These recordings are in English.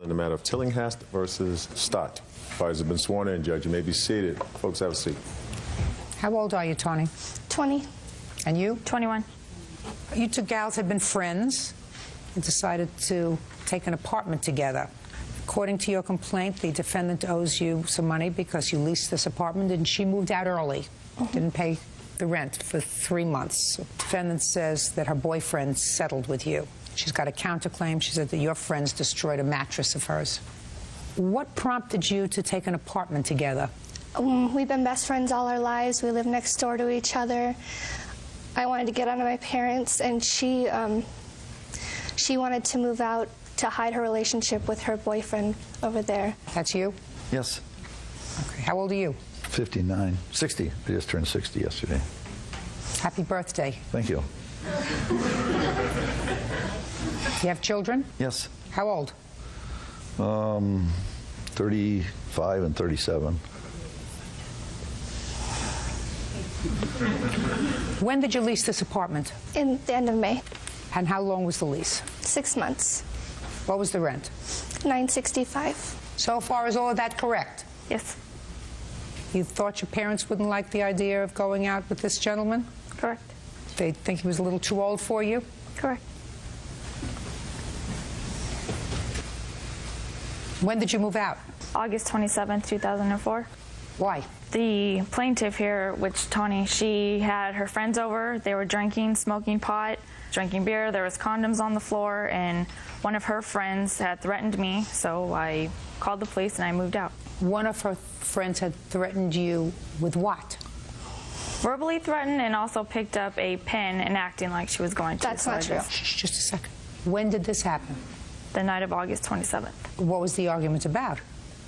In the matter of Tillinghast versus Stott. Parties have been sworn in, Judge. You may be seated. Folks, have a seat. How old are you, Tony? 20. And you? 21. You two gals have been friends and decided to take an apartment together. According to your complaint, the defendant owes you some money because you leased this apartment and she moved out early, didn't pay the rent for 3 months. The defendant says that her boyfriend settled with you. She's got a counterclaim. She said that your friends destroyed a mattress of hers. What prompted you to take an apartment together? We've been best friends all our lives. We live next door to each other. I wanted to get out of my parents, and she wanted to move out to hide her relationship with her boyfriend over there. That's you? Yes. Okay. How old are you? 59. 60. I just turned 60 yesterday. Happy birthday. Thank you. You have children? Yes. How old? 35 and 37. When did you lease this apartment? In the end of May. And how long was the lease? 6 months. What was the rent? $965. So far, is all of that correct? Yes. You thought your parents wouldn't like the idea of going out with this gentleman? Correct. They think he was a little too old for you? Correct. When did you move out? August 27th, 2004. Why? The plaintiff here, which Tony, she had her friends over. They were drinking, smoking pot, drinking beer. There was condoms on the floor, and one of her friends had threatened me, so I called the police and I moved out. One of her friends had threatened you with what? Verbally threatened, and also picked up a pen and acting like she was going to. That's not true. Just a second. When did this happen? The night of August 27th. What was the argument about?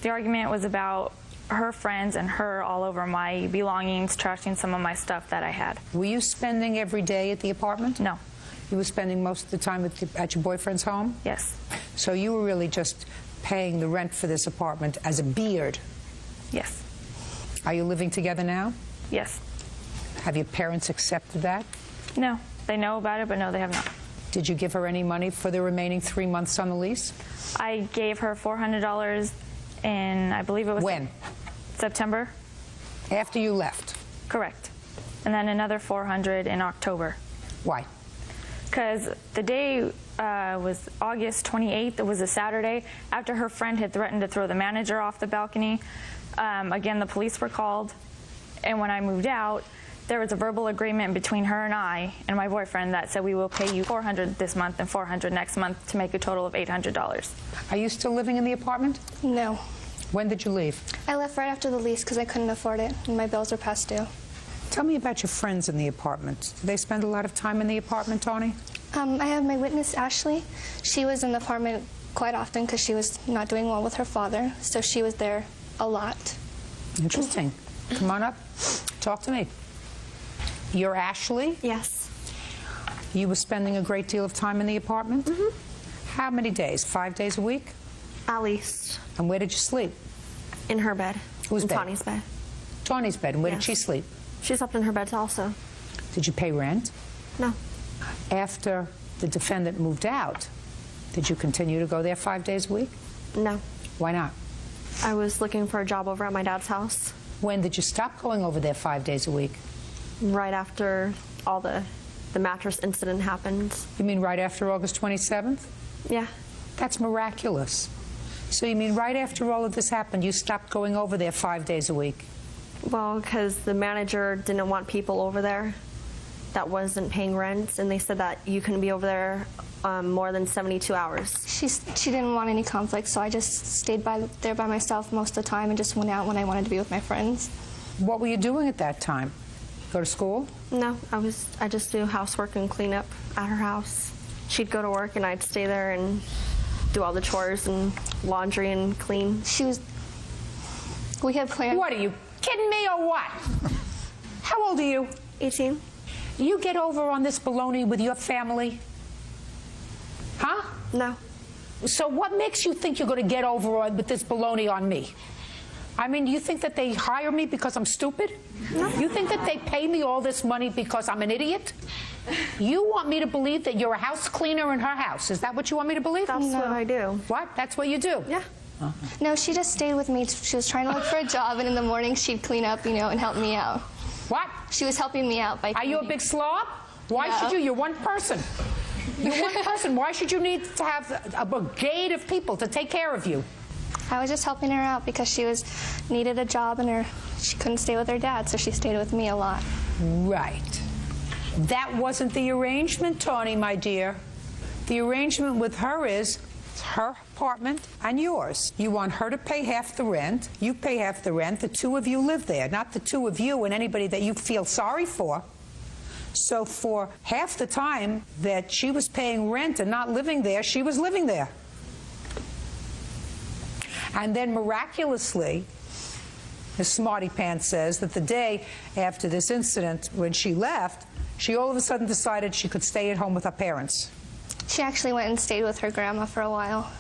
The argument was about her friends and her all over my belongings, trashing some of my stuff that I had. Were you spending every day at the apartment? No. You were spending most of the time at your boyfriend's home? Yes. So you were really just paying the rent for this apartment as a beard? Yes. Are you living together now? Yes. Have your parents accepted that? No. They know about it, but no, they have not. Did you give her any money for the remaining 3 months on the lease? I gave her $400 in, I believe it was... When? September. After you left? Correct. And then another $400 in October. Why? Because the day was August 28th. It was a Saturday. After her friend had threatened to throw the manager off the balcony, again, the police were called. And when I moved out, there was a verbal agreement between her and I and my boyfriend that said we will pay you $400 this month and $400 next month to make a total of $800. Are you still living in the apartment? No. When did you leave? I left right after the lease because I couldn't afford it, and my bills were past due. Tell me about your friends in the apartment. Do they spend a lot of time in the apartment, Tony? I have my witness, Ashley. She was in the apartment quite often because she was not doing well with her father, so she was there a lot. Interesting. Come on up. Talk to me. You're Ashley? Yes. You were spending a great deal of time in the apartment? Mm-hmm. How many days? 5 days a week? At least. And where did you sleep? In her bed. Whose bed? Tawny's bed. Tawny's bed. And where did Yes. she sleep? She slept in her bed also. Did you pay rent? No. After the defendant moved out, did you continue to go there 5 days a week? No. Why not? I was looking for a job over at my dad's house. When did you stop going over there 5 days a week? Right after all the mattress incident happened. You mean right after August 27th? Yeah. That's miraculous. So you mean right after all of this happened, you stopped going over there 5 days a week? Well, because the manager didn't want people over there that wasn't paying rent, and they said that you couldn't be over there more than 72 hours. She didn't want any conflict, so I just stayed there by myself most of the time and just went out when I wanted to be with my friends. What were you doing at that time? Go to school? No, I just do housework and clean up at her house. She'd go to work and I'd stay there and do all the chores and laundry and clean. We had planned. What, are you kidding me or what? How old are you? 18. You get over on this baloney with your family? Huh? No. So what makes you think you're going to get over on with this baloney on me? I mean, you think that they hire me because I'm stupid? No. You think that they pay me all this money because I'm an idiot? You want me to believe that you're a house cleaner in her house? Is that what you want me to believe? That's what I do. What? That's what you do? Yeah. No, she just stayed with me. She was trying to look for a job, and in the morning she'd clean up, you know, and help me out. What? She was helping me out by Are you a big slob? Why should you? You're one person. You're one person. Why should you need to have a brigade of people to take care of you? I was just helping her out because she needed a job, and she couldn't stay with her dad, so she stayed with me a lot. Right. That wasn't the arrangement, Tawny, my dear. The arrangement with her is her apartment and yours. You want her to pay half the rent. You pay half the rent. The two of you live there, not the two of you and anybody that you feel sorry for. So for half the time that she was paying rent and not living there, she was living there. And then miraculously, as Smarty Pants says, that the day after this incident, when she left, she all of a sudden decided she could stay at home with her parents. She actually went and stayed with her grandma for a while.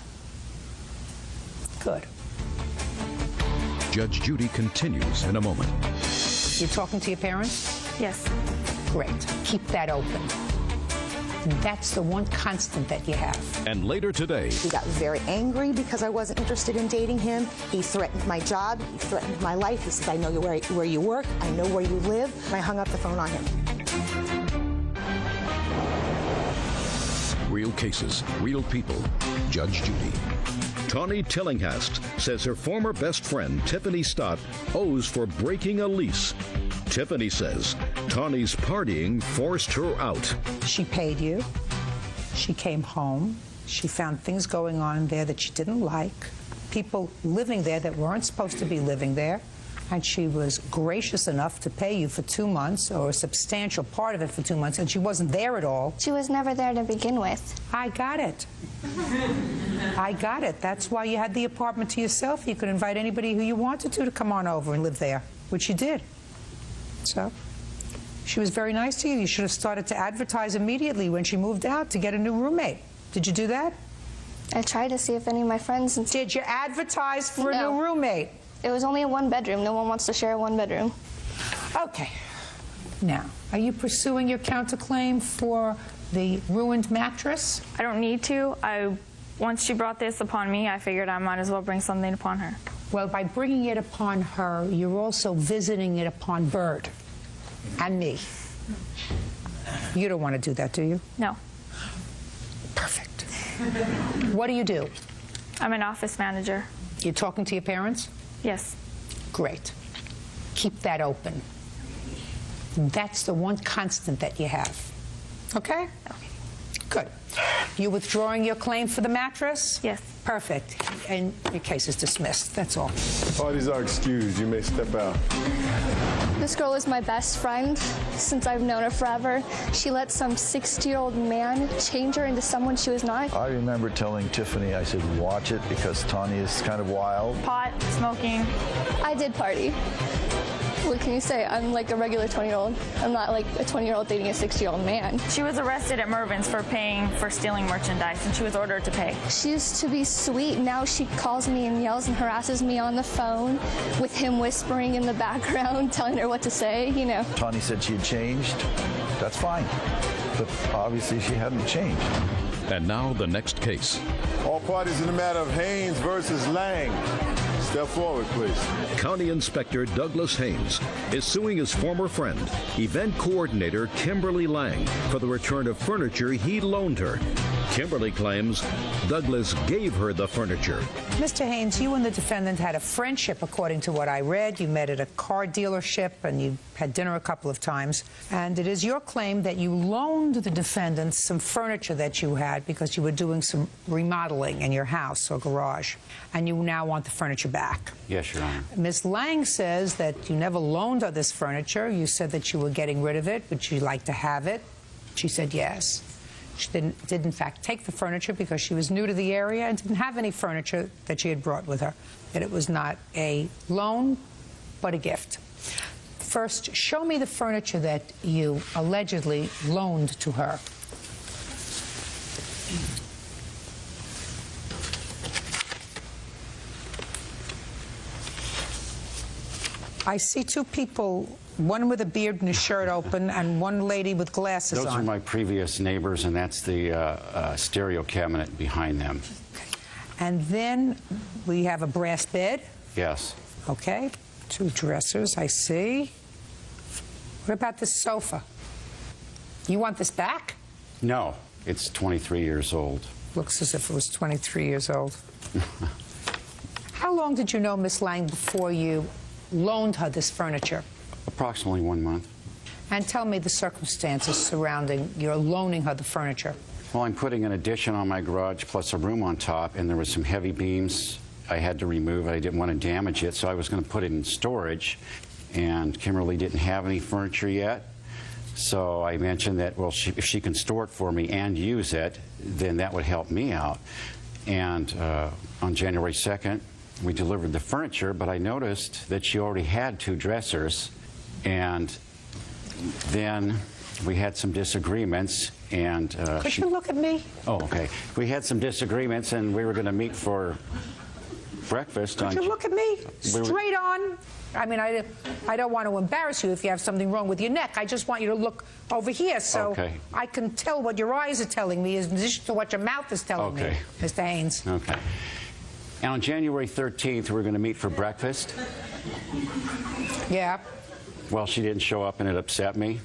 Good. Judge Judy continues in a moment. You're talking to your parents? Yes. Great. Keep that open. That's the one constant that you have. And later today, He got very angry because I wasn't interested in dating him. He threatened my job. He threatened my life. He said, I know where you work. I know where you live. And I hung up the phone on him. real cases, real people. Judge Judy. Tawny Tillinghast says her former best friend, Tiffany Stott, owes for breaking a lease. Tiffany says Tawny's partying forced her out. She paid you. She came home. She found things going on there that she didn't like, people living there that weren't supposed to be living there, and she was gracious enough to pay you for 2 months, or a substantial part of it for 2 months, and she wasn't there at all. She was never there to begin with. I got it. I got it. That's why you had the apartment to yourself. You could invite anybody who you wanted to come on over and live there, which you did. So she was very nice to you. You should have started to advertise immediately when she moved out to get a new roommate. Did you do that? I tried to see if any of my friends... Did you advertise for a No. new roommate? It was only a one-bedroom. No one wants to share a one-bedroom. Okay. Now, are you pursuing your counterclaim for the ruined mattress? I don't need to. Once she brought this upon me, I figured I might as well bring something upon her. Well, by bringing it upon her, you're also visiting it upon Byrd and me. You don't want to do that, do you? No. Perfect. What do you do? I'm an office manager. You're talking to your parents? Yes. Great. Keep that open. That's the one constant that you have. Okay? Okay. Good. You withdrawing your claim for the mattress? Yes. Perfect. And your case is dismissed. That's all. Parties are excused. You may step out. This girl is my best friend since I've known her forever. She let some 60-year-old man change her into someone she was not. I remember telling Tiffany, I said, watch it because Tawny is kind of wild. Pot, smoking. I did party. What can you say? I'm like a regular 20-year-old. I'm not like a 20-year-old dating a 60-year-old man. She was arrested at Mervin's for stealing merchandise, and she was ordered to pay. She used to be sweet. Now she calls me and yells and harasses me on the phone with him whispering in the background, telling her what to say, you know. Tawny said she had changed. That's fine. But obviously she hadn't changed. And now the next case. All parties in the matter of Haynes versus Lang. Step forward, please. County Inspector Douglas Haynes is suing his former friend, event coordinator Kimberly Lang, for the return of furniture he loaned her. Kimberly claims Douglas gave her the furniture. Mr. Haynes, you and the defendant had a friendship, according to what I read. You met at a car dealership and you had dinner a couple of times. And it is your claim that you loaned the defendant some furniture that you had because you were doing some remodeling in your house or garage. And you now want the furniture back. Yes, Your Honor. Ms. Lang says that you never loaned her this furniture. You said that you were getting rid of it, but you'd like to have it. She said yes. She did in fact take the furniture because she was new to the area and didn't have any furniture that she had brought with her. That it was not a loan, but a gift. First, show me the furniture that you allegedly loaned to her. I see two people One with a beard and a shirt open, and one lady with glasses on. Those are my previous neighbors, and that's the stereo cabinet behind them. And then we have a brass bed. Yes. Okay. 2 dressers, I see. What about this sofa? You want this back? No, it's 23 years old. Looks as if it was 23 years old. How long did you know Miss Lang before you loaned her this furniture? Approximately 1 month. And tell me the circumstances surrounding your loaning her the furniture. Well, I'm putting an addition on my garage plus a room on top, and there was some heavy beams I had to remove. I didn't want to damage it, so I was going to put it in storage. And Kimberly didn't have any furniture yet, so I mentioned that, well, if she can store it for me and use it, then that would help me out. And on January 2nd, we delivered the furniture, but I noticed that she already had 2 dressers. And then we had some disagreements, and Could you look at me? Oh, okay. We had some disagreements, and we were going to meet for breakfast. Could you look at me? Straight on. I mean, I don't want to embarrass you if you have something wrong with your neck. I just want you to look over here so I can tell what your eyes are telling me in addition to what your mouth is telling me, Mr. Haynes. Okay. And on January 13th, we were going to meet for breakfast. Yeah. Well, she didn't show up, and it upset me.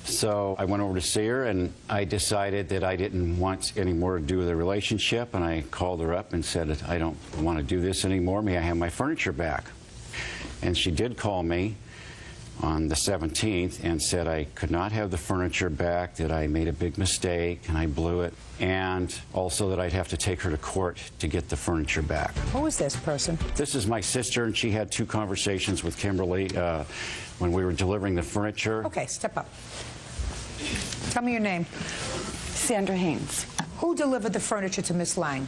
So I went over to see her, and I decided that I didn't want any more to do with the relationship, and I called her up and said, I don't want to do this anymore. May I have my furniture back? And she did call me on the 17th and said I could not have the furniture back, that I made a big mistake and I blew it, and also that I'd have to take her to court to get the furniture back. Who is this person? This is my sister, and she had 2 conversations with Kimberly when we were delivering the furniture. Okay, step up. Tell me your name. Sandra Haynes. Who delivered the furniture to Miss Lang?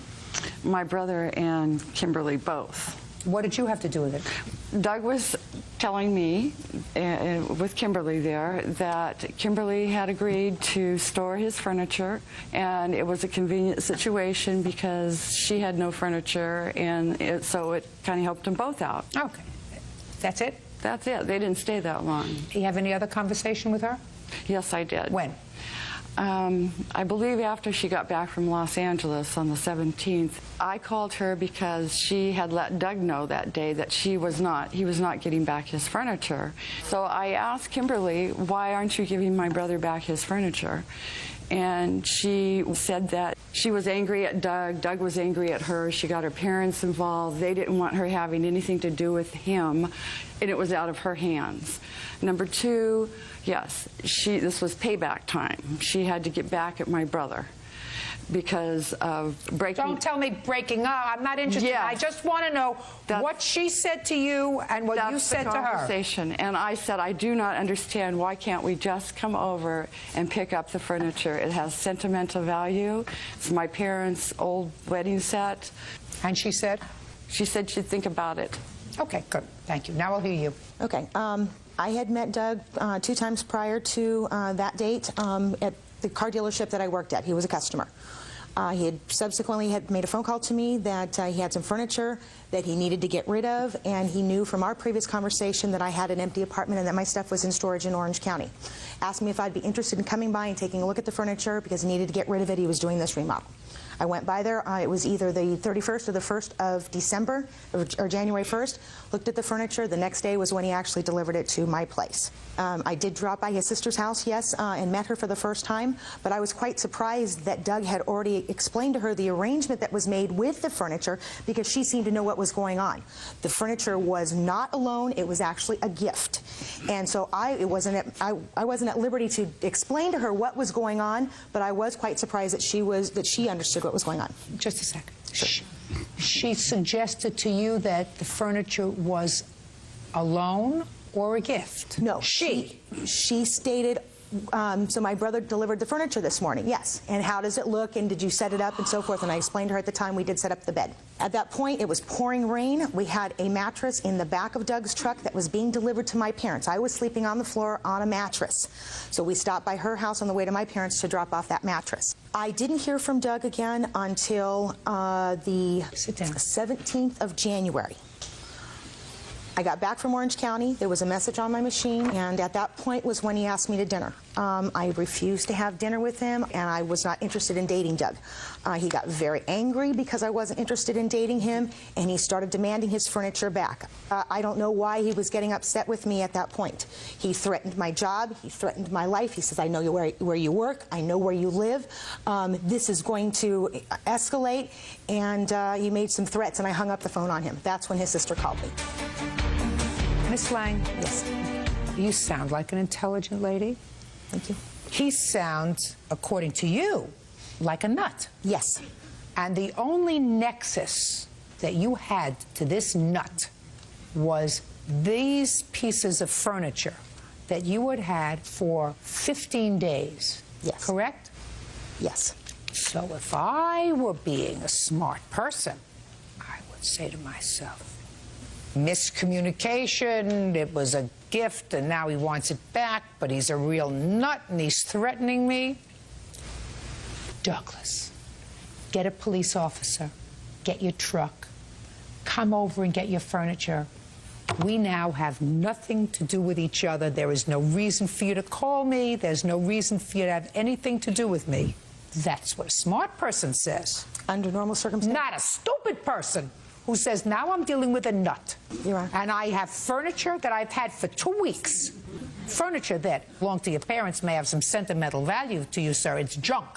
My brother and Kimberly both. What did you have to do with it? Doug was telling me, with Kimberly there, that Kimberly had agreed to store his furniture, and it was a convenient situation because she had no furniture, and so it kind of helped them both out. Okay. That's it? That's it. They didn't stay that long. Do you have any other conversation with her? Yes, I did. When? I believe after she got back from Los Angeles on the 17th. I called her because she had let Doug know that day that he was not getting back his furniture. So I asked Kimberly, why aren't you giving my brother back his furniture? And she said that she was angry at Doug. Doug was angry at her. She got her parents involved. They didn't want her having anything to do with him, and it was out of her hands. Number 2, yes, this was payback time. She had to get back at my brother because of breaking... Don't tell me breaking up. I'm not interested. Yes. I just want to know what she said to you and what you said to her. That's the conversation. And I said, I do not understand. Why can't we just come over and pick up the furniture? It has sentimental value. It's my parents' old wedding set. And she said? She said she'd think about it. Okay, good. Thank you. Now I'll hear you. Okay. I had met Doug 2 times prior to that date at the car dealership that I worked at. He was a customer. He had subsequently made a phone call to me that he had some furniture that he needed to get rid of, and he knew from our previous conversation that I had an empty apartment and that my stuff was in storage in Orange County. Asked me if I'd be interested in coming by and taking a look at the furniture because he needed to get rid of it. He was doing this remodel. I went by there. It was either the 31st or the 1st of December, or January 1st. Looked at the furniture. The next day was when he actually delivered it to my place. I did drop by his sister's house, yes, and met her for the first time, but I was quite surprised that Doug had already explained to her the arrangement that was made with the furniture because she seemed to know what was going on. The furniture was not a loan. It was actually a gift. And so I wasn't at liberty to explain to her what was going on, but I was quite surprised that she understood what was going on. Just a second. Sure. She suggested to you that the furniture was a loan or a gift? No. She stated, so my brother delivered the furniture this morning, yes. And how does it look, and did you set it up, and so forth. And I explained to her at the time we did set up the bed. At that point, it was pouring rain. We had a mattress in the back of Doug's truck that was being delivered to my parents. I was sleeping on the floor on a mattress. So we stopped by her house on the way to my parents to drop off that mattress. I didn't hear from Doug again until the 17th of January. I got back from Orange County. There was a message on my machine, and at that point was when he asked me to dinner. I refused to have dinner with him, and I was not interested in dating Doug. He got very angry because I wasn't interested in dating him, and he started demanding his furniture back. I don't know why he was getting upset with me at that point. He threatened my job. He threatened my life. He says, I know where you work. I know where you live. This is going to escalate, and he made some threats, and I hung up the phone on him. That's when his sister called me. Miss Lang, Yes. you sound like an intelligent lady. Thank you. He sounds, according to you, like a nut. Yes. And the only nexus that you had to this nut was these pieces of furniture that you had had for 15 days. Yes. Correct? Yes. So if I were being a smart person, I would say to myself, miscommunication, it was a gift, and now he wants it back, but he's a real nut, and he's threatening me. Douglas, get a police officer, get your truck, come over and get your furniture. We now have nothing to do with each other. There is no reason for you to call me. There's no reason for you to have anything to do with me. That's what a smart person says. Under normal circumstances? Not a stupid person who says, now I'm dealing with a nut. You are. And I have furniture that I've had for 2 weeks. Furniture that belonged to your parents may have some sentimental value to you, sir. It's junk.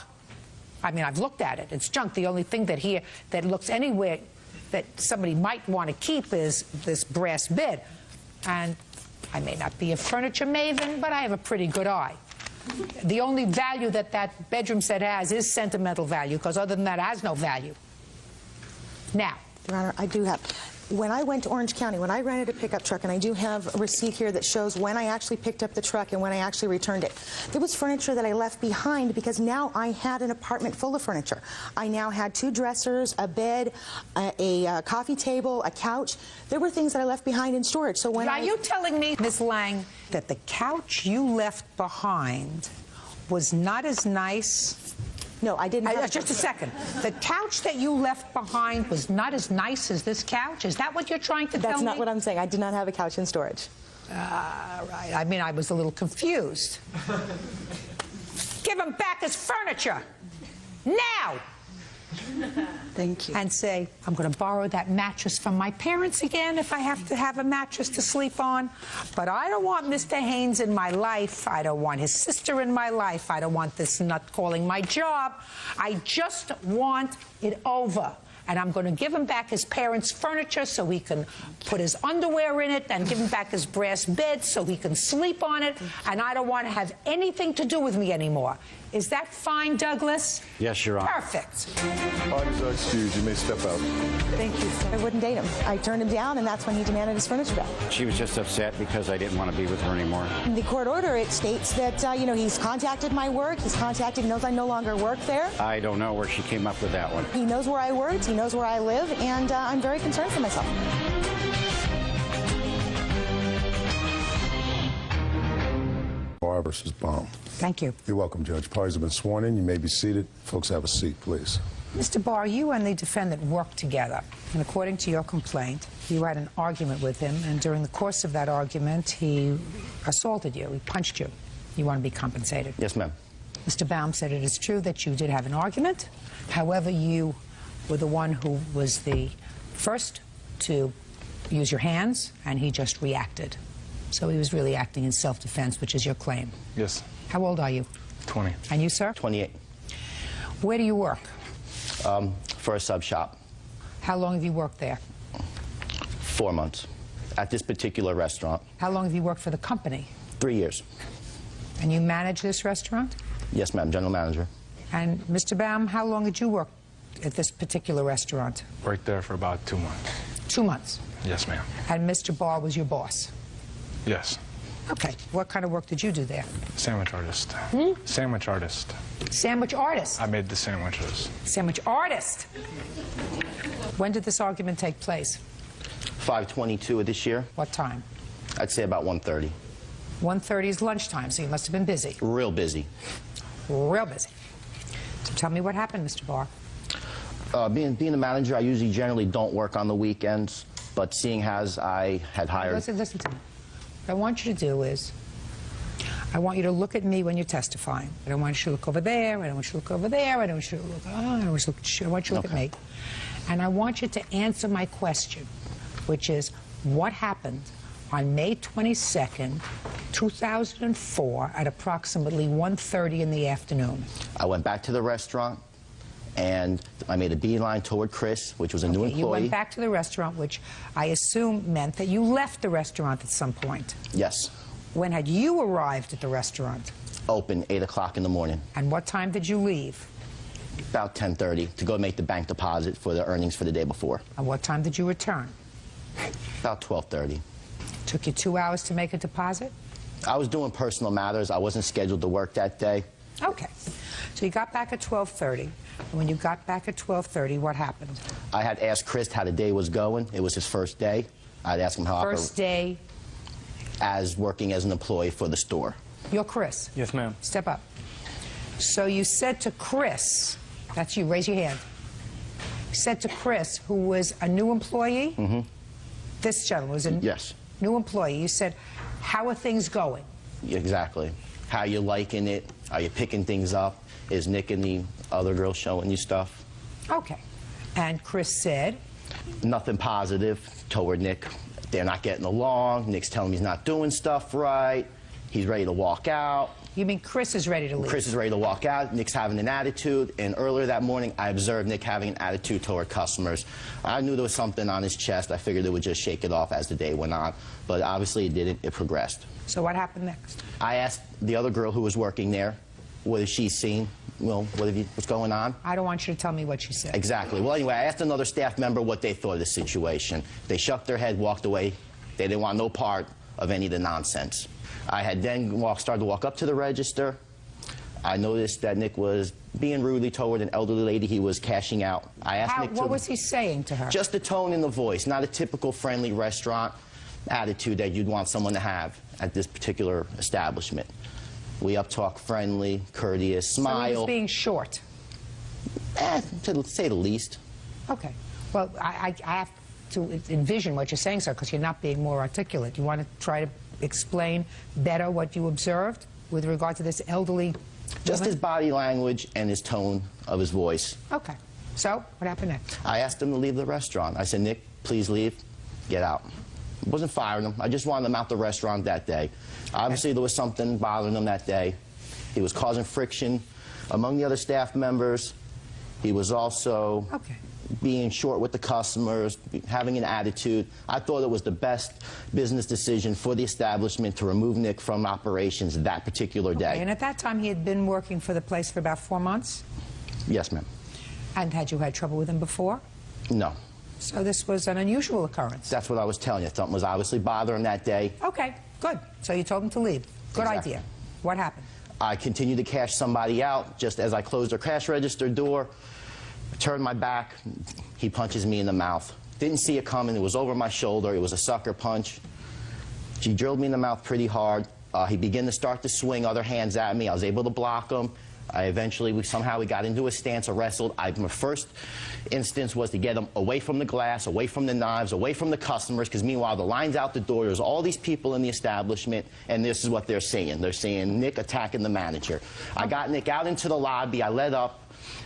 I mean, I've looked at it. It's junk. The only thing that looks anywhere that somebody might want to keep is this brass bed. And I may not be a furniture maven, but I have a pretty good eye. The only value that that bedroom set has is sentimental value, because other than that, it has no value. Now, Your Honor, I do have. When I went to Orange County, when I rented a pickup truck, and I do have a receipt here that shows when I actually picked up the truck and when I actually returned it, there was furniture that I left behind because now I had an apartment full of furniture. I now had 2 dressers, a bed, a coffee table, a couch. There were things that I left behind in storage. So when are you telling me, Ms. Lang, that the couch you left behind was not as nice? No, I didn't have just a second. The couch that you left behind was not as nice as this couch? Is that what you're trying to tell me? That's not what I'm saying. I did not have a couch in storage. Right. I mean, I was a little confused. Give him back his furniture. Now! Thank you. And say, I'm going to borrow that mattress from my parents again if I have to have a mattress to sleep on. But I don't want Mr. Haynes in my life. I don't want his sister in my life. I don't want this nut calling my job. I just want it over. And I'm going to give him back his parents' furniture so he can put his underwear in it, and give him back his brass bed so he can sleep on it. And I don't want to have anything to do with me anymore. Is that fine, Douglas? Yes, Your Honor. Perfect. Parties are excused. You may step out. Thank you, sir. I wouldn't date him. I turned him down, and that's when he demanded his furniture back. She was just upset because I didn't want to be with her anymore. In the court order, it states that, you know, he's contacted my work. He's contacted, knows I no longer work there. I don't know where she came up with that one. He knows where I worked. He knows where I live, and I'm very concerned for myself. Barr versus Baum. Thank you. You're welcome, Judge. Parties have been sworn in. You may be seated. Folks, have a seat, please. Mr. Barr, you and the defendant worked together, and according to your complaint, you had an argument with him, and during the course of that argument, he assaulted you. He punched you. You want to be compensated. Yes, ma'am. Mr. Baum said it is true that you did have an argument. However, you were the one who was the first to use your hands, and he just reacted. So he was really acting in self-defense, which is your claim. Yes. How old are you? 20. And you, sir? 28. Where do you work? For a sub shop. How long have you worked there? 4 months. At this particular restaurant. How long have you worked for the company? 3 years. And you manage this restaurant? Yes, ma'am. General manager. And Mr. Baum, how long did you work at this particular restaurant? Worked there for about 2 months. 2 months. Yes, ma'am. And Mr. Barr was your boss? Yes. Okay. What kind of work did you do there? Sandwich artist. Sandwich artist. Sandwich artist? I made the sandwiches. Sandwich artist. When did this argument take place? 5/22 of this year. What time? I'd say about 1:30. 1:30 is lunchtime, so you must have been busy. Real busy. Real busy. So tell me what happened, Mr. Barr. Being a manager, I usually generally don't work on the weekends, But seeing as I had hired... Listen to me. What I want you to do is, I want you to look at me when you're testifying. I don't want you to look over there. I don't want you to look over there. I don't want you to look... I don't want you to look, I want you to look at me. And I want you to answer my question, which is, what happened on May 22nd, 2004 at approximately 1:30 in the afternoon? I went back to the restaurant, and I made a beeline toward Chris, which was a new employee. You went back to the restaurant, which I assume meant that you left the restaurant at some point. Yes. When had you arrived at the restaurant? Open, 8 o'clock in the morning. And what time did you leave? About 10:30 to go make the bank deposit for the earnings for the day before. And what time did you return? About 12:30. Took you 2 hours to make a deposit? I was doing personal matters. I wasn't scheduled to work that day. Okay. So you got back at 12:30. And when you got back at 12:30, what happened? I had asked Chris how the day was going. It was his first day. I'd asked him how... First day? As working as an employee for the store. You're Chris? Yes, ma'am. Step up. So you said to Chris, that's you, raise your hand. You said to Chris, who was a new employee? Mm-hmm. This gentleman was a yes. new employee. You said, how are things going? Exactly. How you liking it? Are you picking things up? Is Nick and the other girl showing you stuff? Okay. And Chris said? Nothing positive toward Nick. They're not getting along. Nick's telling him he's not doing stuff right. He's ready to walk out. You mean Chris is ready to leave? Chris is ready to walk out. Nick's having an attitude. And earlier that morning, I observed Nick having an attitude toward customers. I knew there was something on his chest. I figured it would just shake it off as the day went on. But obviously it didn't. It progressed. So what happened next? I asked the other girl who was working there, what has she seen? Well, what's going on? I don't want you to tell me what she said. Exactly. Well, anyway, I asked another staff member what they thought of the situation. They shook their head, walked away. They didn't want no part of any of the nonsense. I had then started to walk up to the register. I noticed that Nick was being rudely toward an elderly lady. He was cashing out. I asked Nick what was he saying to her? Just the tone in the voice, not a typical friendly restaurant attitude that you'd want someone to have at this particular establishment. We uptalk friendly, courteous, smile. So he was being short? To say the least. Okay. Well, I have to envision what you're saying, sir, because you're not being more articulate. You want to try to explain better what you observed with regard to this elderly Just woman? his body language and his tone of his voice. Okay. So, what happened next? I asked him to leave the restaurant. I said, Nick, please leave. Get out. I wasn't firing him. I just wanted him out the restaurant that day. Obviously, there was something bothering him that day. He was causing friction among the other staff members. He was also being short with the customers, having an attitude. I thought it was the best business decision for the establishment to remove Nick from operations that particular day. And at that time, he had been working for the place for about 4 months? Yes, ma'am. And had you had trouble with him before? No. So this was an unusual occurrence? That's what I was telling you. Something was obviously bothering him that day. Okay, good. So you told him to leave. Good idea. What happened? I continued to cash somebody out. Just as I closed the cash register door, turned my back, he punches me in the mouth. Didn't see it coming. It was over my shoulder. It was a sucker punch. She drilled me in the mouth pretty hard. He began to start to swing other hands at me. I was able to block him. Somehow we got into a stance, wrestled. My first instance was to get him away from the glass, away from the knives, away from the customers, because meanwhile the line's out the door. There's all these people in the establishment, and this is what they're seeing. They're seeing Nick attacking the manager. I got Nick out into the lobby. I led up.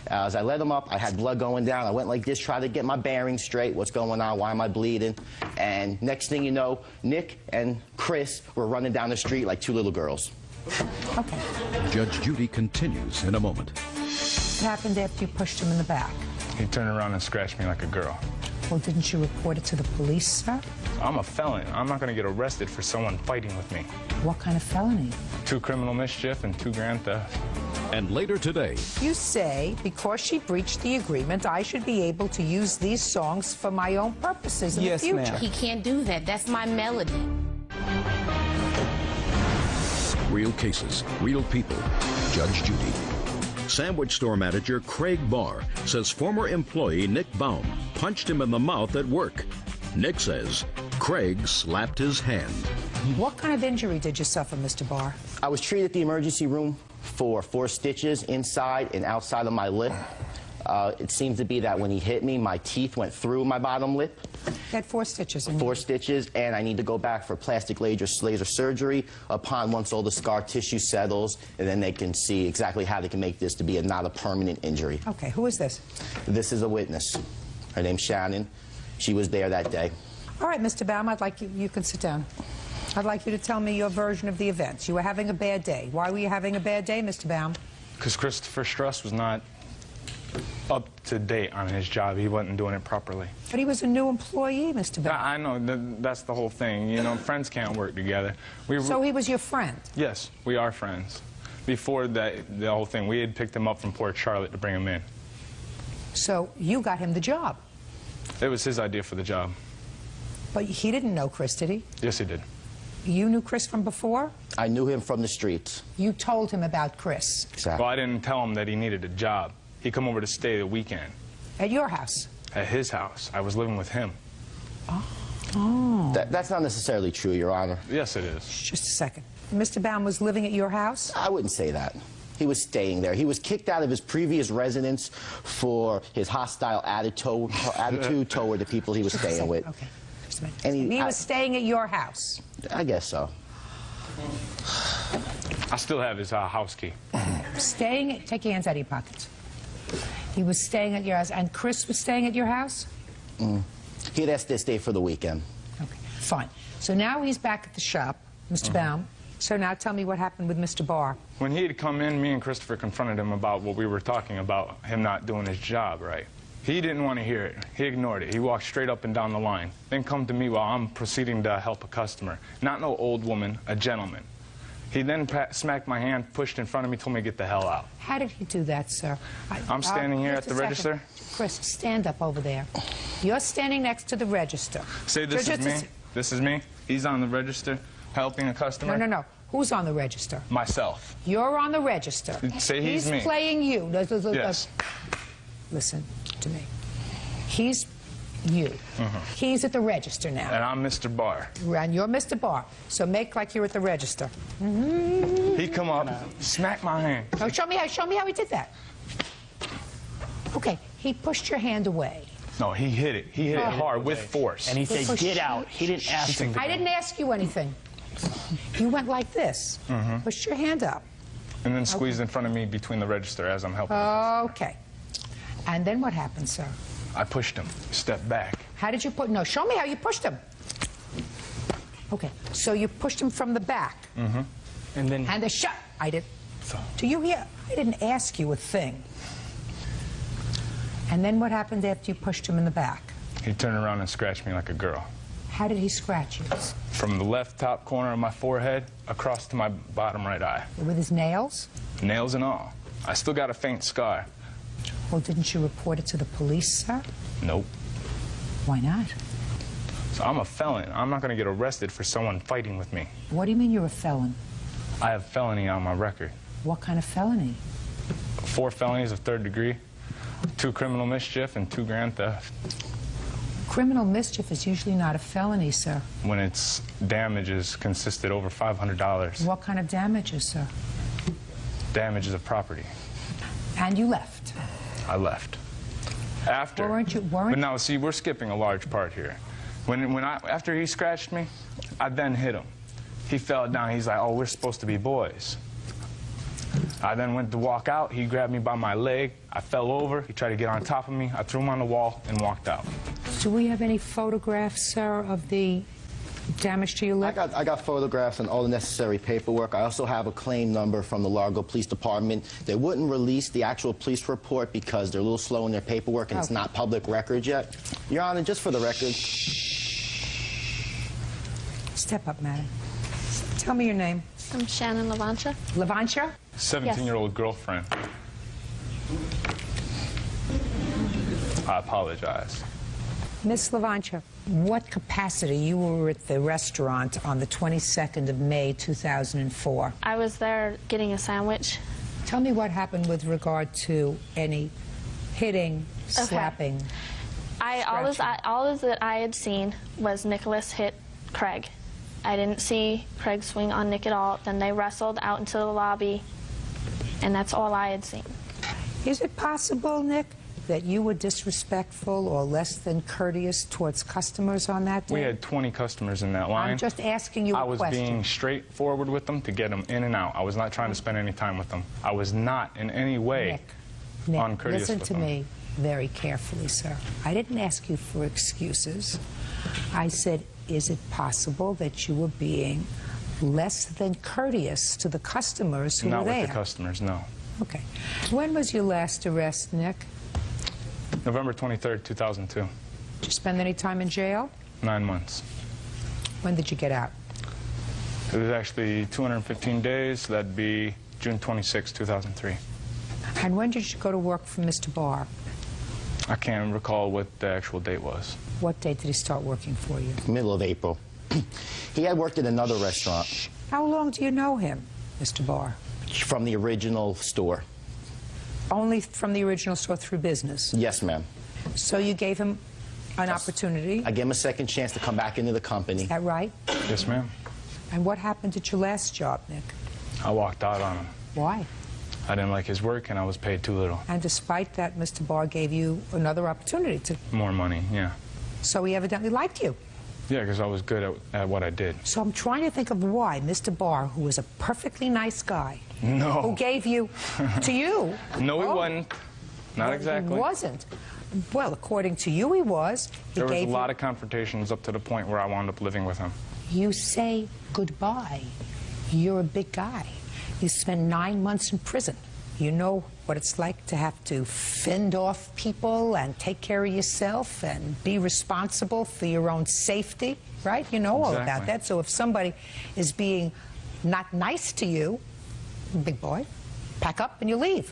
As I led him up, I had blood going down. I went like this, tried to get my bearings straight. What's going on? Why am I bleeding? And next thing you know, Nick and Chris were running down the street like two little girls. Okay. Judge Judy continues in a moment. What happened after you pushed him in the back? He turned around and scratched me like a girl. Well, didn't you report it to the police, sir? I'm a felon. I'm not going to get arrested for someone fighting with me. What kind of felony? 2 criminal mischief and 2 grand theft. And later today, You say, because she breached the agreement, I should be able to use these songs for my own purposes in the future. He can't do that. That's my melody. real cases, real people. Judge Judy. Sandwich store manager Craig Barr says former employee Nick Baum punched him in the mouth at work. Nick says Craig slapped his hand. What kind of injury did you suffer, Mr. Barr? I was treated at the emergency room for 4 stitches inside and outside of my lip. It seems to be that when he hit me, my teeth went through my bottom lip. You had 4 stitches in 4 stitches, and I need to go back for plastic laser surgery once all the scar tissue settles, and then they can see exactly how they can make this to be not a permanent injury. Okay, who is this? This is a witness. Her name's Shannon. She was there that day. All right, Mr. Baum, I'd like you can sit down. I'd like you to tell me your version of the events. You were having a bad day. Why were you having a bad day, Mr. Baum? Because Christopher Struss was not up to date on his job. He wasn't doing it properly. But he was a new employee, Mr. Baum. I know. That's the whole thing. You know, friends can't work together. So he was your friend? Yes, we are friends. Before the whole thing, we had picked him up from Port Charlotte to bring him in. So you got him the job? It was his idea for the job. But he didn't know Chris, did he? Yes, he did. You knew Chris from before? I knew him from the streets. You told him about Chris? Exactly. Well, I didn't tell him that he needed a job. He come over to stay the weekend. At your house? At his house. I was living with him. Oh. That's not necessarily true, Your Honor. Yes, it is. Just a second. Mr. Baum was living at your house? I wouldn't say that. He was staying there. He was kicked out of his previous residence for his hostile attitude toward the people he was staying with. Okay. Just a minute. And he was staying at your house? I guess so. I still have his house key. Take your hands out of your pockets. He was staying at your house, and Chris was staying at your house? He had asked to stay for the weekend. Okay, fine. So now he's back at the shop, Mr. Baum. So now tell me what happened with Mr. Barr. When he had come in, me and Christopher confronted him about what we were talking about, him not doing his job right. He didn't want to hear it. He ignored it. He walked straight up and down the line. Then come to me while I'm proceeding to help a customer. Not no old woman, a gentleman. He then smacked my hand, pushed in front of me, told me to get the hell out. How did he do that, sir? I'm standing here at the register. Chris, stand up over there. You're standing next to the register. Say this is me. This is me. He's on the register helping a customer. No. Who's on the register? Myself. You're on the register. Say he's me. He's playing you. Yes. Listen to me. He's you. He's at the register now. And I'm Mr. Barr. And you're Mr. Barr. So make like you're at the register. He come up, smack my hand. Oh, show me how he did that. Okay, he pushed your hand away. No, he hit it. He hit it hard with force. And he said, get out. He didn't ask him. I didn't ask you anything. You went like this. Pushed your hand up. And then squeezed in front of me between the register as I'm helping. Okay. And then what happened, sir? I pushed him, stepped back. How did you put? No, show me how you pushed him. Okay, so you pushed him from the back. And then. And the shot. I did. Do you hear? I didn't ask you a thing. And then what happened after you pushed him in the back? He turned around and scratched me like a girl. How did he scratch you? From the left top corner of my forehead across to my bottom right eye. With his nails? Nails and all. I still got a faint scar. Well, didn't you report it to the police, sir? Nope. Why not? So I'm a felon. I'm not going to get arrested for someone fighting with me. What do you mean you're a felon? I have felony on my record. What kind of felony? 4 felonies of 3rd degree, 2 criminal mischief, and 2 grand theft. Criminal mischief is usually not a felony, sir. When its damages consisted over $500. What kind of damages, sir? Damages of property. And you left? I left. After. But now, see, we're skipping a large part here. After he scratched me, I then hit him. He fell down. He's like, oh, we're supposed to be boys. I then went to walk out. He grabbed me by my leg. I fell over. He tried to get on top of me. I threw him on the wall and walked out. Do we have any photographs, sir, of the damage to your lip? I got photographs and all the necessary paperwork. I also have a claim number from the Largo Police Department. They wouldn't release the actual police report because they're a little slow in their paperwork and it's not public record yet. Your Honor, just for the record. Step up, madam. Tell me your name. I'm Shannon Levantia. Levantia? 17-year-old girlfriend. I apologize. Miss Levantia, what capacity you were at the restaurant on the 22nd of May, 2004? I was there getting a sandwich. Tell me what happened with regard to any hitting, slapping. All that I had seen was Nicholas hit Craig. I didn't see Craig swing on Nick at all. Then they wrestled out into the lobby, and that's all I had seen. Is it possible, Nick, that you were disrespectful or less than courteous towards customers on that day? We had 20 customers in that line. I'm just asking you a question. I was being straightforward with them to get them in and out. I was not trying to spend any time with them. I was not in any way uncourteous listen with to them. me very carefully, sir. I didn't ask you for excuses. I said, is it possible that you were being less than courteous to the customers who were there? Not with the customers, no. Okay. When was your last arrest, Nick? November 23rd, 2002. Did you spend any time in jail? 9 months. When did you get out? It was actually 215 days. That'd be June 26, 2003. And when did you go to work for Mr. Barr? I can't recall what the actual date was. What date did he start working for you? Middle of April. He had worked at another restaurant. How long do you know him, Mr. Barr? From the original store. Only from the original store through business? Yes, ma'am. So you gave him an opportunity? I gave him a second chance to come back into the company. Is that right? Yes, ma'am. And what happened at your last job, Nick? I walked out on him. Why? I didn't like his work, and I was paid too little. And despite that, Mr. Barr gave you another opportunity to... More money, yeah. So he evidently liked you. Yeah, because I was good at what I did. So I'm trying to think of why Mr. Barr, who was a perfectly nice guy, who gave you to you... No, he wasn't. Not exactly. He wasn't. Well, according to you, he was. There was a lot of confrontations up to the point where I wound up living with him. You say goodbye. You're a big guy. You spend 9 months in prison. You know what it's like to have to fend off people and take care of yourself and be responsible for your own safety, right? You know all about that. So if somebody is being not nice to you, big boy, pack up and you leave.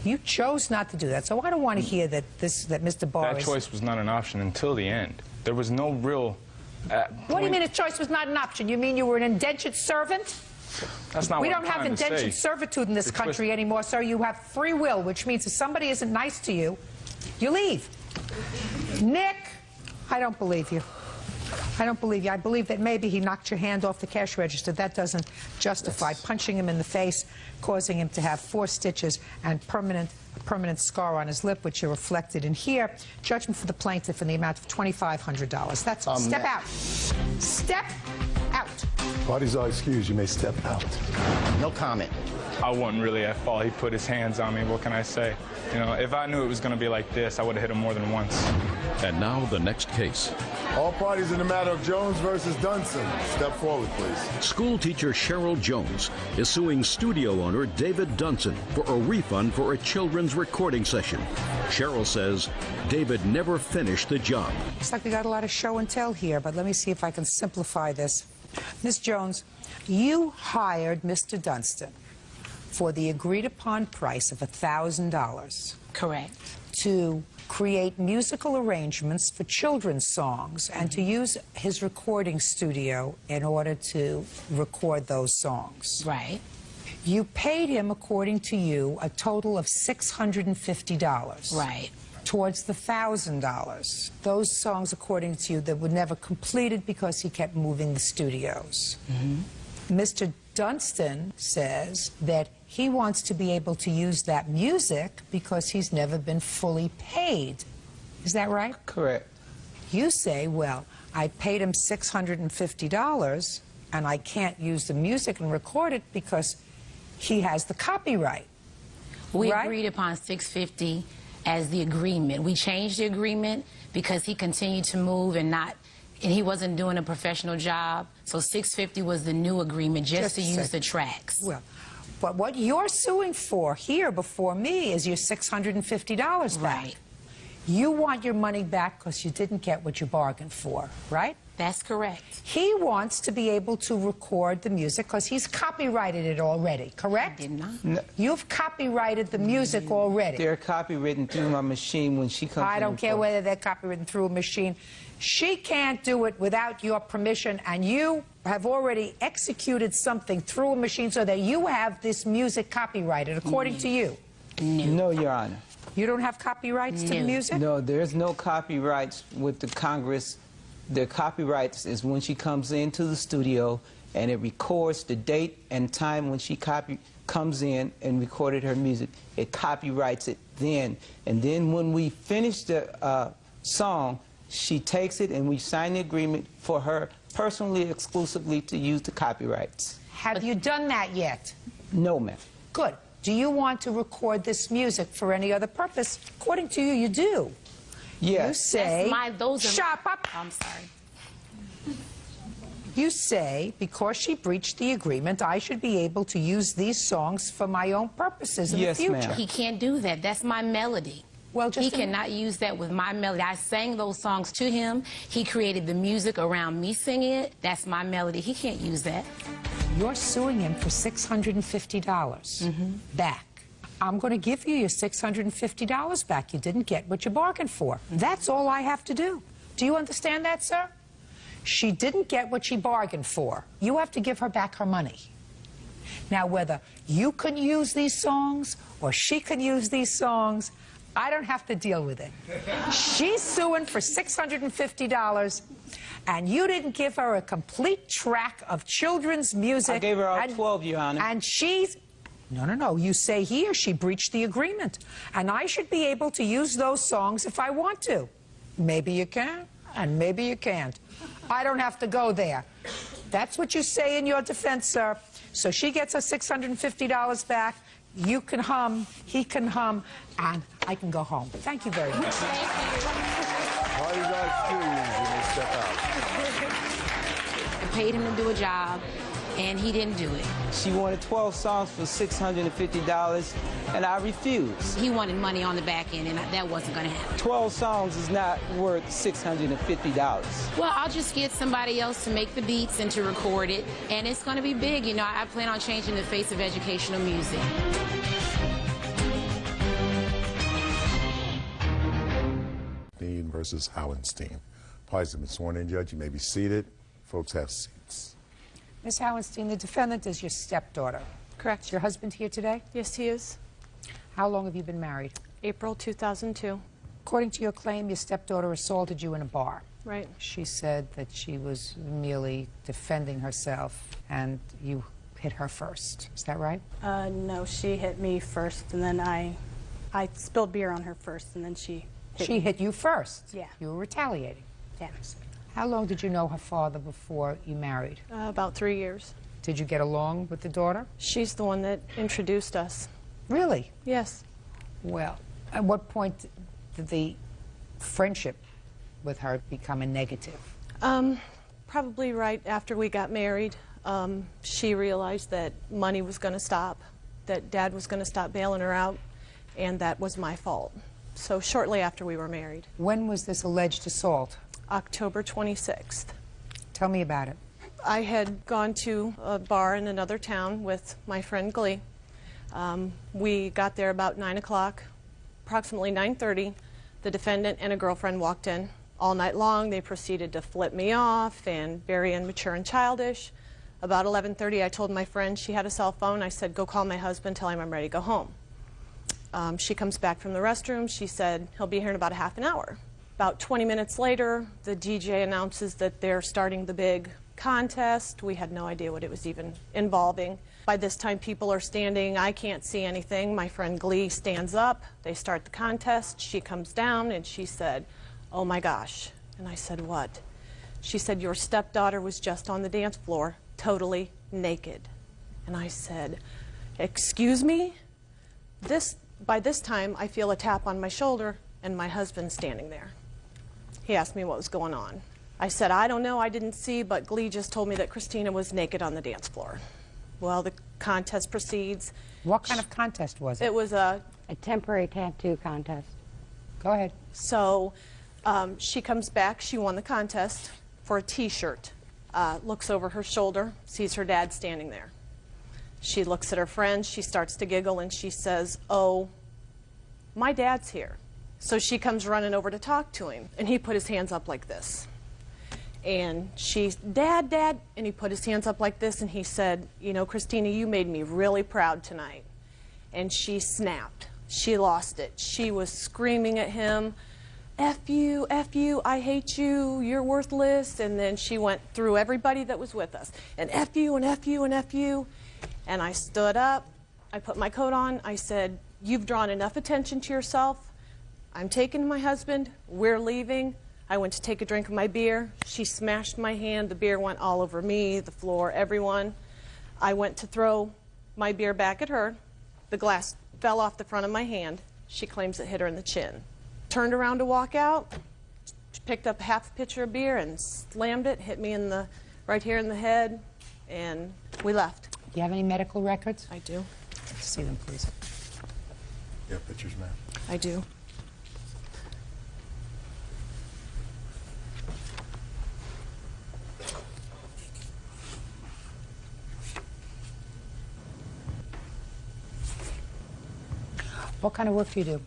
You chose not to do that. So I don't want to hear that Mr. Barr That choice was not an option until the end. There was no real... What do you mean a choice was not an option? You mean you were an indentured servant? That's not we what don't I'm have trying to indentured say. servitude in this country anymore, sir. You have free will, which means if somebody isn't nice to you, you leave. Nick, I don't believe you. I don't believe you. I believe that maybe he knocked your hand off the cash register. That doesn't justify punching him in the face, causing him to have 4 stitches and a permanent scar on his lip, which are reflected in here. Judgment for the plaintiff in the amount of $2,500. That's all. Step out. Step out. Parties are excused. You may step out. No comment. I wasn't really at fault. He put his hands on me. What can I say? You know, if I knew it was going to be like this, I would have hit him more than once. And now the next case. All parties in the matter of Jones versus Dunson. Step forward, please. School teacher Cheryl Jones is suing studio owner David Dunson for a refund for a children's recording session. Cheryl says David never finished the job. Looks like we got a lot of show and tell here, but let me see if I can simplify this. Ms. Jones, you hired Mr. Dunston for the agreed-upon price of $1,000. Correct. To create musical arrangements for children's songs and to use his recording studio in order to record those songs. Right. You paid him, according to you, a total of $650. Right. Towards the $1,000. Those songs, according to you, that were never completed because he kept moving the studios. Mr. Dunston says that he wants to be able to use that music because he's never been fully paid. Is that right? Correct. You say, well, I paid him $650 and I can't use the music and record it because he has the copyright. We agreed upon $650 as the agreement. We changed the agreement because he continued to move and he wasn't doing a professional job. So $650 was the new agreement just to use the tracks. Well, but what you're suing for here before me is your $650 back. Right. You want your money back because you didn't get what you bargained for, right? That's correct. He wants to be able to record the music because he's copyrighted it already, correct? I did not. No. You've copyrighted the music already. They're copywritten through my machine when she comes I don't care whether they're copywritten through a machine. She can't do it without your permission, and you have already executed something through a machine so that you have this music copyrighted, according to you. No, Your Honor. You don't have copyrights to the music? No, there's no copyrights with the Congress. Their copyrights is when she comes into the studio and it records the date and time when she comes in and recorded her music. It copyrights it then. And then when we finish the song, she takes it and we sign the agreement for her personally, exclusively to use the copyrights. Have you done that yet? No, ma'am. Good. Do you want to record this music for any other purpose? According to you, you do. Yes. You say, Shut up. I'm sorry. You say, because she breached the agreement, I should be able to use these songs for my own purposes in the future. He can't do that. That's my melody. Well, he cannot use that with my melody. I sang those songs to him. He created the music around me singing it. That's my melody. He can't use that. You're suing him for $650 back. I'm going to give you your $650 back. You didn't get what you bargained for. That's all I have to do. Do you understand that, sir? She didn't get what she bargained for. You have to give her back her money. Now, whether you can use these songs or she can use these songs, I don't have to deal with it. She's suing for $650, and you didn't give her a complete track of children's music. I gave her all 12, Your Honor. And she's... No. You say here she breached the agreement, and I should be able to use those songs if I want to. Maybe you can, and maybe you can't. I don't have to go there. That's what you say in your defense, sir. So she gets her $650 back. You can hum, he can hum, and I can go home. Thank you very much. All you guys do is when they step out. I paid him to do a job, and he didn't do it. She wanted 12 songs for $650, and I refused. He wanted money on the back end, and that wasn't going to happen. 12 songs is not worth $650. Well, I'll just get somebody else to make the beats and to record it, and it's going to be big. You know, I plan on changing the face of educational music. Dean versus Howenstein. Parties have been sworn in, Judge. You may be seated. Folks have seats. Ms. Howenstein, the defendant is your stepdaughter. Correct. Is your husband here today? Yes, he is. How long have you been married? April 2002. According to your claim, your stepdaughter assaulted you in a bar. Right. She said that she was merely defending herself, and you hit her first. Is that right? No, she hit me first, and then I spilled beer on her first, and then she hit me. Hit you first? Yeah. You were retaliating? Yeah. How long did you know her father before you married? About 3 years. Did you get along with the daughter? She's the one that introduced us. Really? Yes. Well, at what point did the friendship with her become a negative? Probably right after we got married. She realized that money was going to stop, that Dad was going to stop bailing her out, and that was my fault. So shortly after we were married. When was this alleged assault? October 26th. Tell me about it. I had gone to a bar in another town with my friend Glee. We got there about 9 o'clock. Approximately 9:30, the defendant and a girlfriend walked in. All night long, they proceeded to flip me off and very immature and childish. About 11:30, I told my friend she had a cell phone. I said, go call my husband, tell him I'm ready to go home. She comes back from the restroom. She said, he'll be here in about a half an hour. About 20 minutes later, the DJ announces that they're starting the big contest. We had no idea what it was even involving. By this time, people are standing. I can't see anything. My friend Glee stands up. They start the contest. She comes down, and she said, oh, my gosh. And I said, what? She said, your stepdaughter was just on the dance floor, totally naked. And I said, excuse me? By this time, I feel a tap on my shoulder, and my husband's standing there. He asked me what was going on. I said, I don't know, I didn't see, but Glee just told me that Christina was naked on the dance floor. Well, the contest proceeds. What kind of contest was it? It was a temporary tattoo contest. Go ahead. So she comes back, she won the contest for a t-shirt, looks over her shoulder, sees her dad standing there. She looks at her friend, she starts to giggle, and she says, oh, my dad's here. So she comes running over to talk to him, and he put his hands up like this. And she's, Dad, Dad, and he put his hands up like this, and he said, you know, Christina, you made me really proud tonight. And she snapped. She lost it. She was screaming at him, F you, I hate you, you're worthless. And then she went through everybody that was with us. And F you, and F you, and F you. And I stood up, I put my coat on, I said, you've drawn enough attention to yourself. I'm taking my husband, we're leaving. I went to take a drink of my beer. She smashed my hand, the beer went all over me, the floor, everyone. I went to throw my beer back at her. The glass fell off the front of my hand. She claims it hit her in the chin. Turned around to walk out, picked up half a pitcher of beer and slammed it, hit me in the right here in the head, and we left. Do you have any medical records? I do. Let's see them, please. You have pictures, ma'am? I do. What kind of work do you do?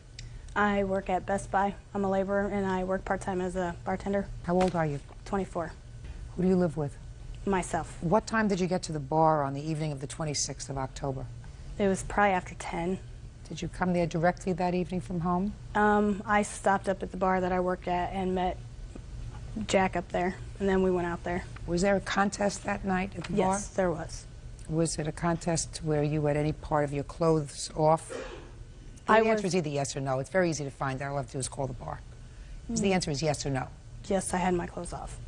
I work at Best Buy. I'm a laborer, and I work part-time as a bartender. How old are you? 24. Who do you live with? Myself. What time did you get to the bar on the evening of the 26th of October? It was probably after 10. Did you come there directly that evening from home? I stopped up at the bar that I worked at and met Jack up there, and then we went out there. Was there a contest that night at the bar? Yes, there was. Was it a contest where you had any part of your clothes off? The answer is either yes or no. It's very easy to find out. All I have to do is call the bar. The answer is yes or no. Yes, I had my clothes off.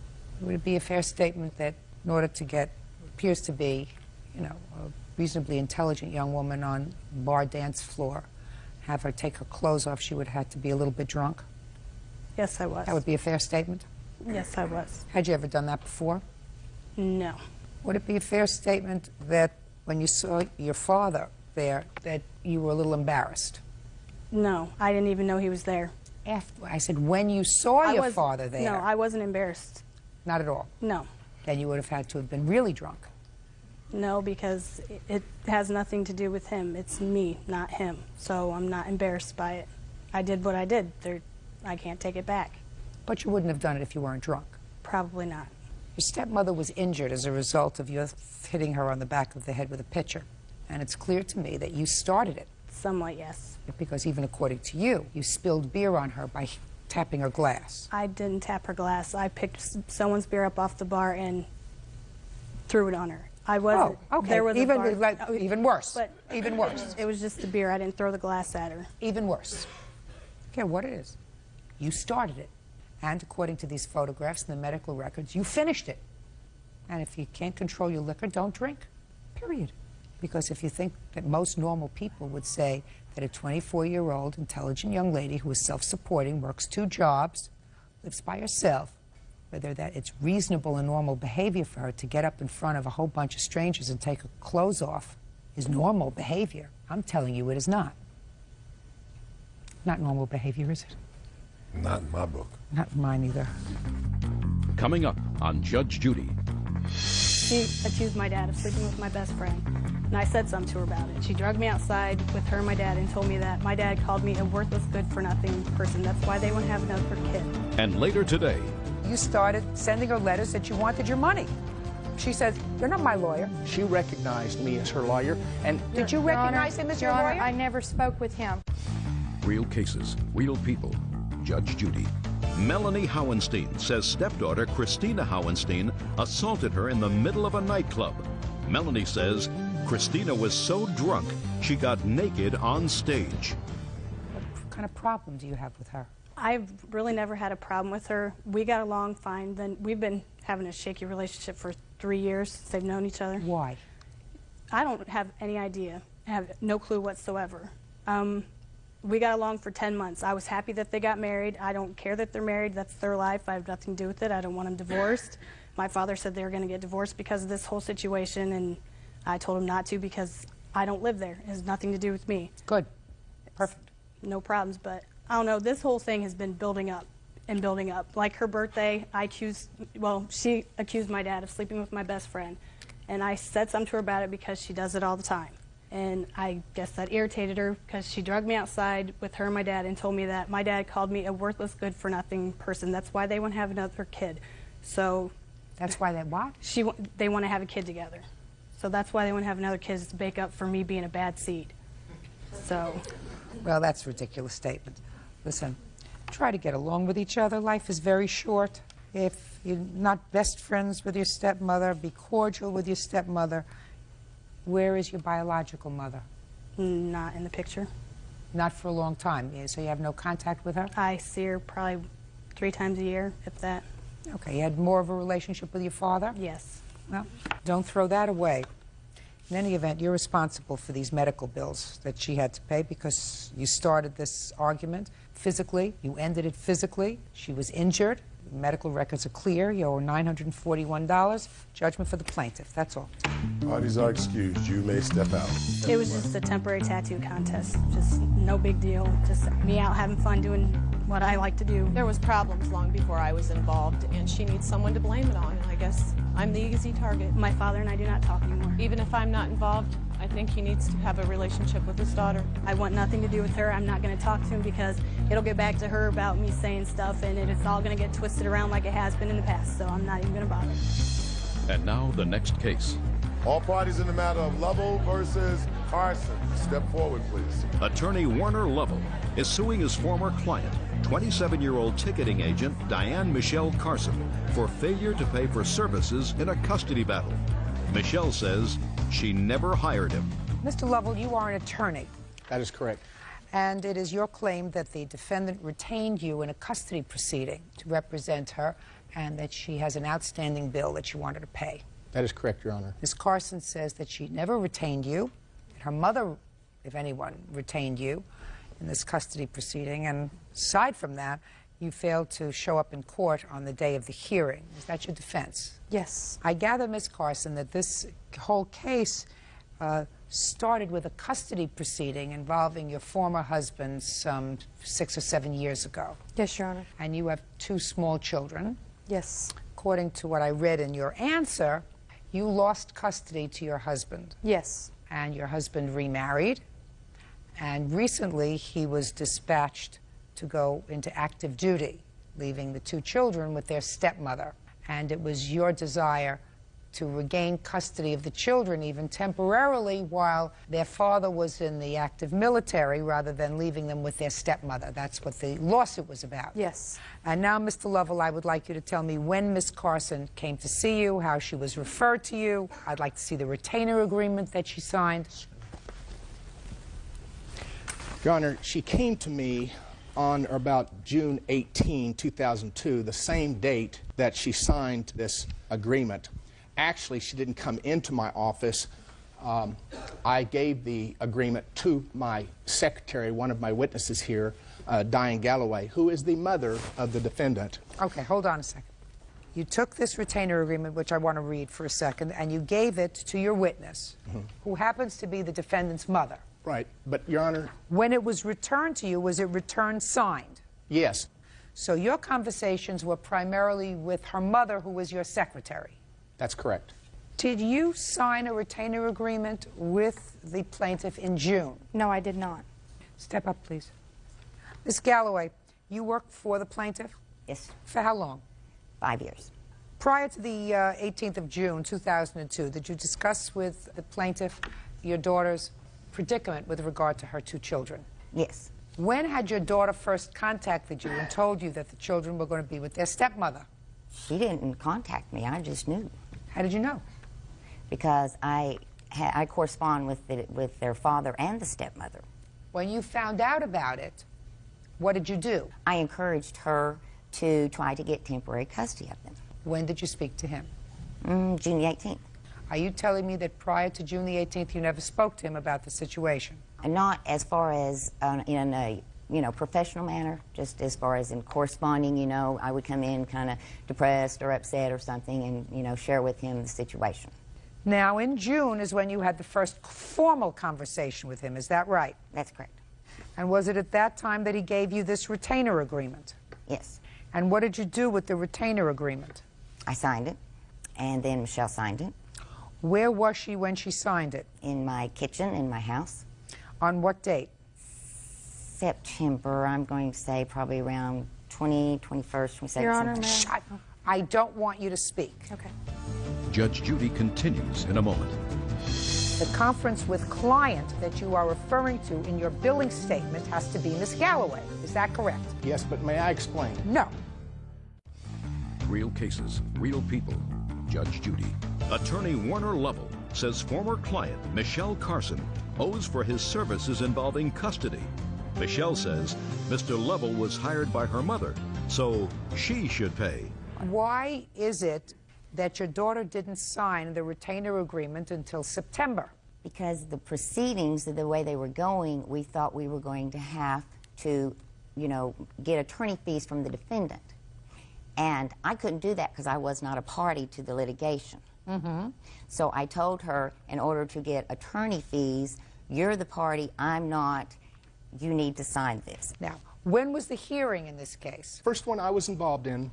Would it be a fair statement that in order to get what appears to be, you know, a reasonably intelligent young woman on bar dance floor, have her take her clothes off, she would have had to be a little bit drunk? Yes, I was. That would be a fair statement? Yes, I was. Had you ever done that before? No. Would it be a fair statement that when you saw your father there, that you were a little embarrassed? No, I didn't even know he was there. After, I said, when you saw your father there. No, I wasn't embarrassed. Not at all? No. Then you would have had to have been really drunk. No, because it has nothing to do with him. It's me, not him. So I'm not embarrassed by it. I did what I did. I can't take it back. But you wouldn't have done it if you weren't drunk? Probably not. Your stepmother was injured as a result of you hitting her on the back of the head with a pitcher. And it's clear to me that you started it. Somewhat, yes. Because even according to you, you spilled beer on her by tapping her glass. I didn't tap her glass. I picked someone's beer up off the bar and threw it on her. I wasn't. Oh, okay. There was even worse. But even worse. It was just the beer. I didn't throw the glass at her. Even worse. I don't care what it is. You started it. And according to these photographs and the medical records, you finished it. And if you can't control your liquor, don't drink. Period. Because if you think that most normal people would say that a 24-year-old intelligent young lady who is self-supporting, works 2 jobs, lives by herself, whether that it's reasonable and normal behavior for her to get up in front of a whole bunch of strangers and take her clothes off is normal behavior. I'm telling you it is not. Not normal behavior, is it? Not in my book. Not in mine either. Coming up on Judge Judy. She accused my dad of sleeping with my best friend, and I said something to her about it. She drugged me outside with her and my dad and told me that my dad called me a worthless, good-for-nothing person. That's why they wouldn't have another kid. And later today. You started sending her letters that you wanted your money. She says, you're not my lawyer. She recognized me as her lawyer. And did you recognize him as your lawyer? I never spoke with him. Real cases, real people. Judge Judy. Melanie Howenstein says stepdaughter Christina Howenstein assaulted her in the middle of a nightclub. Melanie says Christina was so drunk she got naked on stage. What kind of problem do you have with her? I've really never had a problem with her. We got along fine. Then we've been having a shaky relationship for 3 years since they've known each other. Why? I don't have any idea. I have no clue whatsoever. We got along for 10 months. I was happy that they got married. I don't care that they're married. That's their life. I have nothing to do with it. I don't want them divorced. My father said they were going to get divorced because of this whole situation, and I told him not to because I don't live there. It has nothing to do with me. Good. Perfect. No problems, but I don't know. This whole thing has been building up and building up. Like her birthday, she accused my dad of sleeping with my best friend, and I said something to her about it because she does it all the time. And I guess that irritated her because she drugged me outside with her and my dad and told me that my dad called me a worthless, good-for-nothing person. That's why they want to have another kid. So that's why they what? They want to have a kid together. So that's why they want to have another kid, is to make up for me being a bad seed. So. Well, that's a ridiculous statement. Listen, Try to get along with each other. Life is very short. If you're not best friends with your stepmother, be cordial with your stepmother. Where is your biological mother? Not in the picture. Not for a long time. So you have no contact with her? I see her probably 3 times a year, if that. Okay, you had more of a relationship with your father? Yes. Well, don't throw that away. In any event, you're responsible for these medical bills that she had to pay because you started this argument physically. You ended it physically. She was injured. Medical records are clear. You owe $941. Judgment for the plaintiff. That's all. Parties are excused. You may step out. It was just a temporary tattoo contest. Just no big deal. Just me out having fun doing what I like to do. There was problems long before I was involved, and she needs someone to blame it on. I guess I'm the easy target. My father and I do not talk anymore. Even if I'm not involved, I think he needs to have a relationship with his daughter. I want nothing to do with her. I'm not going to talk to him because it'll get back to her about me saying stuff, and it's all going to get twisted around like it has been in the past, so I'm not even going to bother. And now the next case. All parties in the matter of Lovell versus Carson. Step forward, please. Attorney Warner Lovell is suing his former client, 27-year-old ticketing agent Diane Michelle Carson, for failure to pay for services in a custody battle. Michelle says she never hired him. Mr. Lovell, you are an attorney. That is correct. And it is your claim that the defendant retained you in a custody proceeding to represent her and that she has an outstanding bill that she wanted to pay. That is correct, Your Honor. Ms. Carson says that she never retained you, that her mother, if anyone, retained you in this custody proceeding, and aside from that, you failed to show up in court on the day of the hearing. Is that your defense? Yes. I gather, Ms. Carson, that this whole case started with a custody proceeding involving your former husband some 6 or 7 years ago. Yes, Your Honor. And you have 2 small children. Yes. According to what I read in your answer, you lost custody to your husband. Yes. And your husband remarried. And recently he was dispatched to go into active duty, leaving the 2 children with their stepmother. And it was your desire to regain custody of the children, even temporarily, while their father was in the active military, rather than leaving them with their stepmother. That's what the lawsuit was about. Yes. And now, Mr. Lovell, I would like you to tell me when Ms. Carson came to see you, how she was referred to you. I'd like to see the retainer agreement that she signed. Your Honor, she came to me on or about June 18, 2002, the same date that she signed this agreement. Actually, she didn't come into my office. I gave the agreement to my secretary, one of my witnesses here, Diane Galloway, who is the mother of the defendant. Okay, hold on a second. You took this retainer agreement, which I want to read for a second, and you gave it to your witness, who happens to be the defendant's mother. Right, but Your Honor... When it was returned to you, was it returned signed? Yes. So your conversations were primarily with her mother, who was your secretary? That's correct. Did you sign a retainer agreement with the plaintiff in June? No, I did not. Step up, please. Ms. Galloway, you worked for the plaintiff? Yes. For how long? 5 years. Prior to the 18th of June, 2002, did you discuss with the plaintiff your daughter's predicament with regard to her 2 children? Yes. When had your daughter first contacted you and told you that the children were going to be with their stepmother? She didn't contact me. I just knew. How did you know? Because I correspond with their father and the stepmother. When you found out about it, what did you do? I encouraged her to try to get temporary custody of them. When did you speak to him? June the 18th. Are you telling me that prior to June the 18th you never spoke to him about the situation? Not as far as in a professional manner, just as far as in corresponding, I would come in kind of depressed or upset or something and, share with him the situation. Now, in June is when you had the first formal conversation with him, is that right? That's correct. And was it at that time that he gave you this retainer agreement? Yes. And what did you do with the retainer agreement? I signed it, and then Michelle signed it. Where was she when she signed it? In my kitchen, in my house. On what date? September, I'm going to say probably around 21st, 22nd. Your Honor, I don't want you to speak. Okay. Judge Judy continues in a moment. The conference with client that you are referring to in your billing statement has to be Miss Galloway. Is that correct? Yes, but may I explain? No. Real cases, real people. Judge Judy. Attorney Warner Lovell says former client Michelle Carson owes for his services involving custody. Michelle says Mr. Lovell was hired by her mother, so she should pay. Why is it that your daughter didn't sign the retainer agreement until September? Because the proceedings, the way they were going, we thought we were going to have to, you know, get attorney fees from the defendant. And I couldn't do that because I was not a party to the litigation. So I told her, in order to get attorney fees, you're the party, I'm not, you need to sign this. Now, when was the hearing in this case? First one I was involved in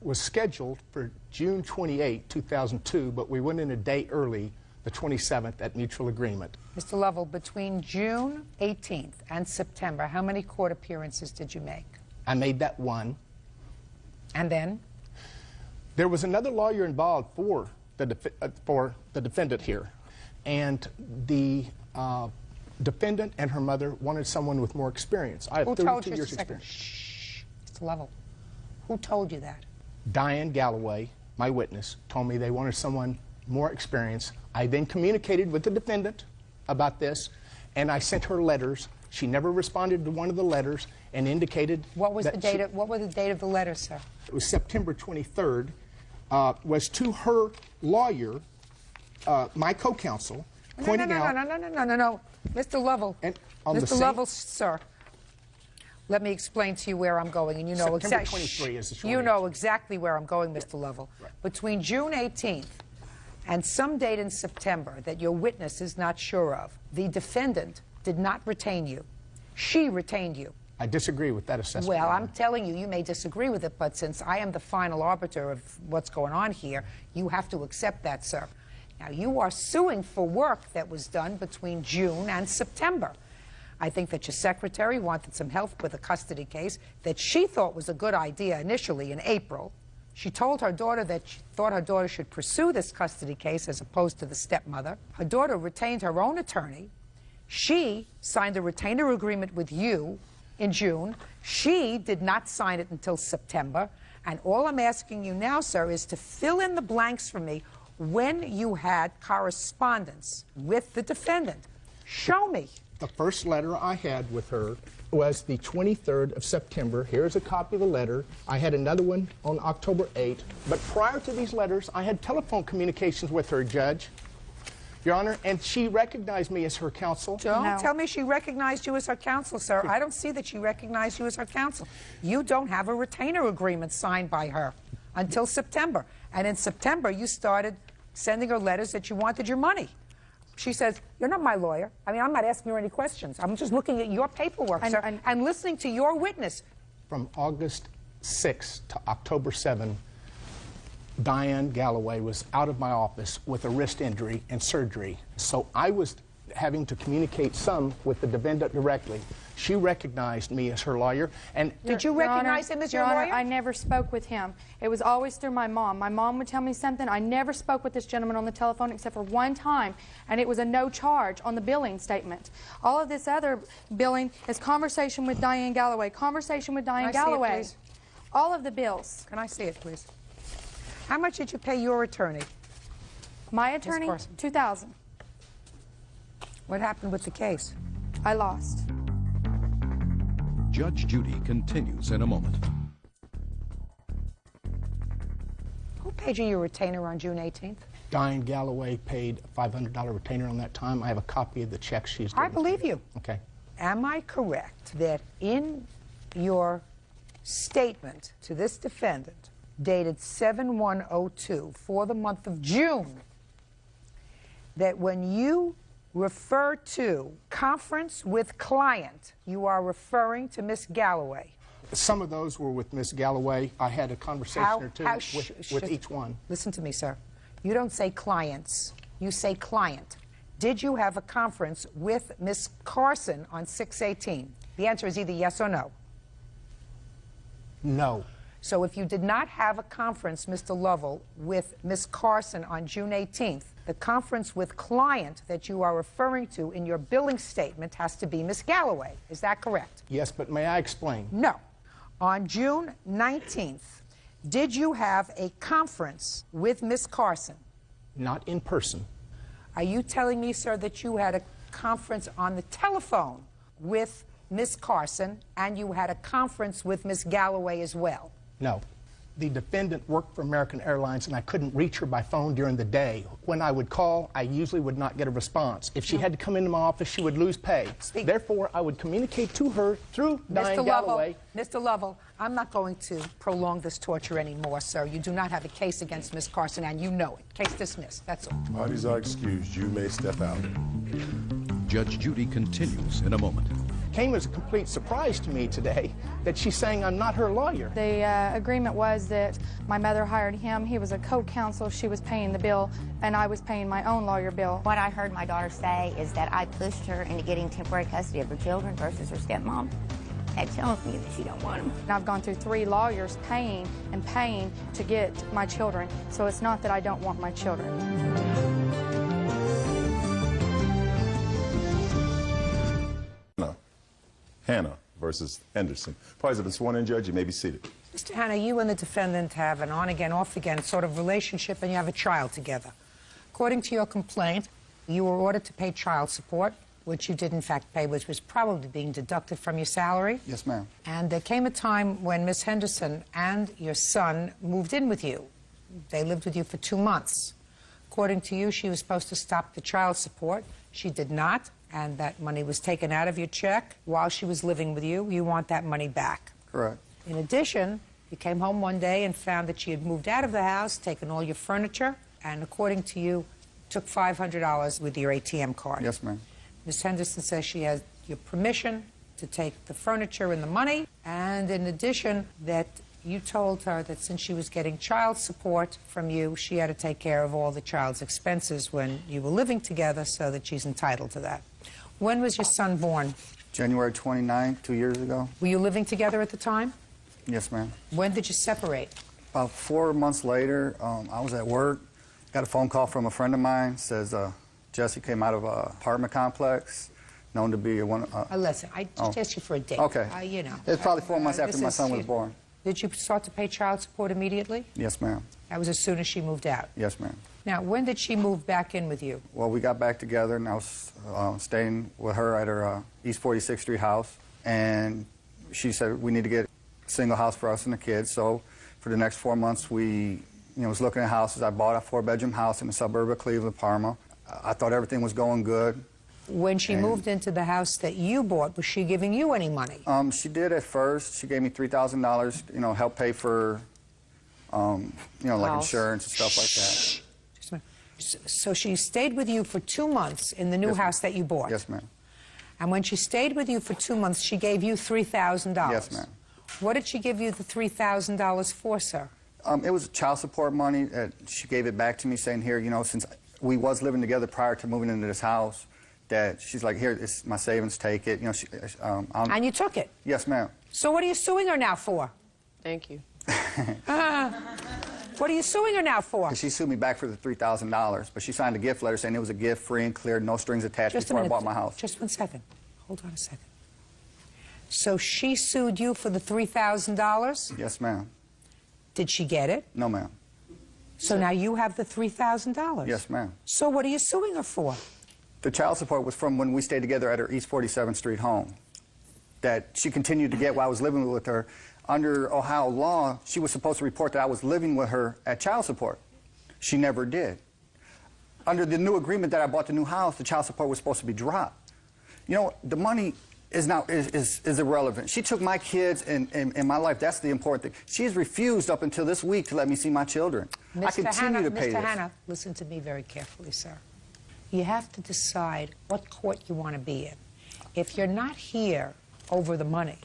was scheduled for June 28, 2002, but we went in a day early, the 27th, at mutual agreement. Mr. Lovell, between June 18th and September, how many court appearances did you make? I made that one. And then? There was another lawyer involved for the defendant here, and the defendant and her mother wanted someone with more experience. I have 32 years experience. Shh, Mr. Lovell. Who told you that? Diane Galloway, my witness, told me they wanted someone more experienced. I then communicated with the defendant about this, and I sent her letters. She never responded to one of the letters and indicated what was the date of, what was the date of the letter, sir? It was September 23rd. Was to her lawyer, my co-counsel, pointing out... No. Mr. Lovell, Mr. Lovell, sir, let me explain to you where I'm going, and you know exactly. You know exactly where I'm going, Mr. Lovell. Right. Between June 18th and some date in September that your witness is not sure of, the defendant did not retain you. She retained you. I disagree with that assessment. Well, I'm telling you, you may disagree with it, but since I am the final arbiter of what's going on here, you have to accept that, sir. Now, you are suing for work that was done between June and September. I think that your secretary wanted some help with a custody case that she thought was a good idea initially in April. She told her daughter that she thought her daughter should pursue this custody case as opposed to the stepmother. Her daughter retained her own attorney. She signed a retainer agreement with you in June. She did not sign it until September. And all I'm asking you now, sir, is to fill in the blanks for me when you had correspondence with the defendant. Show me. The first letter I had with her was the 23rd of September. Here's a copy of the letter. I had another one on October 8th. But prior to these letters, I had telephone communications with her, Judge, Your Honor, and she recognized me as her counsel. Don't tell me she recognized you as her counsel, sir. I don't see that she recognized you as her counsel. You don't have a retainer agreement signed by her until September. And in September, you started sending her letters that you wanted your money. She says, you're not my lawyer. I mean, I'm not asking her any questions. I'm just looking at your paperwork, sir, and listening to your witness. From August 6th to October 7th, Diane Galloway was out of my office with a wrist injury and surgery. So I was having to communicate some with the defendant directly. She recognized me as her lawyer. And did you recognize him as your lawyer? I never spoke with him. It was always through my mom. My mom would tell me something. I never spoke with this gentleman on the telephone except for one time, and it was a no charge on the billing statement. All of this other billing is conversation with Diane Galloway, conversation with Diane Galloway. Can I see it, please? All of the bills. Can I see it, please? How much did you pay your attorney? My attorney, $2,000. What happened with the case? I lost. Judge Judy continues in a moment. Who paid you your retainer on June 18th? Diane Galloway paid a $500 retainer on that time. I have a copy of the check she's given. I believe you. Okay. Am I correct that in your statement to this defendant, dated 7/1/02 for the month of June, that when you refer to conference with client, you are referring to Miss Galloway? Some of those were with Miss Galloway. I had a conversation or two with each one. Listen to me, sir. You don't say clients. You say client. Did you have a conference with Miss Carson on 6/18? The answer is either yes or no. No. So if you did not have a conference, Mr. Lovell, with Ms. Carson on June 18th, the conference with client that you are referring to in your billing statement has to be Ms. Galloway. Is that correct? Yes, but may I explain? No. On June 19th, did you have a conference with Ms. Carson? Not in person. Are you telling me, sir, that you had a conference on the telephone with Ms. Carson and you had a conference with Ms. Galloway as well? No. The defendant worked for American Airlines and I couldn't reach her by phone during the day. When I would call, I usually would not get a response. If she had to come into my office, she would lose pay. Therefore, I would communicate to her through Diane Galloway. Mr. Lovell, I'm not going to prolong this torture anymore, sir. You do not have a case against Ms. Carson, and you know it. Case dismissed. That's all. Parties are excused. You may step out. Judge Judy continues in a moment. Came as a complete surprise to me today that she's saying I'm not her lawyer. The agreement was that my mother hired him. He was a co-counsel. She was paying the bill, and I was paying my own lawyer bill. What I heard my daughter say is that I pushed her into getting temporary custody of her children versus her stepmom. That tells me that she don't want them. And I've gone through 3 lawyers paying and paying to get my children, so it's not that I don't want my children. Hannah versus Henderson. Parties have been sworn in, Judge. You may be seated. Mr. Hanna, you and the defendant have an on-again, off-again sort of relationship, and you have a child together. According to your complaint, you were ordered to pay child support, which you did in fact pay, which was probably being deducted from your salary. Yes, ma'am. And there came a time when Miss Henderson and your son moved in with you. They lived with you for 2 months. According to you, she was supposed to stop the child support. She did not, and that money was taken out of your check while she was living with you. You want that money back. Correct. In addition, you came home one day and found that she had moved out of the house, taken all your furniture, and according to you, took $500 with your ATM card. Yes, ma'am. Ms. Henderson says she has your permission to take the furniture and the money, and in addition, that you told her that since she was getting child support from you, she had to take care of all the child's expenses when you were living together, so that she's entitled to that. When was your son born? January 29th, 2 years ago. Were you living together at the time? Yes, ma'am. When did you separate? About 4 months later, I was at work, got a phone call from a friend of mine, says Jesse came out of an apartment complex, known to be one... listen, I just asked you for a date. Okay. You know. It's probably 4 months after my son was born. Did you start to pay child support immediately? Yes, ma'am. That was as soon as she moved out? Yes, ma'am. Now, when did she move back in with you? Well, we got back together, and I was staying with her at her East 46th Street house, and she said we need to get a single house for us and the kids. So for the next 4 months, we was looking at houses. I bought a 4-bedroom house in the suburb of Cleveland, Parma. I thought everything was going good. When she moved into the house that you bought, was she giving you any money? She did at first. She gave me $3,000, help pay for, like insurance and stuff like that. Just a minute. So she stayed with you for 2 months in the new house that you bought? Yes, ma'am. And when she stayed with you for 2 months, she gave you $3,000? Yes, ma'am. What did she give you the $3,000 for, sir? It was child support money. She gave it back to me saying, here, since we was living together prior to moving into this house, that she's like, here, it's my savings, take it. And you took it? Yes, ma'am. So what are you suing her now for? Thank you. What are you suing her now for? She sued me back for the $3,000, but she signed a gift letter saying it was a gift, free and clear, no strings attached before I bought my house. Just 1 second. Hold on a second. So she sued you for the $3,000? Yes, ma'am. Did she get it? No, ma'am. So now you have the $3,000? Yes, ma'am. So what are you suing her for? The child support was from when we stayed together at her East 47th Street home that she continued to get while I was living with her. Under Ohio law, she was supposed to report that I was living with her at child support. She never did. Under the new agreement that I bought the new house, the child support was supposed to be dropped. The money is now is irrelevant. She took my kids and my life. That's the important thing. She has refused up until this week to let me see my children. I continue to pay this. Mr. Hanna, listen to me very carefully, sir. You have to decide what court you want to be in. If you're not here over the money,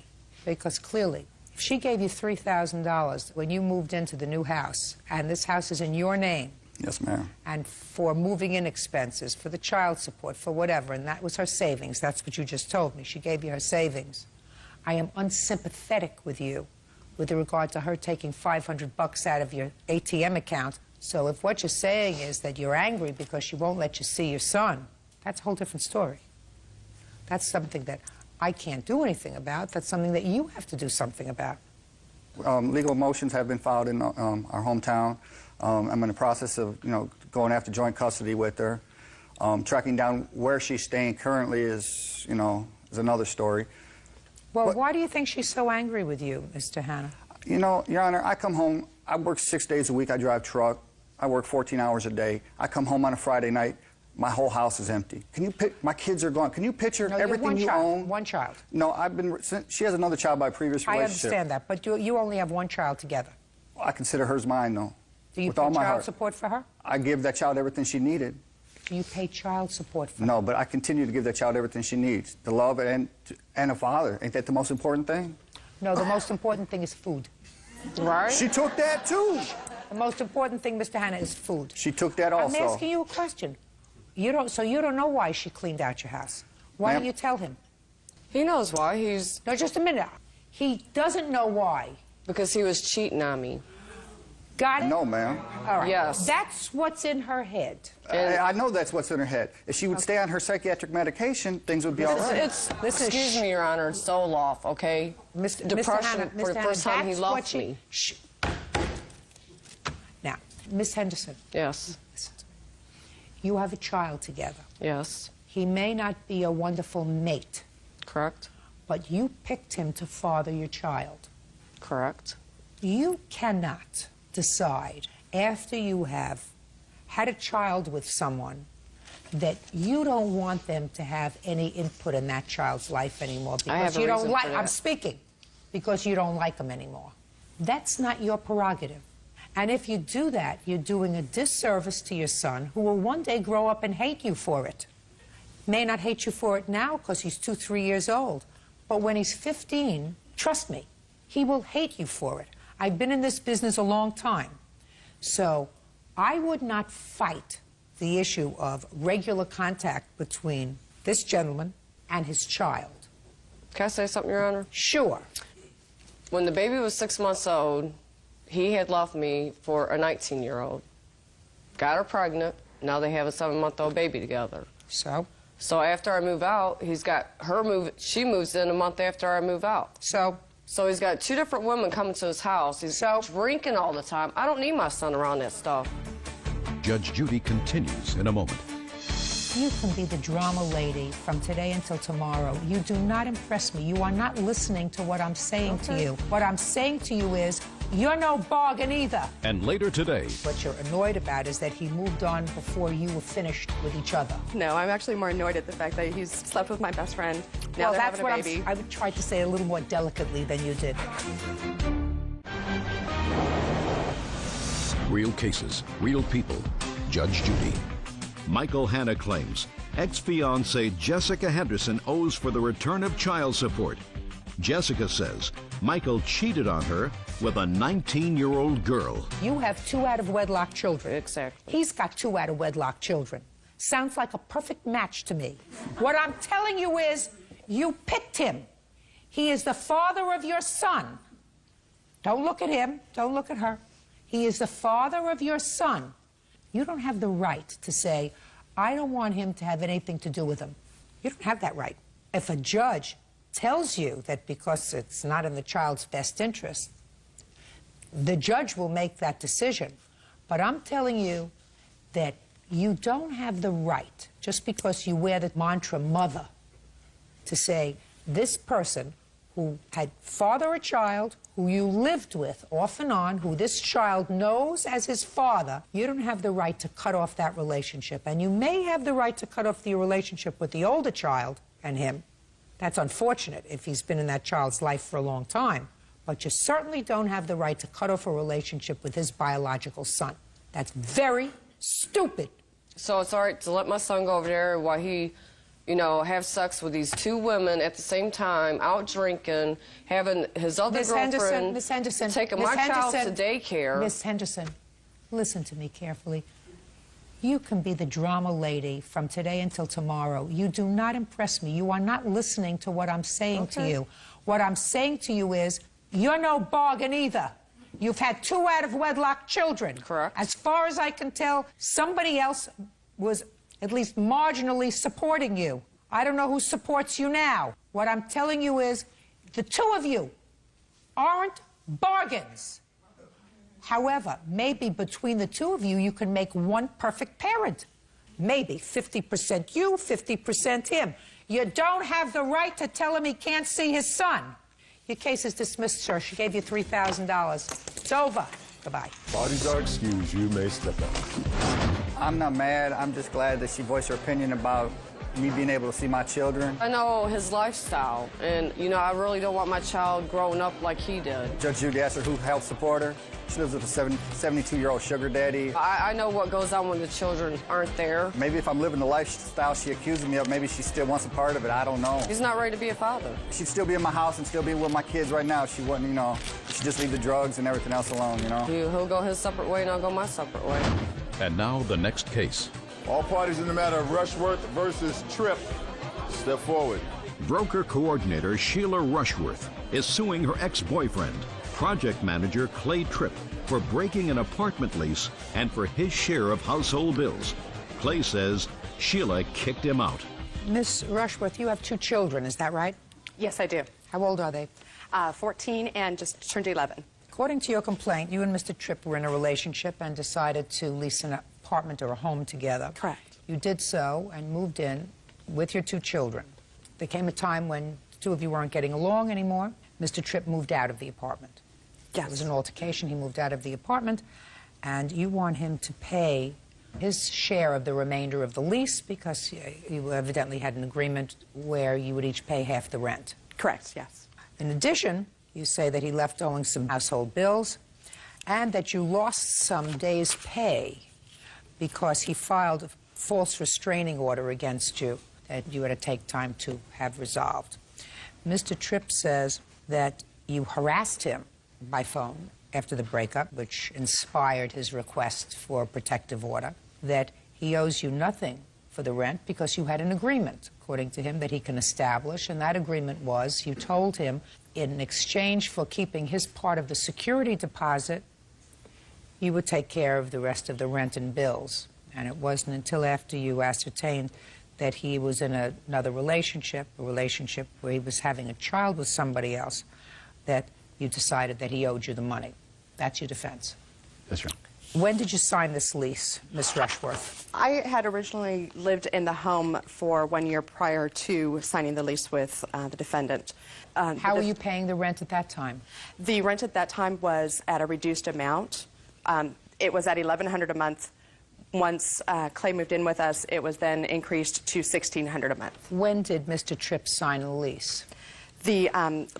because clearly, if she gave you $3,000 when you moved into the new house, and this house is in your name, yes, ma'am, and for moving in expenses, for the child support, for whatever, and that was her savings, that's what you just told me, she gave you her savings, I am unsympathetic with you with regard to her taking $500 out of your ATM account. So if what you're saying is that you're angry because she won't let you see your son, that's a whole different story. That's something that I can't do anything about. That's something that you have to do something about. Legal motions have been filed in our hometown. I'm in the process of, going after joint custody with her. Tracking down where she's staying currently is another story. Well, why do you think she's so angry with you, Mr. Hanna? Your Honor, I come home, I work 6 days a week, I drive truck, I work 14 hours a day. I come home on a Friday night, my whole house is empty. My kids are gone. Can you picture everything you own? One child. No, she has another child by a previous relationship. I understand that, but you only have one child together. I consider hers mine, though. Do you with pay all my child heart. support for her? I give that child everything she needed. Do you pay child support for her? No, but I continue to give that child everything she needs. The love and a father. Ain't that the most important thing? No, the most important thing is food. Right? She took that, too. The most important thing, Mr. Hanna, is food. She took that also. I'm asking you a question. So you don't know why she cleaned out your house. Why don't you tell him? He knows why. No, just a minute. He doesn't know why. Because he was cheating on me. Got it? No, ma'am. All right. Yes. That's what's in her head. I know that's what's in her head. If she would stay on her psychiatric medication, things would be all right. Excuse me, Your Honor, it's Zoloft, okay? Depression, for the first time he loved me. Now, Miss Henderson. Yes. You have a child together. Yes. He may not be a wonderful mate. Correct. But you picked him to father your child. Correct. You cannot decide after you have had a child with someone that you don't want them to have any input in that child's life anymore because you don't like. I'm speaking because you don't like them anymore. That's not your prerogative. And if you do that, you're doing a disservice to your son, who will one day grow up and hate you for it. May not hate you for it now because he's 2, 3 years old, but when he's 15, trust me, he will hate you for it. I've been in this business a long time. So I would not fight the issue of regular contact between this gentleman and his child. Can I say something, Your Honor? Sure. When the baby was 6 months old, he had left me for a 19-year-old. Got her pregnant. Now they have a 7-month-old baby together. So? So after I move out, he's got her she moves in a month after I move out. So he's got 2 different women coming to his house. He's drinking all the time. I don't need my son around that stuff. Judge Judy continues in a moment. You can be the drama lady from today until tomorrow. You do not impress me. You are not listening to what I'm saying to you. What I'm saying to you is, you're no bargain either. And later today. What you're annoyed about is that he moved on before you were finished with each other. No, I'm actually more annoyed at the fact that he's slept with my best friend. Now they're having a baby. I would try to say a little more delicately than you did. Real cases, real people. Judge Judy. Michael Hanna claims ex-fiancée Jessica Henderson owes for the return of child support. Jessica says Michael cheated on her with a 19-year-old girl. You have 2 out-of-wedlock children. Exactly. He's got 2 out-of-wedlock children. Sounds like a perfect match to me. What I'm telling you is, you picked him. He is the father of your son. Don't look at him. Don't look at her. He is the father of your son. You don't have the right to say, I don't want him to have anything to do with him. You don't have that right. If a judge tells you that because it's not in the child's best interest, the judge will make that decision. But I'm telling you that you don't have the right, just because you wear the mantra mother, to say this person who had father a child, who you lived with off and on, who this child knows as his father, you don't have the right to cut off that relationship. And you may have the right to cut off the relationship with the older child and him. That's unfortunate if he's been in that child's life for a long time. But you certainly don't have the right to cut off a relationship with his biological son. That's very stupid. So it's all right to let my son go over there while he, have sex with these 2 women at the same time, out drinking, having his other girlfriend, Miss Henderson, taking my child to daycare. Miss Henderson, listen to me carefully. You can be the drama lady from today until tomorrow. You do not impress me. You are not listening to what I'm saying to you. What I'm saying to you is, You're no bargain either. You've had 2 out-of-wedlock children. Correct. As far as I can tell, somebody else was at least marginally supporting you. I don't know who supports you now. What I'm telling you is the 2 of you aren't bargains. However, maybe between the 2 of you, you can make one perfect parent. Maybe 50% you, 50% him. You don't have the right to tell him he can't see his son. Your case is dismissed, sir. She gave you $3,000. It's over. Goodbye. Bodies are excused. You may step out. I'm not mad. I'm just glad that she voiced her opinion about me being able to see my children. I know his lifestyle, and, you know, I really don't want my child growing up like he did. Judge Judy asked her who helped support her. She lives with a 72-year-old sugar daddy. I know what goes on when the children aren't there. Maybe if I'm living the lifestyle she accuses me of, maybe she still wants a part of it. I don't know. He's not ready to be a father. She'd still be in my house and still be with my kids right now. She wouldn't, you know, she'd just leave the drugs and everything else alone, you know. He'll go his separate way and I'll go my separate way. And now the next case. All parties in the matter of Rushworth versus Tripp, step forward. Broker coordinator Sheila Rushworth is suing her ex-boyfriend, project manager Clay Tripp, for breaking an apartment lease and for his share of household bills. Clay says Sheila kicked him out. Miss Rushworth, you have 2 children, is that right? Yes, I do. How old are they? 14 and just turned 11. According to your complaint, you and Mr. Tripp were in a relationship and decided to lease an apartment or a home together. Correct. You did so and moved in with your 2 children. There came a time when the 2 of you weren't getting along anymore. Mr. Tripp moved out of the apartment. Yes. It was an altercation. He moved out of the apartment, and you want him to pay his share of the remainder of the lease because you evidently had an agreement where you would each pay half the rent. Correct, yes. In addition, you say that he left owing some household bills and that you lost some days' pay because he filed a false restraining order against you that you had to take time to have resolved. Mr. Tripp says that you harassed him by phone after the breakup, which inspired his request for a protective order, that he owes you nothing for the rent because you had an agreement, according to him, that he can establish, and that agreement was you told him in exchange for keeping his part of the security deposit, you would take care of the rest of the rent and bills. And it wasn't until after you ascertained that he was in another relationship, a relationship where he was having a child with somebody else, that you decided that he owed you the money. That's your defense. That's right. When did you sign this lease, Ms. Rushworth? I had originally lived in the home for 1 year prior to signing the lease with the defendant. How were you paying the rent at that time? The rent at that time was at a reduced amount. It was at $1,100 a month. Once Clay moved in with us, it was then increased to $1,600 a month. When did Mr. Tripp sign the lease? The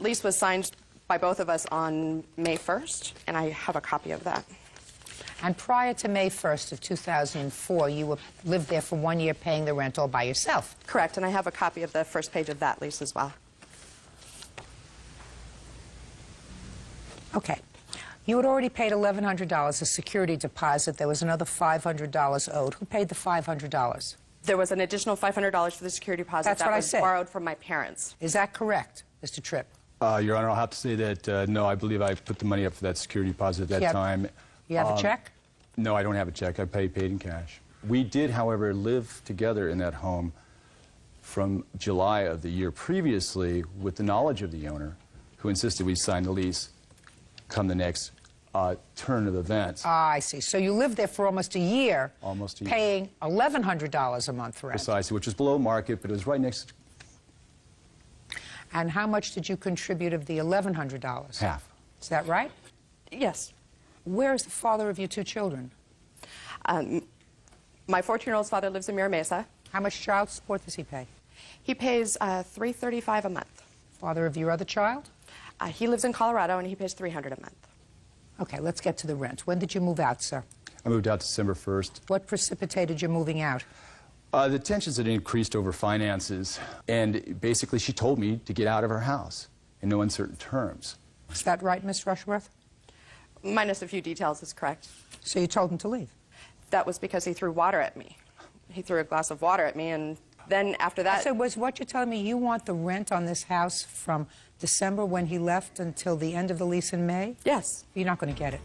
lease was signed by both of us on May 1st, and I have a copy of that. And prior to May 1st of 2004, you lived there for 1 year paying the rent all by yourself. Correct, and I have a copy of the first page of that lease as well. Okay. You had already paid $1,100 as security deposit. There was another $500 owed. Who paid the $500? There was an additional $500 for the security deposit. That's what I said. Borrowed from my parents. Is that correct, Mr. Tripp? Your Honor, I'll have to say that, no, I believe I put the money up for that security deposit at that time. You have a check? No, I don't have a check. I paid in cash. We did, however, live together in that home from July of the year previously with the knowledge of the owner, who insisted we sign the lease come the next turn of events. Ah, I see. So you lived there for almost a year. Almost a year. Paying $1,100 a month rent. Precisely, which was below market, but it was right next to... And how much did you contribute of the $1,100? Half. Is that right? Yes. Where is the father of your 2 children? My 14-year-old's father lives in Mira Mesa. How much child support does he pay? He pays $335 a month. Father of your other child? He lives in Colorado, and he pays $300 a month. Okay, let's get to the rent. When did you move out, sir? I moved out December 1st. What precipitated your moving out? The tensions had increased over finances, and basically she told me to get out of her house in no uncertain terms. Is that right, Miss Rushworth? Minus a few details is correct. So you told him to leave? That was because he threw water at me. He threw a glass of water at me, and Then after that... So was what you're telling me, you want the rent on this house from December when he left until the end of the lease in May? Yes. You're not going to get it.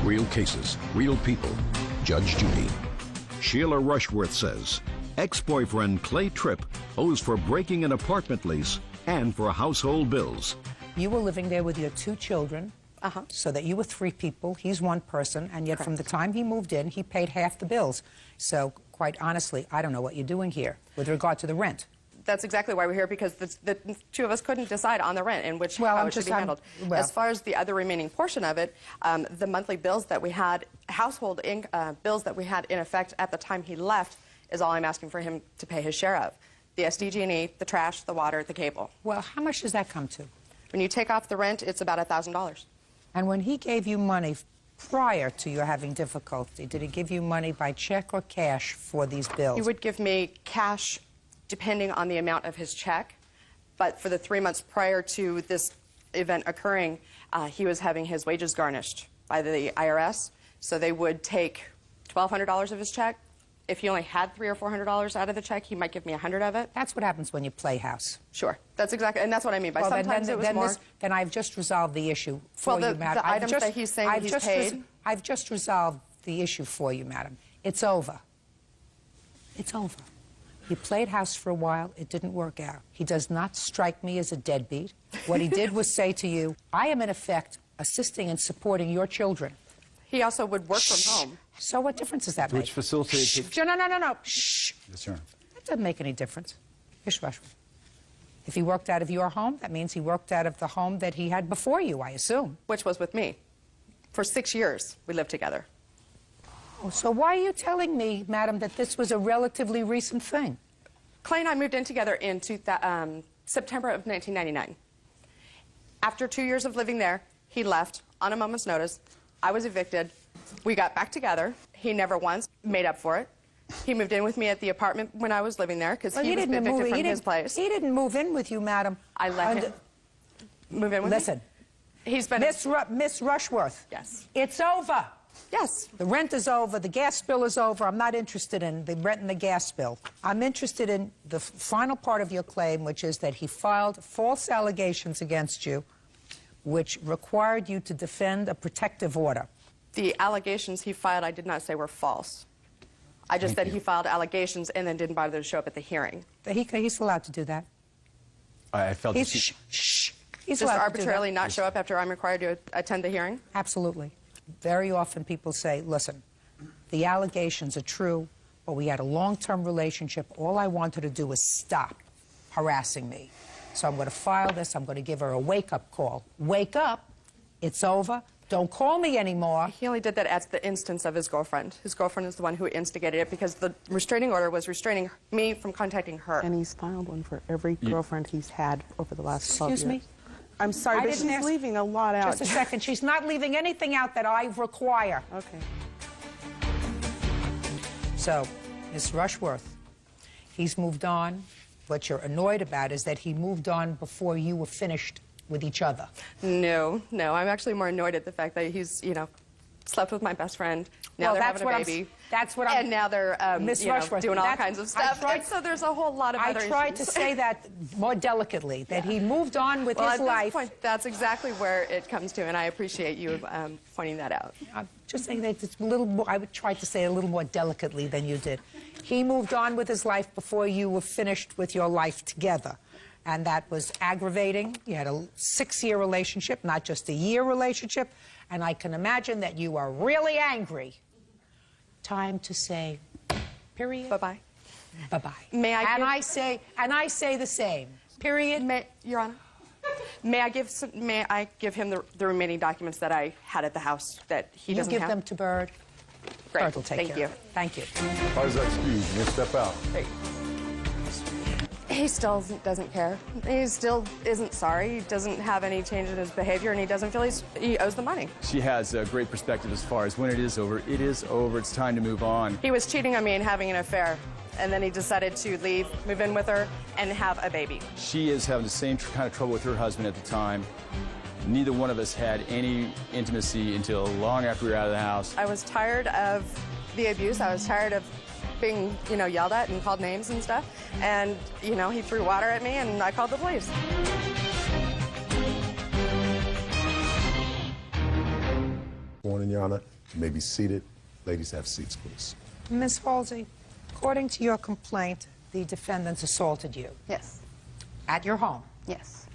Real cases, real people. Judge Judy. Sheila Rushworth says ex-boyfriend Clay Tripp owes for breaking an apartment lease and for household bills. You were living there with your 2 children, so that you were 3 people. He's 1 person, and yet from the time he moved in, he paid half the bills. So, quite honestly, I don't know what you're doing here with regard to the rent. That's exactly why we're here, because the 2 of us couldn't decide on the rent and how it should be handled. As far as the other remaining portion of it, the monthly bills that we had, household bills that we had in effect at the time he left, is all I'm asking for him to pay his share of. The SDG&E, the trash, the water, the cable. Well, how much does that come to? When you take off the rent, it's about $1,000. And when he gave you money prior to you having difficulty, did he give you money by check or cash for these bills? He would give me cash depending on the amount of his check, but for the 3 months prior to this event occurring, he was having his wages garnished by the IRS, so they would take $1,200 of his check. If he only had $300 or $400 out of the check, he might give me $100 of it. That's what happens when you play house. Sure, that's exactly, and that's what I mean by sometimes it was more. Then I've just resolved the issue for you, madam. The items that he's saying he's paid. I've just resolved the issue for you, madam. It's over. It's over. You played house for a while. It didn't work out. He does not strike me as a deadbeat. What he did was say to you, I am in effect assisting and supporting your children. He also would work from home. So what difference does that make? Which facilitates... No. Shh. Yes, sir. That doesn't make any difference. Miss Rushworth. If he worked out of your home, that means he worked out of the home that he had before you, I assume. Which was with me. For 6 years, we lived together. Oh, so why are you telling me, madam, that this was a relatively recent thing? Clay and I moved in together in September of 1999. After 2 years of living there, he left on a moment's notice. I was evicted. We got back together. He never once made up for it. He moved in with me at the apartment when I was living there because he was evicted from his place. He didn't move in with you, madam. I let him move in with me. Listen. He's been... Miss Rushworth. Yes. It's over. Yes. The rent is over. The gas bill is over. I'm not interested in the rent and the gas bill. I'm interested in the final part of your claim, which is that he filed false allegations against you, which required you to defend a protective order. The allegations he filed, I did not say were false. I just said he filed allegations and then didn't bother to show up at the hearing. He's allowed to do that. I felt He's just arbitrarily not show up after I'm required to attend the hearing? Absolutely. Very often people say, listen, the allegations are true, but we had a long-term relationship. All I wanted to do was stop harassing me. So I'm going to file this. I'm going to give her a wake-up call. Wake up. It's over. Don't call me anymore. He only did that at the instance of his girlfriend. His girlfriend is the one who instigated it because the restraining order was restraining me from contacting her. And he's filed one for every girlfriend he's had over the last 12 years. Excuse me? I'm sorry, but she's leaving a lot out. Just a second. She's not leaving anything out that I require. Okay. So, Miss Rushworth, he's moved on. What you're annoyed about is that he moved on before you were finished with each other. No. I'm actually more annoyed at the fact that he's, slept with my best friend. Now they're having a baby. And now they're, doing all kinds of stuff. And so there's a whole lot of other issues. I tried to say that more delicately, that he moved on with his life. At this point, that's exactly where it comes to, and I appreciate you pointing that out. I'm just saying that it's a little more, I would try to say it a little more delicately than you did. He moved on with his life before you were finished with your life together. And that was aggravating. You had a 6-year relationship, not just a year relationship. And I can imagine that you are really angry. Time to say, period. Bye-bye. Bye-bye. May I and I say the same. Period. Your Honor. May I give him the remaining documents that I had at the house that he doesn't have? You give them to Byrd. Great. Byrd will take care of it. Thank you. How does that excuse? You step out. Hey. He still doesn't care. He still isn't sorry. He doesn't have any change in his behavior, and he doesn't feel he owes the money. She has a great perspective as far as when it is over. It is over. It's time to move on. He was cheating on me and having an affair, and then he decided to leave, move in with her, and have a baby. She is having the same kind of trouble with her husband at the time. Neither one of us had any intimacy until long after we were out of the house. I was tired of the abuse. I was tired of being, yelled at and called names and stuff. And, he threw water at me, and I called the police. Morning, Your Honor. You may be seated. Ladies, have seats, please. Ms. Halsey, according to your complaint, the defendants assaulted you. Yes. At your home. Yes.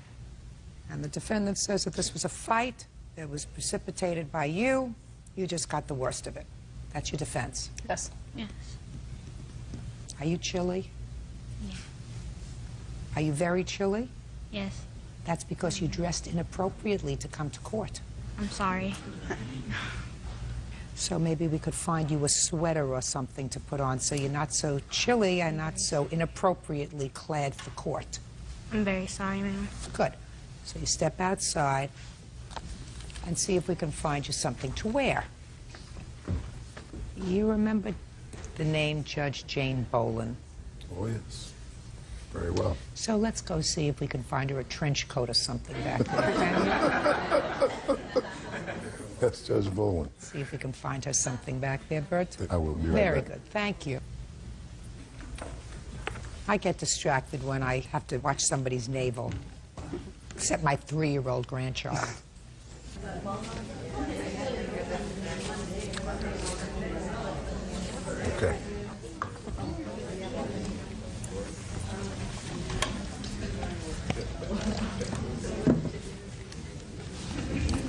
And the defendant says that this was a fight that was precipitated by you. You just got the worst of it. That's your defense. Yes. Yes. Are you chilly? Yeah. Are you very chilly? Yes. That's because you dressed inappropriately to come to court. I'm sorry. So maybe we could find you a sweater or something to put on so you're not so chilly and not so inappropriately clad for court. I'm very sorry, ma'am. Good. So you step outside and see if we can find you something to wear. You remember the name Judge Jane Boland? Oh, yes. Very well. So let's go see if we can find her a trench coat or something back there. That's Judge Bowen. See if we can find her something back there, Bert. I will be right Very back. good. Thank you. I get distracted when I have to watch somebody's navel, except my 3-year-old grandchild. Okay.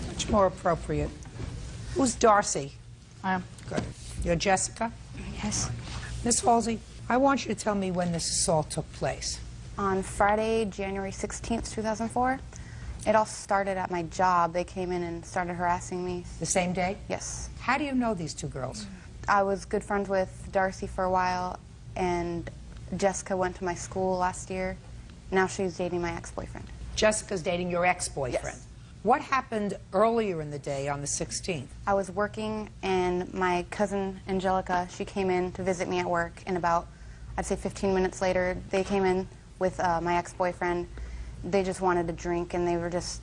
Much more appropriate. Who's Darcy? I am. Good. You're Jessica? Yes. Miss Halsey, I want you to tell me when this assault took place. On Friday, January 16th, 2004. It all started at my job. They came in and started harassing me. The same day? Yes. How do you know these two girls? I was good friends with Darcy for a while, and Jessica went to my school last year. Now she's dating my ex-boyfriend. Jessica's dating your ex-boyfriend? Yes. What happened earlier in the day on the 16th? I was working, and my cousin, Angelica, she came in to visit me at work, and about, I'd say 15 minutes later, they came in with my ex-boyfriend. They just wanted to drink, and they were just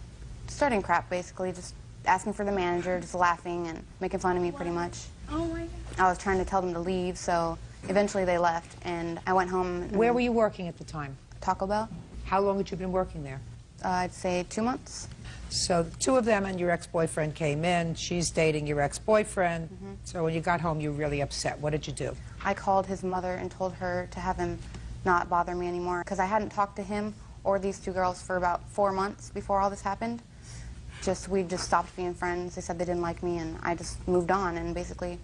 starting crap, basically, just asking for the manager, just laughing and making fun of me pretty much. Oh, my God. I was trying to tell them to leave, so eventually they left, and I went home. Where were you working at the time? Taco Bell. How long had you been working there? I'd say 2 months. So the two of them and your ex-boyfriend came in. She's dating your ex-boyfriend. So when you got home, you were really upset. What did you do? I called his mother and told her to have him not bother me anymore, because I hadn't talked to him or these two girls for about 4 months before all this happened. We just stopped being friends. They said they didn't like me, and I just moved on, and basically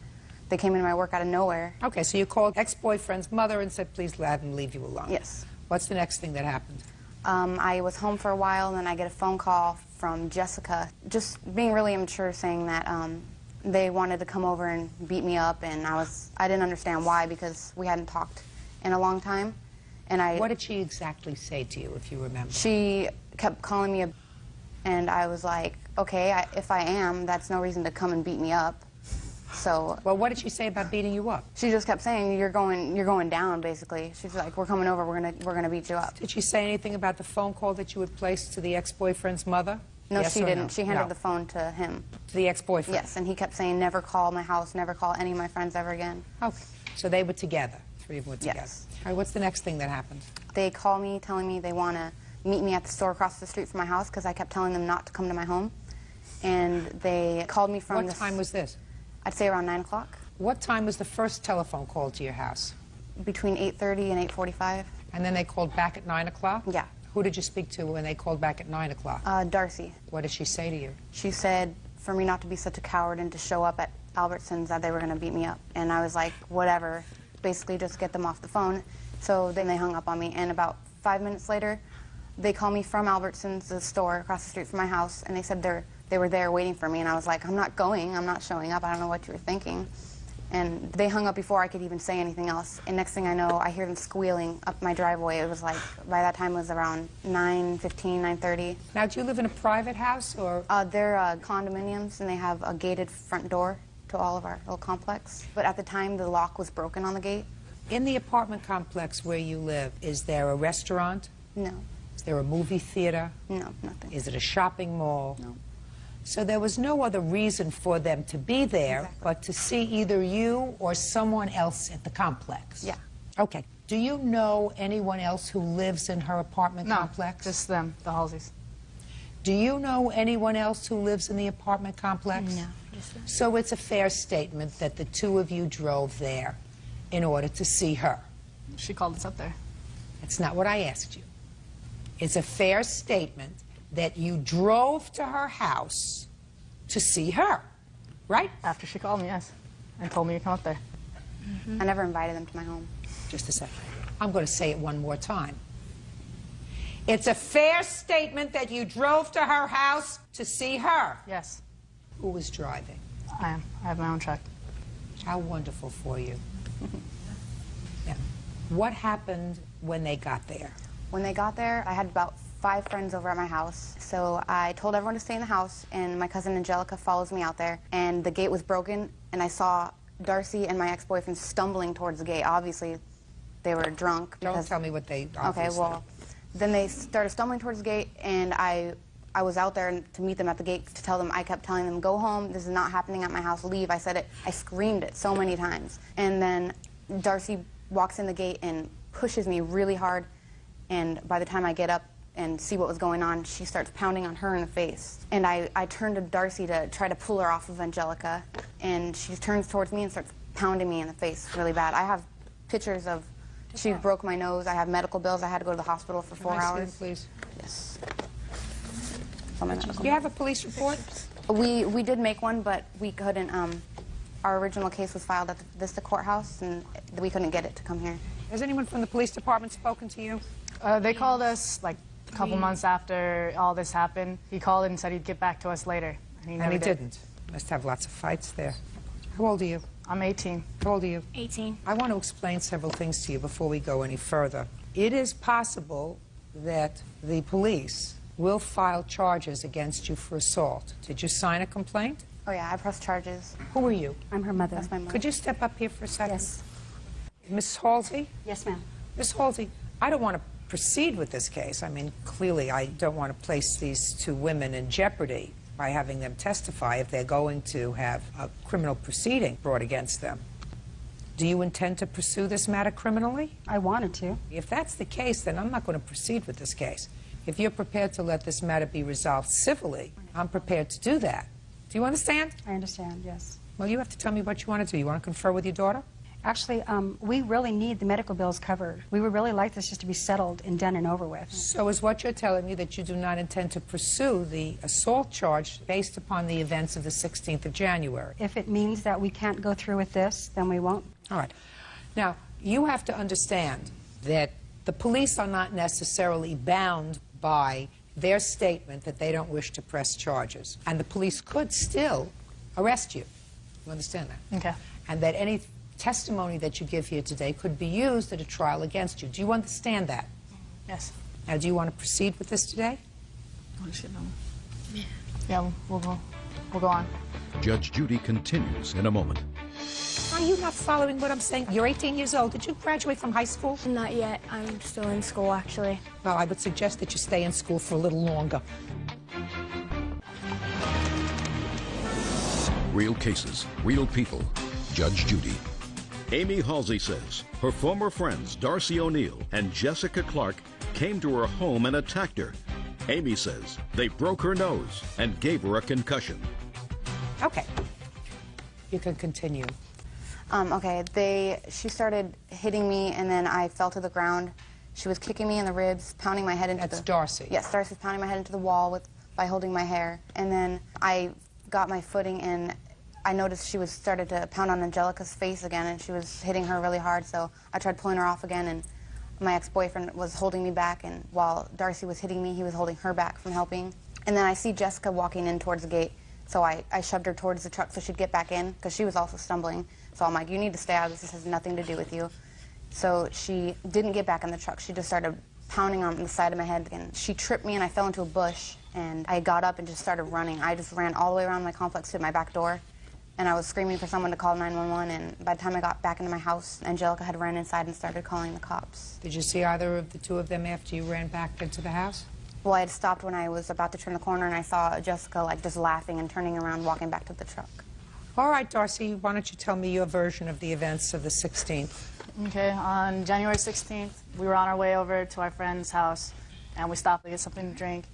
they came into my work out of nowhere. Okay, so you called ex-boyfriend's mother and said, please let him leave you alone. Yes. What's the next thing that happened? I was home for a while, and then I get a phone call from Jessica, just being really immature, saying that they wanted to come over and beat me up, and I didn't understand why, because we hadn't talked in a long time. And What did she exactly say to you, if you remember? She kept calling me and I was like, okay, if I am, that's no reason to come and beat me up. So. Well, what did she say about beating you up? She just kept saying, you're going down, basically. She's like, we're coming over, we're gonna beat you up. Did she say anything about the phone call that you had placed to the ex-boyfriend's mother? No, Yes she or didn't. no? She handed No. the phone to him. To the ex-boyfriend? Yes, and he kept saying, never call my house, never call any of my friends ever again. Okay. So they were together. 3 of them were together. Yes. All right, what's the next thing that happened? They call me telling me they want to meet me at the store across the street from my house because I kept telling them not to come to my home. And they called me from What time was this? I'd say around 9 o'clock. What time was the first telephone call to your house? Between 8:30 and 8:45. And then they called back at 9 o'clock? Yeah. Who did you speak to when they called back at 9 o'clock? Darcy. What did she say to you? She said for me not to be such a coward and to show up at Albertsons, that they were going to beat me up. And I was like, whatever, basically just get them off the phone. So then they hung up on me, and about 5 minutes later, they called me from Albertsons, the store across the street from my house, and they said they were there waiting for me, and I was like, I'm not going, I'm not showing up, I don't know what you were thinking. And they hung up before I could even say anything else. And next thing I know, I hear them squealing up my driveway. It was like, by that time it was around 9:15, 9:30. Now, do you live in a private house, or? They're condominiums, and they have a gated front door to all of our little complex. But at the time, the lock was broken on the gate. In the apartment complex where you live, is there a restaurant? No. Is there a movie theater? No, nothing. Is it a shopping mall? No. So there was no other reason for them to be there but to see either you or someone else at the complex? Yeah. Okay. Do you know anyone else who lives in her apartment complex? No, just them, the Halseys. Do you know anyone else who lives in the apartment complex? No. So it's a fair statement that the two of you drove there in order to see her. She called us up there. That's not what I asked you. It's a fair statement that you drove to her house to see her, right? After she called me, yes, and told me to come up there. I never invited them to my home. Just a second. I'm going to say it one more time. It's a fair statement that you drove to her house to see her. Yes. Who was driving? I am. I have my own truck. How wonderful for you. Yeah. What happened when they got there? When they got there, I had about 5 friends over at my house. So I told everyone to stay in the house, and my cousin Angelica follows me out there. And the gate was broken, and I saw Darcy and my ex-boyfriend stumbling towards the gate. Obviously, they were drunk. Don't tell me what they Okay, well, then they started stumbling towards the gate, and I was out there to meet them at the gate to tell them. I kept telling them, go home, this is not happening at my house, leave. I said it, I screamed it so many times. And then Darcy walks in the gate and pushes me really hard, and by the time I get up and see what was going on, she starts pounding on her in the face. And I turned to Darcy to try to pull her off of Angelica, and she turns towards me and starts pounding me in the face really bad. I have pictures of, she broke my nose, I have medical bills, I had to go to the hospital for 4 hours. Please. Yes. Do you have a police report? We did make one, but we couldn't, our original case was filed at the Vista Courthouse, and we couldn't get it to come here. Has anyone from the police department spoken to you? They called us like a couple months after all this happened. He called and said he'd get back to us later. And he never did. Didn't. Must have lots of fights there. How old are you? I'm 18. How old are you? 18. I want to explain several things to you before we go any further. It is possible that the police will file charges against you for assault. Did you sign a complaint? Oh yeah, I pressed charges. Who are you? I'm her mother. That's my mother. Could you step up here for a second? Yes. Miss Halsey? Yes, ma'am. Miss Halsey, I don't want to proceed with this case. I mean, clearly I don't want to place these two women in jeopardy by having them testify if they're going to have a criminal proceeding brought against them. Do you intend to pursue this matter criminally? I wanted to. If that's the case, then I'm not going to proceed with this case. If you're prepared to let this matter be resolved civilly, I'm prepared to do that. Do you understand? I understand, yes. Well, you have to tell me what you want to do. You want to confer with your daughter? Actually, we really need the medical bills covered. We would really like this just to be settled and done and over with. So is what you're telling me that you do not intend to pursue the assault charge based upon the events of the 16th of January? If it means that we can't go through with this, then we won't. All right. Now, you have to understand that the police are not necessarily bound by their statement that they don't wish to press charges. And the police could still arrest you. You understand that? Okay. And that any testimony that you give here today could be used at a trial against you. Do you understand that? Yes. Now, do you want to proceed with this today? Yeah, we'll go on. Judge Judy continues in a moment. Are you not following what I'm saying? You're 18 years old. Did you graduate from high school? Not yet. I'm still in school, actually. Well, I would suggest that you stay in school for a little longer. Real cases, real people. Judge Judy. Amy Halsey says her former friends Darcy O'Neill and Jessica Clark came to her home and attacked her. Amy says they broke her nose and gave her a concussion. Okay. You can continue. She started hitting me, and then I fell to the ground. She was kicking me in the ribs, pounding my head into That's Darcy. Yes, Darcy was pounding my head into the wall by holding my hair. And then I got my footing, and I noticed she started to pound on Angelica's face again, and she was hitting her really hard, so I tried pulling her off again, and my ex-boyfriend was holding me back, and while Darcy was hitting me, he was holding her back from helping. And then I see Jessica walking in towards the gate, so I shoved her towards the truck so she'd get back in, because she was also stumbling. So I'm like, you need to stay out of this. This has nothing to do with you. So she didn't get back in the truck. She just started pounding on the side of my head, and she tripped me, and I fell into a bush, and I got up and just started running. I just ran all the way around my complex to my back door, and I was screaming for someone to call 911, and by the time I got back into my house, Angelica had run inside and started calling the cops. Did you see either of the two of them after you ran back into the house? Well, I had stopped when I was about to turn the corner, and I saw Jessica, like, just laughing and turning around, walking back to the truck. All right, Darcy, why don't you tell me your version of the events of the 16th? Okay, on January 16th, we were on our way over to our friend's house, and we stopped to get something to drink.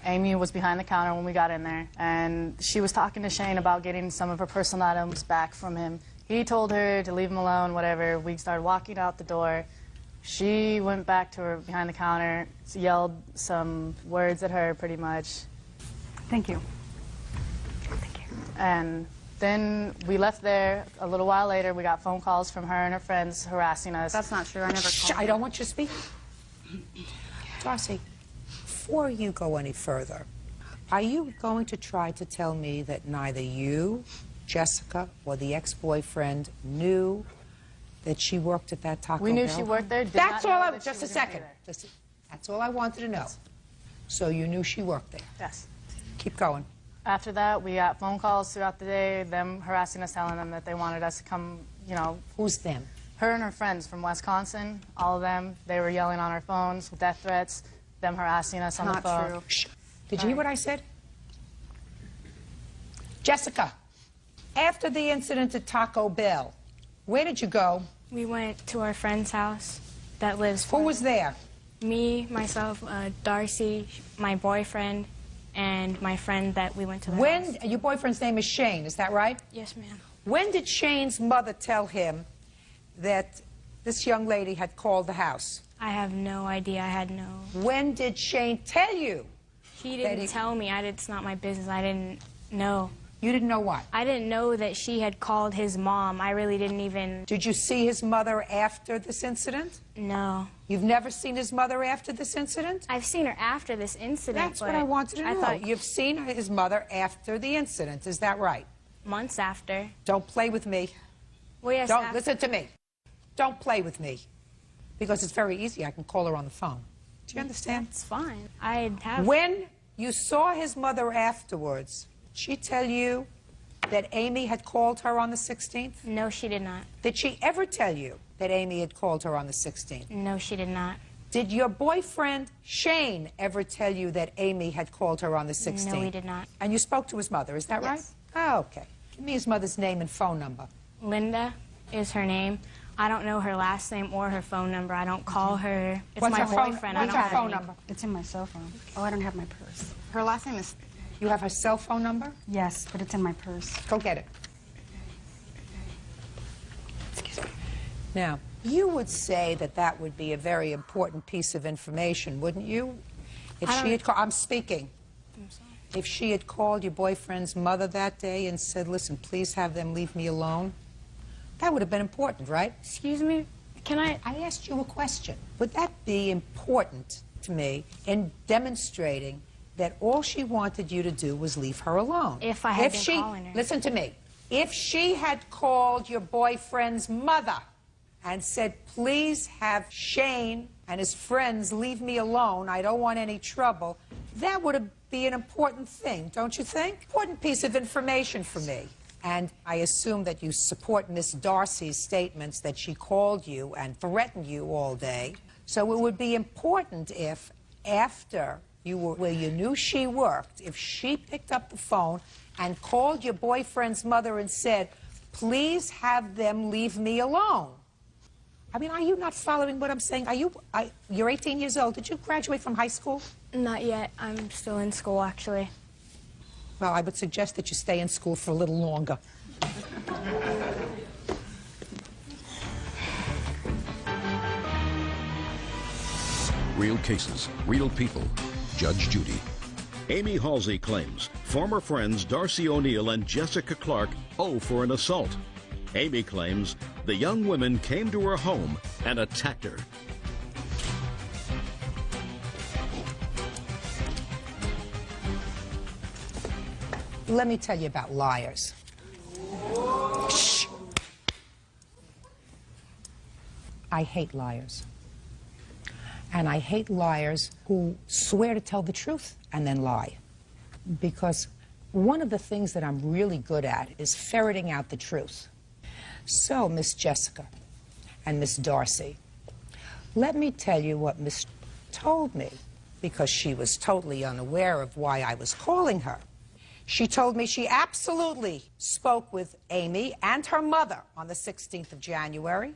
Amy was behind the counter when we got in there, and she was talking to Shane about getting some of her personal items back from him. He told her to leave him alone, whatever. We started walking out the door. She went back to her behind the counter, yelled some words at her, pretty much. Thank you. And then we left there. A little while later, we got phone calls from her and her friends harassing us. That's not true. I never called. I don't want you to speak. Darcy, before you go any further, are you going to try to tell me that neither you, Jessica, or the ex-boyfriend knew that she worked at that Taco Bell? We knew she worked there. That's all. Just a second. That's all I wanted to know. So you knew she worked there? Yes. Keep going. After that, we got phone calls throughout the day, them harassing us, telling them that they wanted us to come, you know. Who's them? Her and her friends from Wisconsin, all of them. They were yelling on our phones with death threats, them harassing us on the phone. Not true. Shh. Did you hear what I said? Jessica, after the incident at Taco Bell, where did you go? We went to our friend's house that lives... Who was there? Me, myself, Darcy, my boyfriend, and my friend that we went to the house. Your boyfriend's name is Shane, is that right? Yes, ma'am. When did Shane's mother tell him that this young lady had called the house? I have no idea. I had no... When did Shane tell you? He didn't tell me. It's not my business. I didn't know. You didn't know what? I didn't know that she had called his mom. I really didn't even... Did you see his mother after this incident? No. You've never seen his mother after this incident? I've seen her after this incident. That's what I wanted to know. Thought... You've seen his mother after the incident, is that right? Months after. Don't play with me. Well, yes, Don't listen to me. Don't play with me. Because it's very easy. I can call her on the phone. Do you understand? It's fine. I have... When you saw his mother afterwards, did she tell you that Amy had called her on the 16th? No, she did not. Did she ever tell you that Amy had called her on the 16th? No, she did not. Did your boyfriend, Shane, ever tell you that Amy had called her on the 16th? No, he did not. And you spoke to his mother, is that right? Oh, okay. Give me his mother's name and phone number. Linda is her name. I don't know her last name or her phone number. I don't call her. It's What's my her phone- boyfriend. what's I don't her have phone any. number? It's in my cell phone. Oh, I don't have my purse. Her last name is... You have her cell phone number? Yes, but it's in my purse. Go get it. Excuse me. Now, you would say that that would be a very important piece of information, wouldn't you? If she had called... I'm speaking. I'm sorry. If she had called your boyfriend's mother that day and said, listen, please have them leave me alone, that would have been important, right? Excuse me? Can I... I asked you a question. Would that be important to me in demonstrating that all she wanted you to do was leave her alone? If I had been calling her. Listen to me. If she had called your boyfriend's mother and said, please have Shane and his friends leave me alone, I don't want any trouble, that would be an important thing, don't you think? Important piece of information for me. And I assume that you support Miss Darcy's statements that she called you and threatened you all day. So it would be important if, after you were where you knew she worked, if she picked up the phone and called your boyfriend's mother and said, please have them leave me alone. I mean, are you not following what I'm saying? You're 18 years old. Did you graduate from high school? Not yet. I'm still in school, actually. Well, I would suggest that you stay in school for a little longer. Real cases, real people. Judge Judy. Amy Halsey claims former friends Darcy O'Neill and Jessica Clark owe for an assault. Amy claims the young women came to her home and attacked her. Let me tell you about liars. Shh. I hate liars. And I hate liars who swear to tell the truth and then lie. Because one of the things that I'm really good at is ferreting out the truth. So, Miss Jessica and Miss Darcy, let me tell you what Miss told me because she was totally unaware of why I was calling her. She told me she absolutely spoke with Amy and her mother on the 16th of January,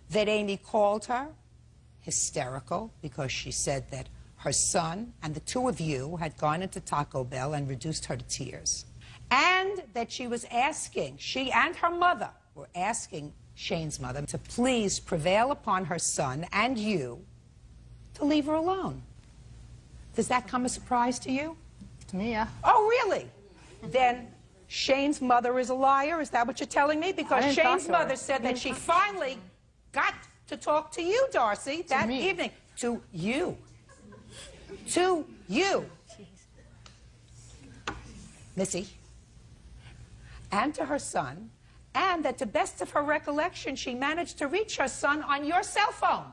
that Amy called her hysterical because she said that her son and the two of you had gone into Taco Bell and reduced her to tears. And that she was asking, she and her mother were asking Shane's mother to please prevail upon her son and you to leave her alone. Does that come as a surprise to you? To me, yeah. Oh, really? Then Shane's mother is a liar? Is that what you're telling me? Because Shane's mother said that she finally got to talk to you, Darcy, that evening. To you. To you. Missy. And to her son. And that to best of her recollection, she managed to reach her son on your cell phone.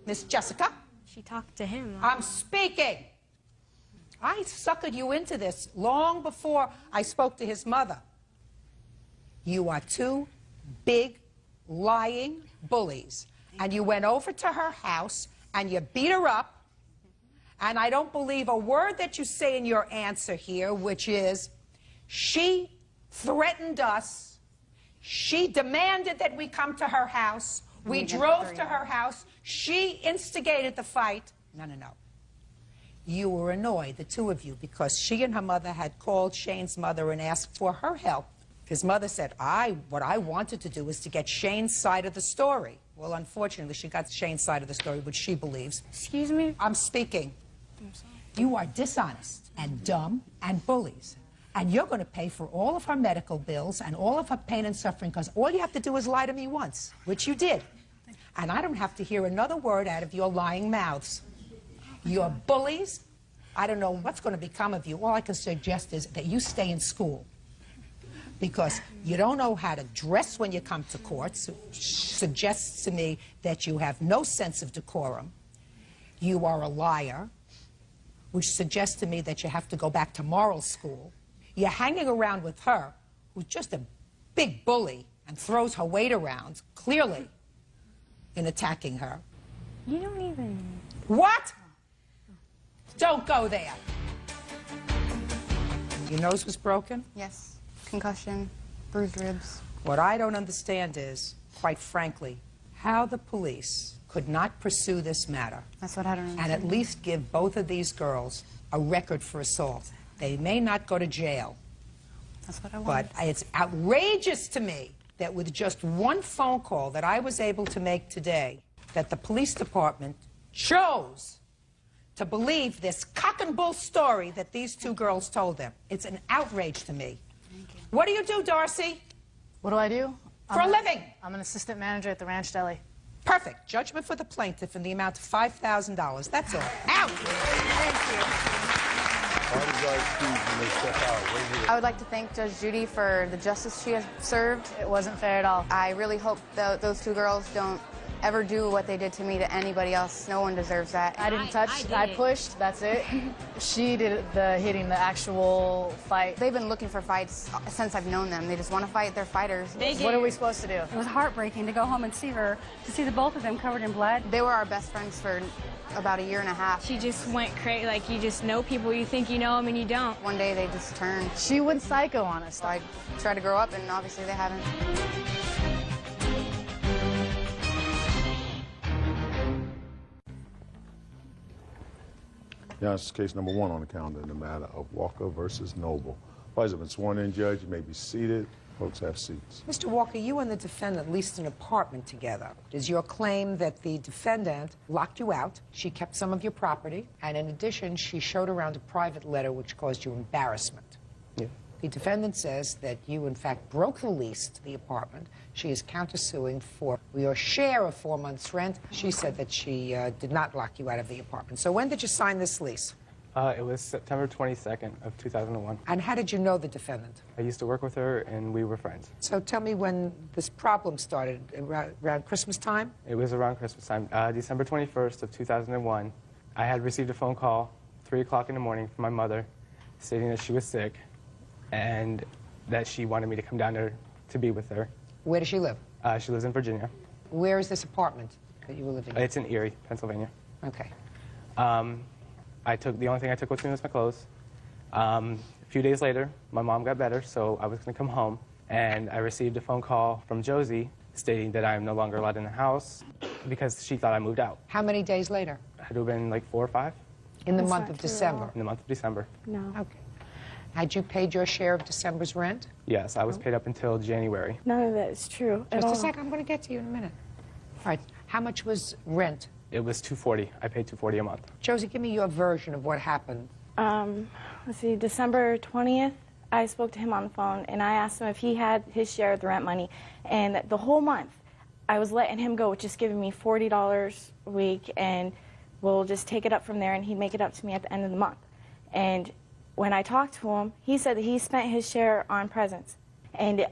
Miss Jessica? She talked to him. I'm speaking. I suckered you into this long before I spoke to his mother. You are two big, lying bullies. And you went over to her house and you beat her up. And I don't believe a word that you say in your answer here, which is, she threatened us. She demanded that we come to her house. We drove to her house. She instigated the fight. No. You were annoyed, the two of you, because she and her mother had called Shane's mother and asked for her help. His mother said, what I wanted to do was to get Shane's side of the story. Well, unfortunately, she got Shane's side of the story, which she believes. Excuse me? I'm speaking. I'm sorry. You are dishonest and dumb and bullies. And you're going to pay for all of her medical bills and all of her pain and suffering, because all you have to do is lie to me once, which you did. And I don't have to hear another word out of your lying mouths. You're bullies. I don't know what's going to become of you. All I can suggest is that you stay in school, because you don't know how to dress when you come to court. So suggests to me that you have no sense of decorum. You are a liar, which suggests to me that you have to go back to moral school. You're hanging around with her, who's just a big bully and throws her weight around, clearly, in attacking her. You don't even... What? Don't go there. Your nose was broken? Yes. Concussion, bruised ribs. What I don't understand is, quite frankly, how the police could not pursue this matter. That's what I don't understand. And at least give both of these girls a record for assault. They may not go to jail. That's what I want. But it's outrageous to me that with just one phone call that I was able to make today, that the police department chose to believe this cock and bull story that these two girls told them. It's an outrage to me. What do you do, Darcy? What do I do? For a living. I'm an assistant manager at the Ranch Deli. Perfect. Judgment for the plaintiff in the amount of $5,000. That's all. Out. Thank you. I would like to thank Judge Judy for the justice she has served. It wasn't fair at all. I really hope those two girls don't ever do what they did to me to anybody else. No one deserves that. I didn't touch. I pushed. That's it. She did the hitting, the actual fight. They've been looking for fights since I've known them. They just want to fight. They're fighters. What are we supposed to do? It was heartbreaking to go home and see her, to see the both of them covered in blood. They were our best friends for about a year and a half. She just went crazy. Like, you just know people, you think you know them, and you don't. One day they just turned. She went psycho on us. So I tried to grow up, and obviously they haven't. Now, this is case number 1 on the calendar in the matter of Walker versus Noble. Parties have been sworn in, Judge. You may be seated. Folks, have seats. Mr. Walker, you and the defendant leased an apartment together. Is your claim that the defendant locked you out, she kept some of your property, and in addition, she showed around a private letter which caused you embarrassment? Yeah. The defendant says that you, in fact, broke the lease to the apartment. She is countersuing for your share of 4 months' rent. She said that she did not lock you out of the apartment. So when did you sign this lease? It was September 22nd of 2001. And how did you know the defendant? I used to work with her, and we were friends. So tell me when this problem started, around Christmas time? It was around Christmas time, December 21st of 2001. I had received a phone call, 3 o'clock in the morning, from my mother, stating that she was sick, and that she wanted me to come down there to be with her. Where does she live? She lives in Virginia. Where is this apartment that you were living in? It's in Erie, Pennsylvania. Okay. The only thing I took with me was my clothes. A few days later, my mom got better, so I was going to come home, and I received a phone call from Josie stating that I am no longer allowed in the house because she thought I moved out. How many days later? It had to have been like 4 or 5. In the month of December? In the month of December. No. Okay. Had you paid your share of December's rent? Yes, I was paid up until January. None of that is true at Just all. a second, I'm going to get to you in a minute. All right, how much was rent? It was $240. I paid $240 a month. Josie, give me your version of what happened. Let's see, December 20th, I spoke to him on the phone, and I asked him if he had his share of the rent money. And the whole month, I was letting him go, just giving me $40 a week, and we'll just take it up from there, and he'd make it up to me at the end of the month. And when I talked to him, he said that he spent his share on presents. And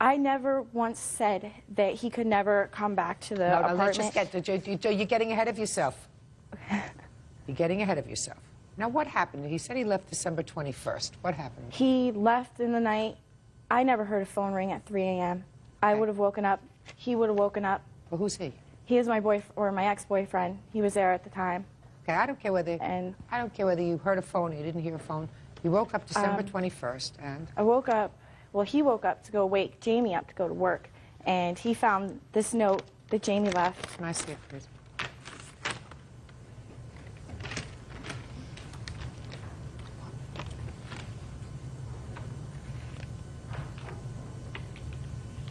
I never once said that he could never come back to the apartment. Let's just get to, you're getting ahead of yourself. You're getting ahead of yourself. Now, what happened? He said he left December 21st. What happened? He left in the night. I never heard a phone ring at 3 a.m. I would have woken up. He would have woken up. Well, who's he? He is my my ex-boyfriend. He was there at the time. Okay, I don't care whether you heard a phone or you didn't hear a phone. You woke up December 21st, and I woke up. Well, he woke up to go wake Jamie up to go to work, and he found this note that Jamie left. Can I see it, please?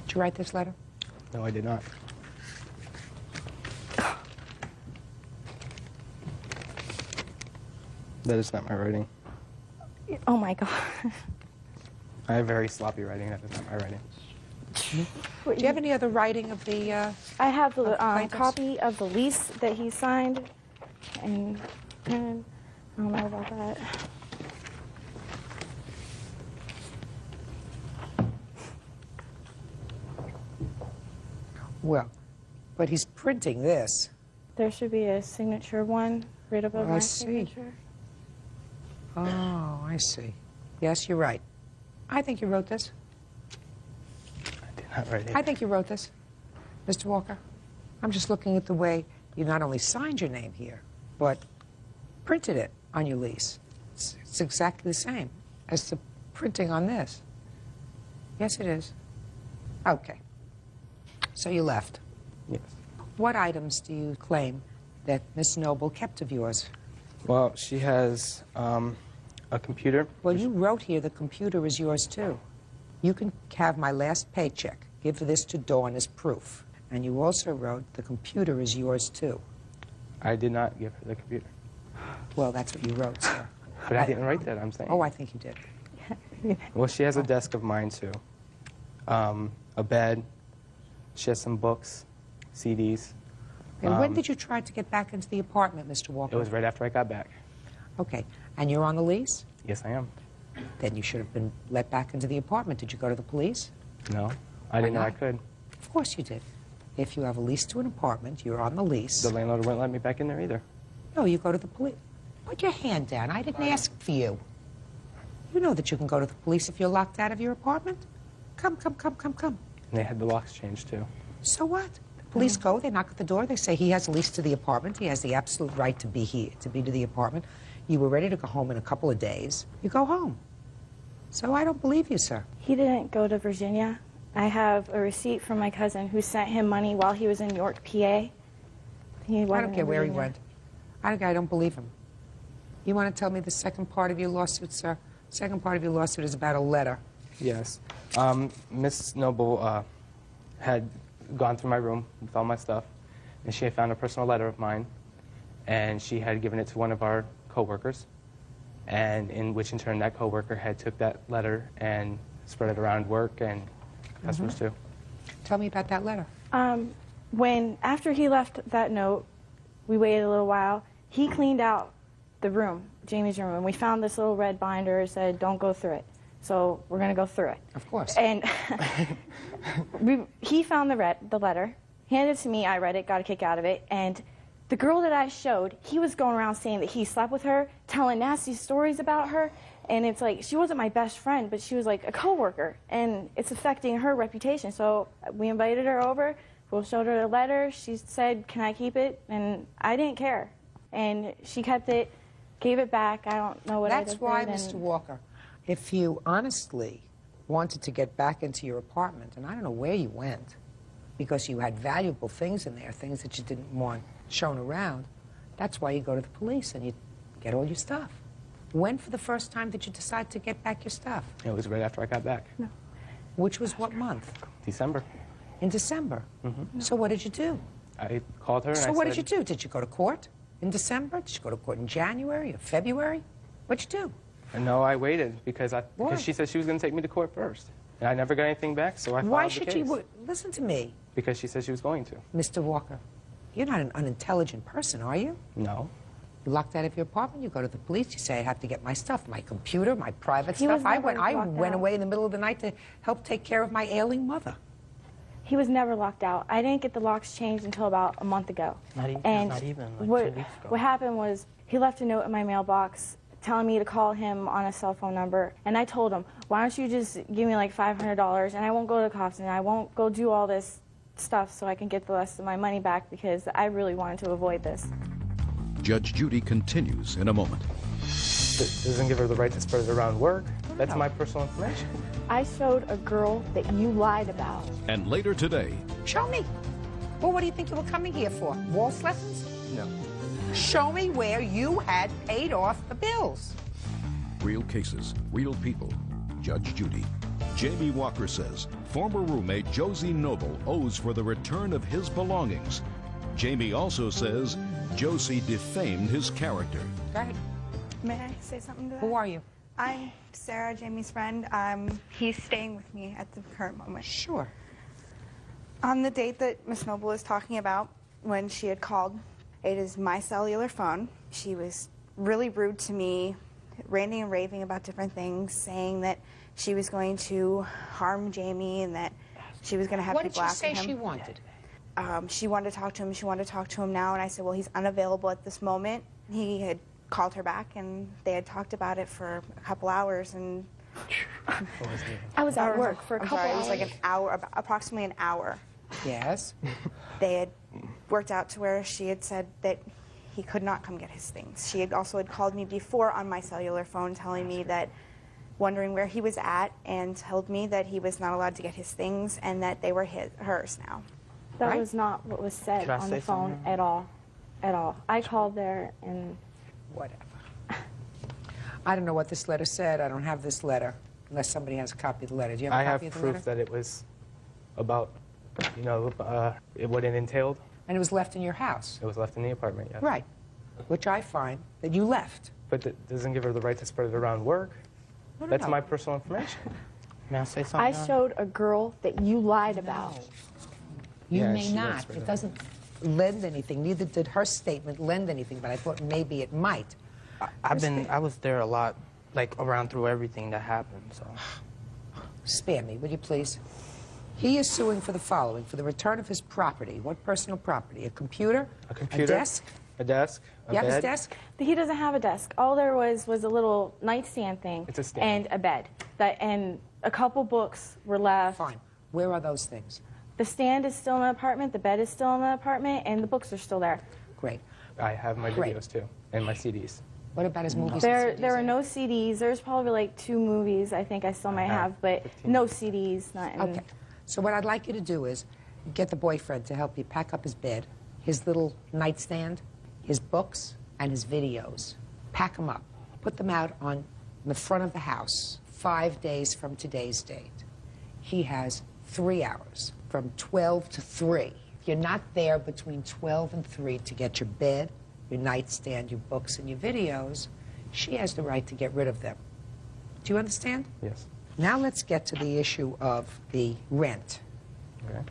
Did you write this letter? No, I did not. That is not my writing. Oh, my God. I have very sloppy writing. That is not my writing. Do you have any other writing of the... I have the copy of the lease that he signed, and I don't know about that. Well, but he's printing this. There should be a signature one right above my I see. signature. Oh, I see. Yes, you're right. I think you wrote this. I did not write it. I think you wrote this, Mr. Walker. I'm just looking at the way you not only signed your name here, but printed it on your lease. It's exactly the same as the printing on this. Yes, it is. Okay. So you left. Yes. What items do you claim that Miss Noble kept of yours? Well, she has a computer. Well, you wrote here the computer is yours, too. You can have my last paycheck. Give this to Dawn as proof. And you also wrote the computer is yours, too. I did not give her the computer. Well, that's what you wrote, sir. But I didn't write that, I'm saying. Oh, I think you did. Well, she has a desk of mine, too. A bed. She has some books, CDs. And when did you try to get back into the apartment, Mr. Walker? It was right after I got back. Okay. And you're on the lease? Yes, I am. Then you should have been let back into the apartment. Did you go to the police? No, I didn't know I could. Of course you did. If you have a lease to an apartment, you're on the lease. The landlord wouldn't let me back in there either. No, you go to the police. Put your hand down. I didn't ask for you. You know that you can go to the police if you're locked out of your apartment. Come, come, come, come, come. And they had the locks changed, too. So what? The police go, they knock at the door, they say he has a lease to the apartment, he has the absolute right to be here, to the apartment. You were ready to go home in a couple of days. You go home. So I don't believe you, sir. He didn't go to Virginia. I have a receipt from my cousin who sent him money while he was in York, PA. I don't care where he went. I don't believe him. You want to tell me the second part of your lawsuit, sir? Second part of your lawsuit is about a letter. Yes. Miss Noble had gone through my room with all my stuff, and she had found a personal letter of mine, and she had given it to one of our co-workers, and in which in turn that co-worker had took that letter and spread it around work and customers too. Tell me about that letter. After he left that note, we waited a little while. He cleaned out the room, Jamie's room, and we found this little red binder that said, "Don't go through it." So we're going to go through it. Of course. And he found the letter, handed it to me, I read it, got a kick out of it, and the girl that I showed, he was going around saying that he slept with her, telling nasty stories about her, and it's like, she wasn't my best friend, but she was like a coworker, and it's affecting her reputation. So we invited her over, we showed her the letter, she said, "Can I keep it?" And I didn't care. and she kept it, gave it back. I don't know what I did. That's why, Mr. Walker, if you honestly wanted to get back into your apartment, and I don't know where you went, because you had valuable things in there, things that you didn't want shown around, that's why you go to the police and you get all your stuff. When, for the first time, did you decide to get back your stuff? It was right after I got back. No. Which was what month? December. In December? Mm-hmm. So what did you do? I called her and So I what said, did you do? Did you go to court in December? Did you go to court in January or February? What'd you do? No, I waited because Why? she said she was going to take me to court first. And I never got anything back, so I filed Why the should case. you? Listen to me. Because she said she was going to. Mr. Walker, you're not an unintelligent person, are you? No. You locked out of your apartment, you go to the police, you say, I have to get my stuff, my computer, my private He stuff. was I never went locked out. away in the middle of the night to help take care of my ailing mother. He was never locked out. I didn't get the locks changed until about a month ago. Not even, and like 2 weeks ago. What happened was he left a note in my mailbox telling me to call him on a cell phone number, and I told him, why don't you just give me like $500 and I won't go to cops and I won't go do all this stuff so I can get the rest of my money back, because I really wanted to avoid this. Judge Judy continues in a moment. Doesn't give her the right to spread it around work. That's my personal information. I showed a girl that you lied about. And later today, Show me. Well, what do you think you were coming here for? Waltz lessons? No. Show me where you had paid off the bills. real cases, real people. Judge Judy. Jamie Walker says former roommate Josie Noble owes for the return of his belongings. Jamie also says Josie defamed his character. Go ahead. May I say something to that? Who are you? I'm Sarah, Jamie's friend. He's staying with me at the current moment. Sure. On the date that Miss Noble is talking about, when she had called, it is my cellular phone. She was really rude to me, ranting and raving about different things, saying that she was going to harm Jamie and that she was going to have What did people she after say him. she wanted? She wanted to talk to him. She wanted to talk to him now, and I said, well, he's unavailable at this moment. He had called her back, and they had talked about it for a couple hours, and I was at work for a couple It hours. was like an hour, approximately an hour. Yes. They had worked out to where she had said that he could not come get his things. She had also called me before on my cellular phone, telling me that, wondering where he was at, and told me that he was not allowed to get his things and that they were hers now. That was not what was said Can I on say the phone something? at all. At all. I called there and... Whatever. I don't know what this letter said. I don't have this letter, unless somebody has a copy of the letter. Do you have a I have copy of the proof letter? that it was about, what it entailed. And it was left in your house? It was left in the apartment, yes. Right. Which I find that you left. But that doesn't give her the right to spread it around work. No, no, That's no. my personal information. May I say I showed a girl that you lied about. You Yeah, may she not. works for It them. doesn't lend anything. Neither did her statement lend anything, but I thought maybe it might. I was there a lot, like around through everything that happened, so. Spare me, would you please? He is suing for the following: for the return of his property. What personal property? A computer? A computer. A desk? A desk. A You have his bed. desk? He doesn't have a desk. All there was a little nightstand thing. It's a stand. And a bed. And a couple books were left. Fine. Where are those things? The stand is still in the apartment, the bed is still in the apartment, and the books are still there. Great. I have my Great. videos too, and my CDs. What about his movies? There are no CDs. There's probably like 2 movies I think I still might have, but no CDs. Not in... Okay. So what I'd like you to do is get the boyfriend to help you pack up his bed, his little nightstand, his books, and his videos. Pack them up. Put them out on the front of the house 5 days from today's date. He has 3 hours, from 12 to 3. If you're not there between 12 and 3 to get your bed, your nightstand, your books, and your videos, she has the right to get rid of them. Do you understand? Yes. Now let's get to the issue of the rent. Okay.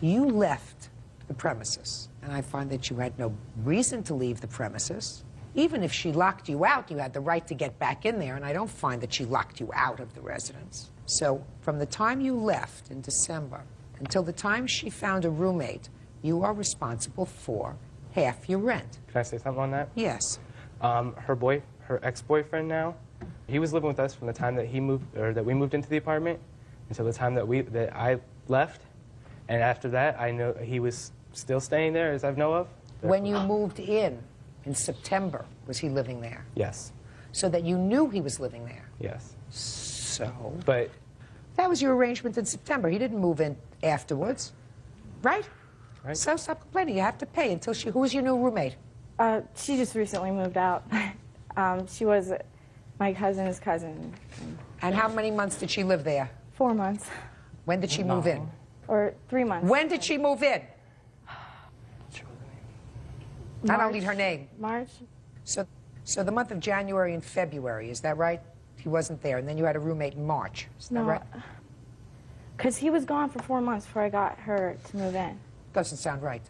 You left the premises, and I find that you had no reason to leave the premises. Even if she locked you out, you had the right to get back in there, and I don't find that she locked you out of the residence. So from the time you left in December until the time she found a roommate, you are responsible for half your rent. Can I say something on that? Yes. Her ex-boyfriend now, he was living with us from the time that he moved, or that we moved into the apartment, until the time that I left, and after that, I know he was still staying there, as I know of. When you moved in, in September, was he living there? Yes. So that you knew he was living there? Yes. So? But that was your arrangement in September. He didn't move in afterwards, right? Right. So stop complaining. You have to pay until she... Who was your new roommate? She just recently moved out. She was my cousin's cousin. And how many months did she live there? 4 months. When did she move in? Or 3 months. When did she move in? I don't need her name. March. So the month of January and February, is that right? He wasn't there, and then you had a roommate in March. Is that right? Because he was gone for 4 months before I got her to move in. Doesn't sound right.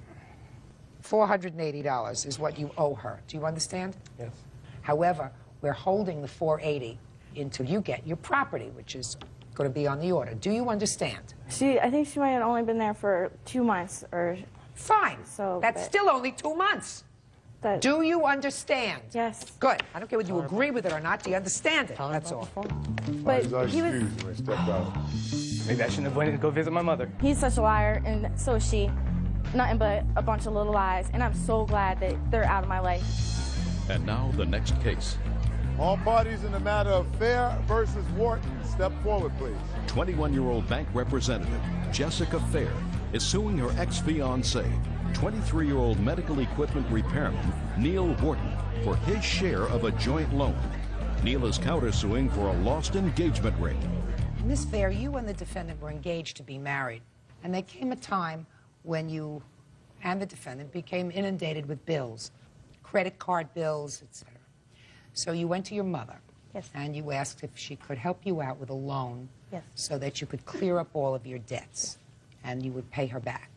$480 is what you owe her. Do you understand? Yes. However, we're holding the $480 until you get your property, which is going to be on the order. Do you understand? I think she might have only been there for 2 months or... Fine. So that's still only 2 months. Do you understand? Yes. Good. I don't care whether you agree with it or not. Do you understand it? That's all. But he was... Maybe I shouldn't have went to go visit my mother. He's such a liar, and so is she. Nothing but a bunch of little lies, and I'm so glad that they're out of my life. And now the next case. All parties in the matter of Fair versus Wharton, step forward, please. 21-year-old bank representative Jessica Fair is suing her ex-fiancé, 23-year-old medical equipment repairman Neil Wharton, for his share of a joint loan. Neil is countersuing for a lost engagement ring. Miss Fair, you and the defendant were engaged to be married, and there came a time when you and the defendant became inundated with bills, credit card bills, etc. So you went to your mother, and you asked if she could help you out with a loan so that you could clear up all of your debts, and you would pay her back.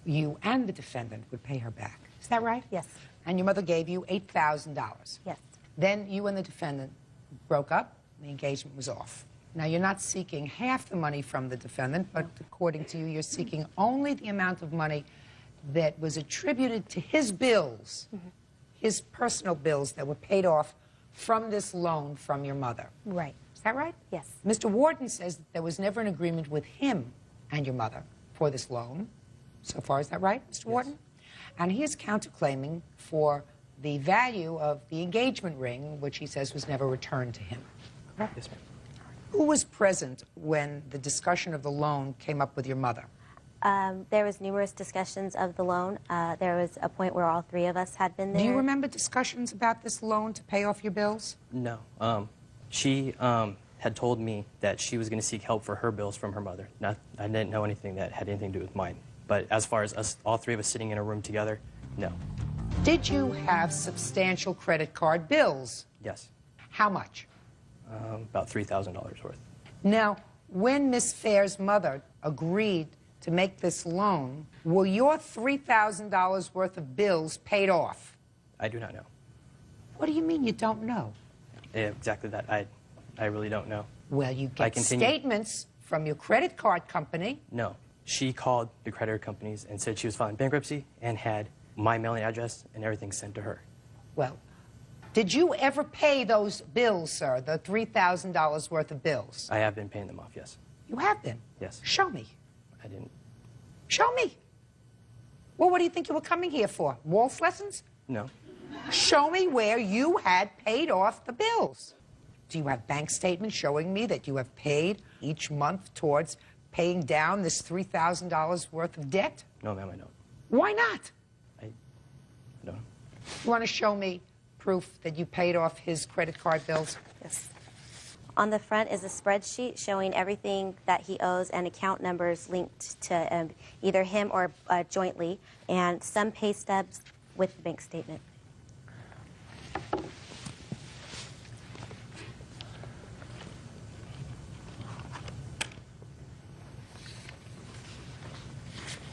You and the defendant would pay her back. Is that right? Yes. And your mother gave you $8,000. Yes. Then you and the defendant broke up, and the engagement was off. Now, you're not seeking half the money from the defendant, but according to you, you're seeking only the amount of money that was attributed to his bills, his personal bills that were paid off from this loan from your mother. Right. Is that right? Yes. Mr. Wharton says that there was never an agreement with him and your mother for this loan. So far, is that right, Mr. Wharton? And he is counterclaiming for the value of the engagement ring, which he says was never returned to him. Correct? Yes, ma'am. Who was present when the discussion of the loan came up with your mother? There was numerous discussions of the loan. There was a point where all three of us had been there. Do you remember discussions about this loan to pay off your bills? No. She had told me that she was going to seek help for her bills from her mother. I didn't know anything that had anything to do with mine. But as far as us, all three of us sitting in a room together, no. Did you have substantial credit card bills? Yes. How much? About $3,000 worth. Now, when Miss Fair's mother agreed to make this loan, were your $3,000 worth of bills paid off? I do not know. What do you mean you don't know? Yeah, exactly that. I really don't know. Well, you get statements from your credit card company. No. She called the credit companies and said she was filing bankruptcy and had my mailing address and everything sent to her. Well, did you ever pay those bills, sir, the $3,000 worth of bills? I have been paying them off, yes. You have been? Yes. Show me. I didn't. Show me. Well, what do you think you were coming here for? Waltz lessons? No. Show me where you had paid off the bills. Do you have bank statements showing me that you have paid each month towards paying down this $3,000 worth of debt? No, ma'am, I don't. Why not? I don't. You want to show me proof that you paid off his credit card bills? Yes. On the front is a spreadsheet showing everything that he owes and account numbers linked to either him or jointly, and some pay stubs with the bank statement.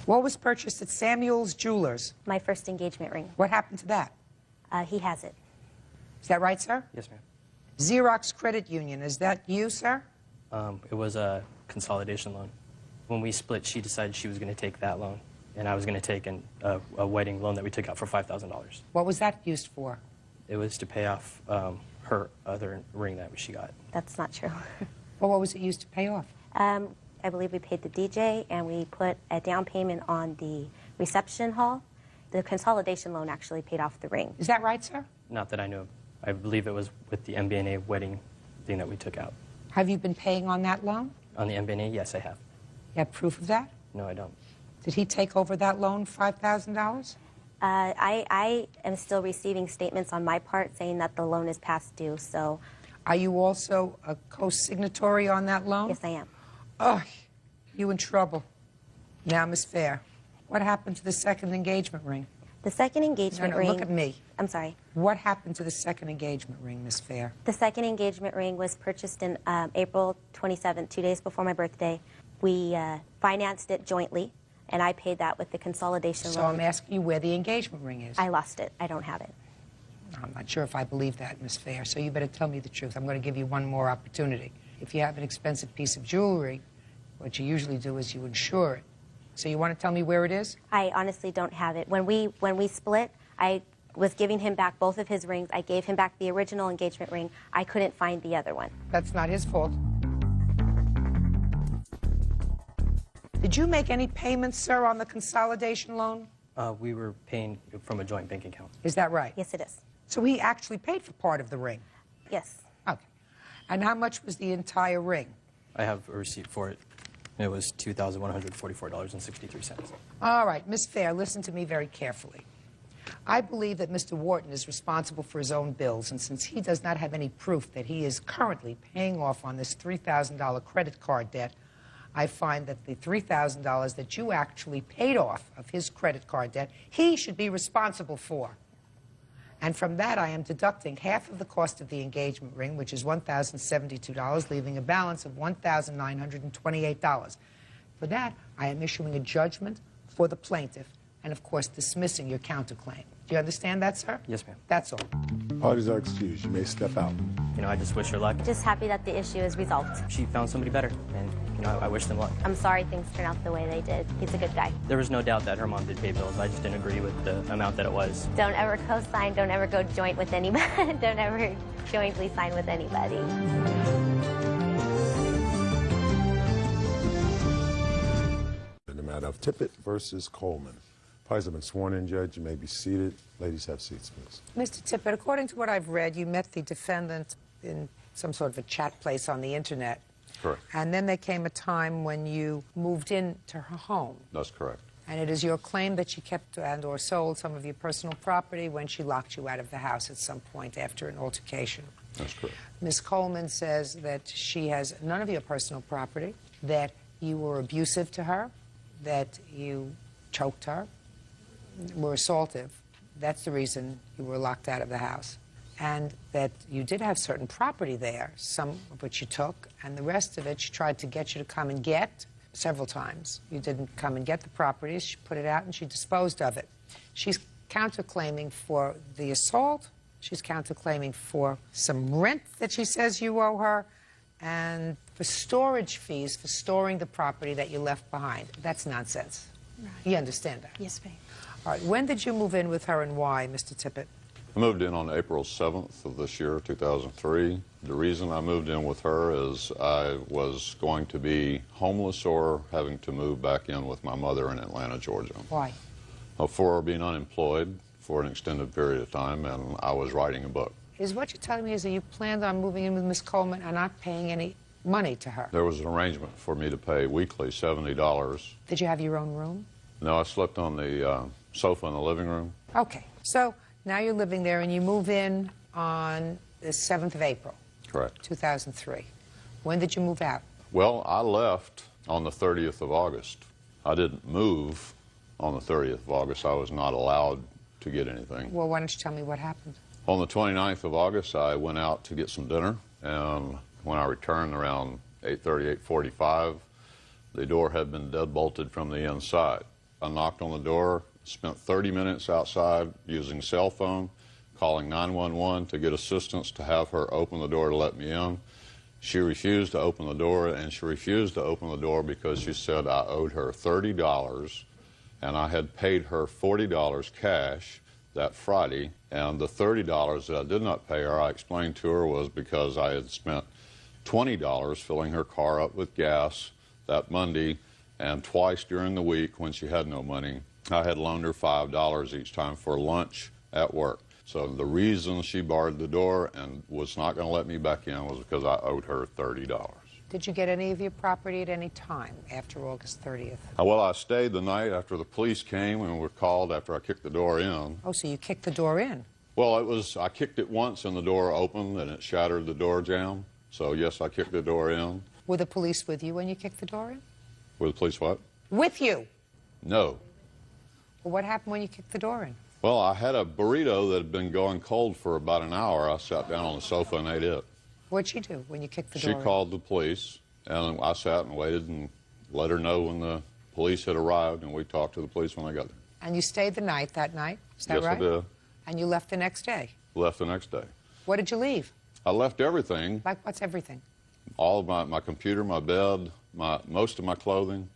What was purchased at Samuel's Jewelers? My first engagement ring. What happened to that? He has it. Is that right, sir? Yes, ma'am. Xerox Credit Union, is that you, sir? It was a consolidation loan. When we split, she decided she was going to take that loan, and I was going to take a wedding loan that we took out for $5,000. What was that used for? It was to pay off her other ring that she got. That's not true. Well, what was it used to pay off? I believe we paid the DJ, and we put a down payment on the reception hall, The consolidation loan actually paid off the ring. Is that right, sir? Not that I know of. I believe it was with the MBNA wedding thing that we took out. Have you been paying on that loan? On the MBNA, yes, I have. You have proof of that? No, I don't. Did he take over that loan, $5,000? I am still receiving statements on my part saying that the loan is past due, so... Are you also a co-signatory on that loan? Yes, I am. Oh, you in trouble. Now, Miss Fair, what happened to the second engagement ring? The second engagement ring... Look at me. I'm sorry. What happened to the second engagement ring, Miss Fair? The second engagement ring was purchased in April 27th, 2 days before my birthday. We financed it jointly, and I paid that with the consolidation loan. So I'm asking you where the engagement ring is. I lost it. I don't have it. I'm not sure if I believe that, Miss Fair, so you better tell me the truth. I'm going to give you one more opportunity. If you have an expensive piece of jewelry, what you usually do is you insure it. So you want to tell me where it is? I honestly don't have it. When we split, I was giving him back both of his rings. I gave him back the original engagement ring. I couldn't find the other one. That's not his fault. Did you make any payments, sir, on the consolidation loan? We were paying from a joint bank account. Is that right? Yes, it is. So he actually paid for part of the ring? Yes. Okay. And how much was the entire ring? I have a receipt for it. It was $2,144.63. All right, Miss Fair, listen to me very carefully. I believe that Mr. Wharton is responsible for his own bills, and since he does not have any proof that he is currently paying off on this $3,000 credit card debt, I find that the $3,000 that you actually paid off of his credit card debt, he should be responsible for. And from that, I am deducting half of the cost of the engagement ring, which is $1,072, leaving a balance of $1,928. For that, I am issuing a judgment for the plaintiff and, of course, dismissing your counterclaim. Do you understand that, sir? Yes, ma'am. That's all. Parties are excused. You may step out. You know, I just wish her luck. Just happy that the issue is resolved. She found somebody better, and, you know, I wish them luck. I'm sorry things turned out the way they did. He's a good guy. There was no doubt that her mom did pay bills. I just didn't agree with the amount that it was. Don't ever co-sign. Don't ever go joint with anybody. Don't ever jointly sign with anybody. In the matter of Tippett versus Coleman. Parties have been sworn in, Judge. You may be seated. Ladies, have seats, please. Mr. Tippett, according to what I've read, you met the defendant in some sort of a chat place on the Internet. Correct. And then there came a time when you moved into her home. That's correct. And it is your claim that she kept and or sold some of your personal property when she locked you out of the house at some point after an altercation. That's correct. Ms. Coleman says that she has none of your personal property, that you were abusive to her, that you choked her, were assaultive. That's the reason you were locked out of the house. And that you did have certain property there, some of which you took, and the rest of it she tried to get you to come and get several times. You didn't come and get the property. She put it out and she disposed of it. She's counterclaiming for the assault. She's counterclaiming for some rent that she says you owe her, and for storage fees for storing the property that you left behind. That's nonsense. Right. You understand that? Yes, ma'am. All right. When did you move in with her and why, Mr. Tippett? I moved in on April 7th of this year, 2003. The reason I moved in with her is I was going to be homeless or having to move back in with my mother in Atlanta, Georgia. Why? For being unemployed for an extended period of time, and I was writing a book. Is what you're telling me is that you planned on moving in with Miss Coleman and not paying any money to her? There was an arrangement for me to pay weekly $70. Did you have your own room? No, I slept on the sofa in the living room. Okay. So now you're living there and you move in on the 7th of April. Correct. 2003. When did you move out? Well, I left on the 30th of August. I didn't move on the 30th of August. I was not allowed to get anything. Well, why don't you tell me what happened? On the 29th of August, I went out to get some dinner, and when I returned around 8:30, 8:45, the door had been deadbolted from the inside. I knocked on the door, spent 30 minutes outside using cell phone, calling 911 to get assistance to have her open the door to let me in. She refused to open the door, and she refused to open the door because she said I owed her $30, and I had paid her $40 cash that Friday, and the $30 that I did not pay her, I explained to her, was because I had spent $20 filling her car up with gas that Monday, and twice during the week when she had no money, I had loaned her $5 each time for lunch at work. So the reason she barred the door and was not going to let me back in was because I owed her $30. Did you get any of your property at any time after August 30th? Well, I stayed the night after the police came and were called after I kicked the door in. Oh, so you kicked the door in? Well, I kicked it once and the door opened and it shattered the door jamb. So, yes, I kicked the door in. Were the police with you when you kicked the door in? Were the police what? With you? No. Well, what happened when you kicked the door in? Well, I had a burrito that had been going cold for about an hour. I sat down on the sofa and ate it. What'd she do when you kicked the door in? She called the police, and I sat and waited and let her know when the police had arrived, and we talked to the police when they got there. And you stayed the night that night? Is that right? Yes, I did. And you left the next day? Left the next day. What did you leave? I left everything. Like what's everything? All of my computer, my bed, most of my clothing,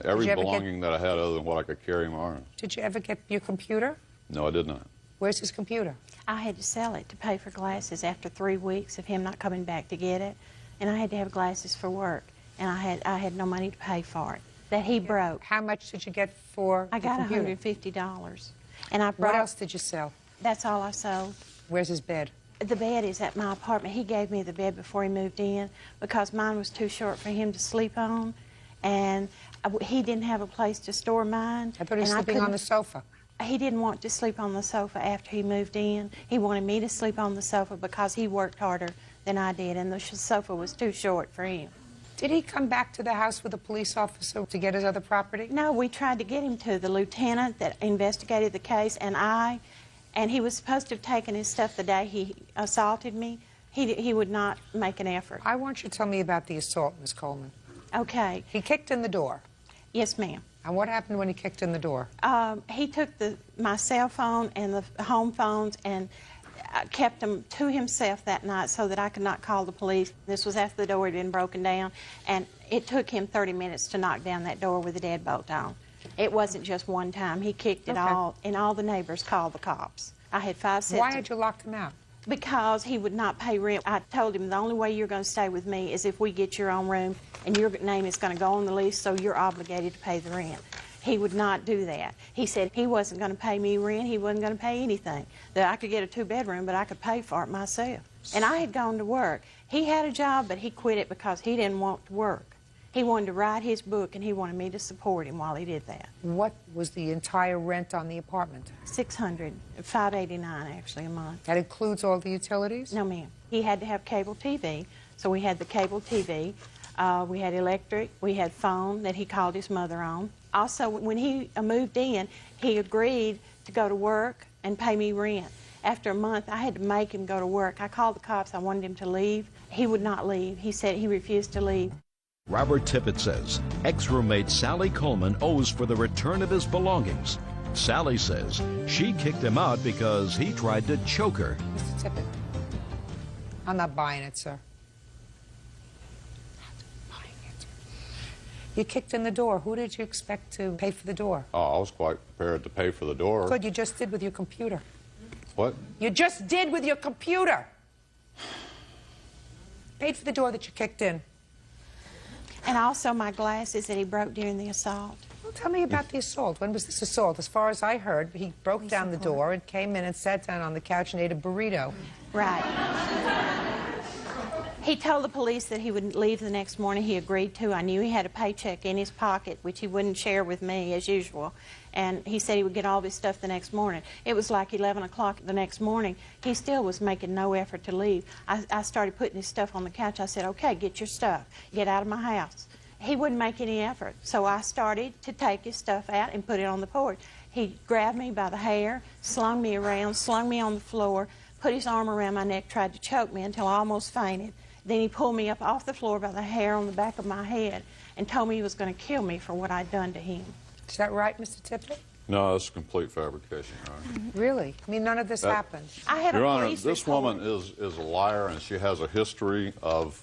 every belonging that I had other than what I could carry in my arms. Did you ever get your computer? No, I did not. Where's his computer? I had to sell it to pay for glasses after 3 weeks of him not coming back to get it. And I had to have glasses for work. And I had no money to pay for it. That he broke. How much did you get for I got computer? $150. And I brought... What else did you sell? That's all I sold. Where's his bed? The bed is at my apartment. He gave me the bed before he moved in because mine was too short for him to sleep on. And he didn't have a place to store mine. I thought he was sleeping on the sofa. He didn't want to sleep on the sofa after he moved in. He wanted me to sleep on the sofa because he worked harder than I did, and the sofa was too short for him. Did he come back to the house with a police officer to get his other property? No, we tried to get him to. The lieutenant that investigated the case and he was supposed to have taken his stuff the day he assaulted me. He would not make an effort. I want you to tell me about the assault, Miss Coleman. Okay. He kicked in the door. Yes, ma'am. And what happened when he kicked in the door? He took my cell phone and the home phones and kept them to himself that night so that I could not call the police. This was after the door had been broken down, and it took him 30 minutes to knock down that door with a deadbolt on. It wasn't just one time. He kicked it all, and all the neighbors called the cops. I had 5 sets. Why had you locked him out? Because he would not pay rent. I told him the only way you're going to stay with me is if we get your own room, and your name is going to go on the lease, so you're obligated to pay the rent. He would not do that. He said he wasn't going to pay me rent. He wasn't going to pay anything. That I could get a 2-bedroom, but I could pay for it myself. And I had gone to work. He had a job, but he quit it because he didn't want to work. He wanted to write his book, and he wanted me to support him while he did that. What was the entire rent on the apartment? $600, $589 actually a month. That includes all the utilities? No, ma'am. He had to have cable TV, so we had the cable TV. We had electric. We had phone that he called his mother on. Also, when he moved in, he agreed to go to work and pay me rent. After a month, I had to make him go to work. I called the cops. I wanted him to leave. He would not leave. He said he refused to leave. Robert Tippett says ex-roommate Sally Coleman owes for the return of his belongings. Sally says she kicked him out because he tried to choke her. Mr. Tippett, I'm not buying it, sir. You kicked in the door. Who did you expect to pay for the door? Oh, I was quite prepared to pay for the door. Good, you just did with your computer. What? You just did with your computer. Paid for the door that you kicked in. And also my glasses that he broke during the assault. Well, tell me about the assault. When was this assault? As far as I heard, he broke down the door and came in and sat down on the couch and ate a burrito. Right. He told the police that he would leave the next morning. He agreed to. I knew he had a paycheck in his pocket, which he wouldn't share with me, as usual. And he said he would get all of his stuff the next morning. It was like 11 o'clock the next morning. He still was making no effort to leave. I started putting his stuff on the couch. I said, okay, get your stuff. Get out of my house. He wouldn't make any effort. So I started to take his stuff out and put it on the porch. He grabbed me by the hair, slung me around, slung me on the floor, put his arm around my neck, tried to choke me until I almost fainted. Then he pulled me up off the floor by the hair on the back of my head and told me he was going to kill me for what I'd done to him. Is that right, Mr. Tippett? No, it's complete fabrication, Your Honor. Really? I mean, none of this happened. Your Honor, this woman is a liar, and she has a history of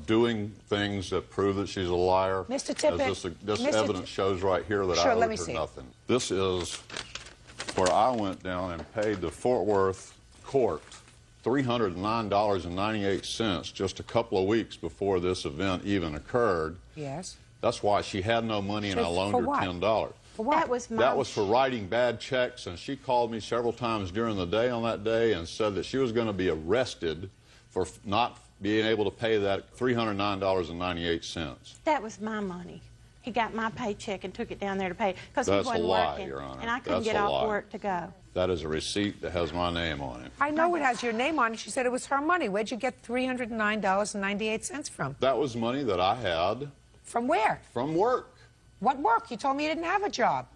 doing things that prove that she's a liar. Mr. Tippett. This evidence shows right here that I owed her nothing. This is where I went down and paid the Fort Worth court $309.98 just a couple of weeks before this event even occurred. Yes. That's why she had no money, and I loaned her $10. For what? That was for writing bad checks, and she called me several times during the day on that day and said that she was going to be arrested for not being able to pay that $309.98. That was my money. He got my paycheck and took it down there to pay because he That's wasn't a lie, working, Your Honor. and I couldn't That's get a off lie. work to go. That is a receipt that has my name on it. I know it has your name on it. She said it was her money. Where'd you get $309.98 from? That was money that I had. From where? From work. What work? You told me you didn't have a job.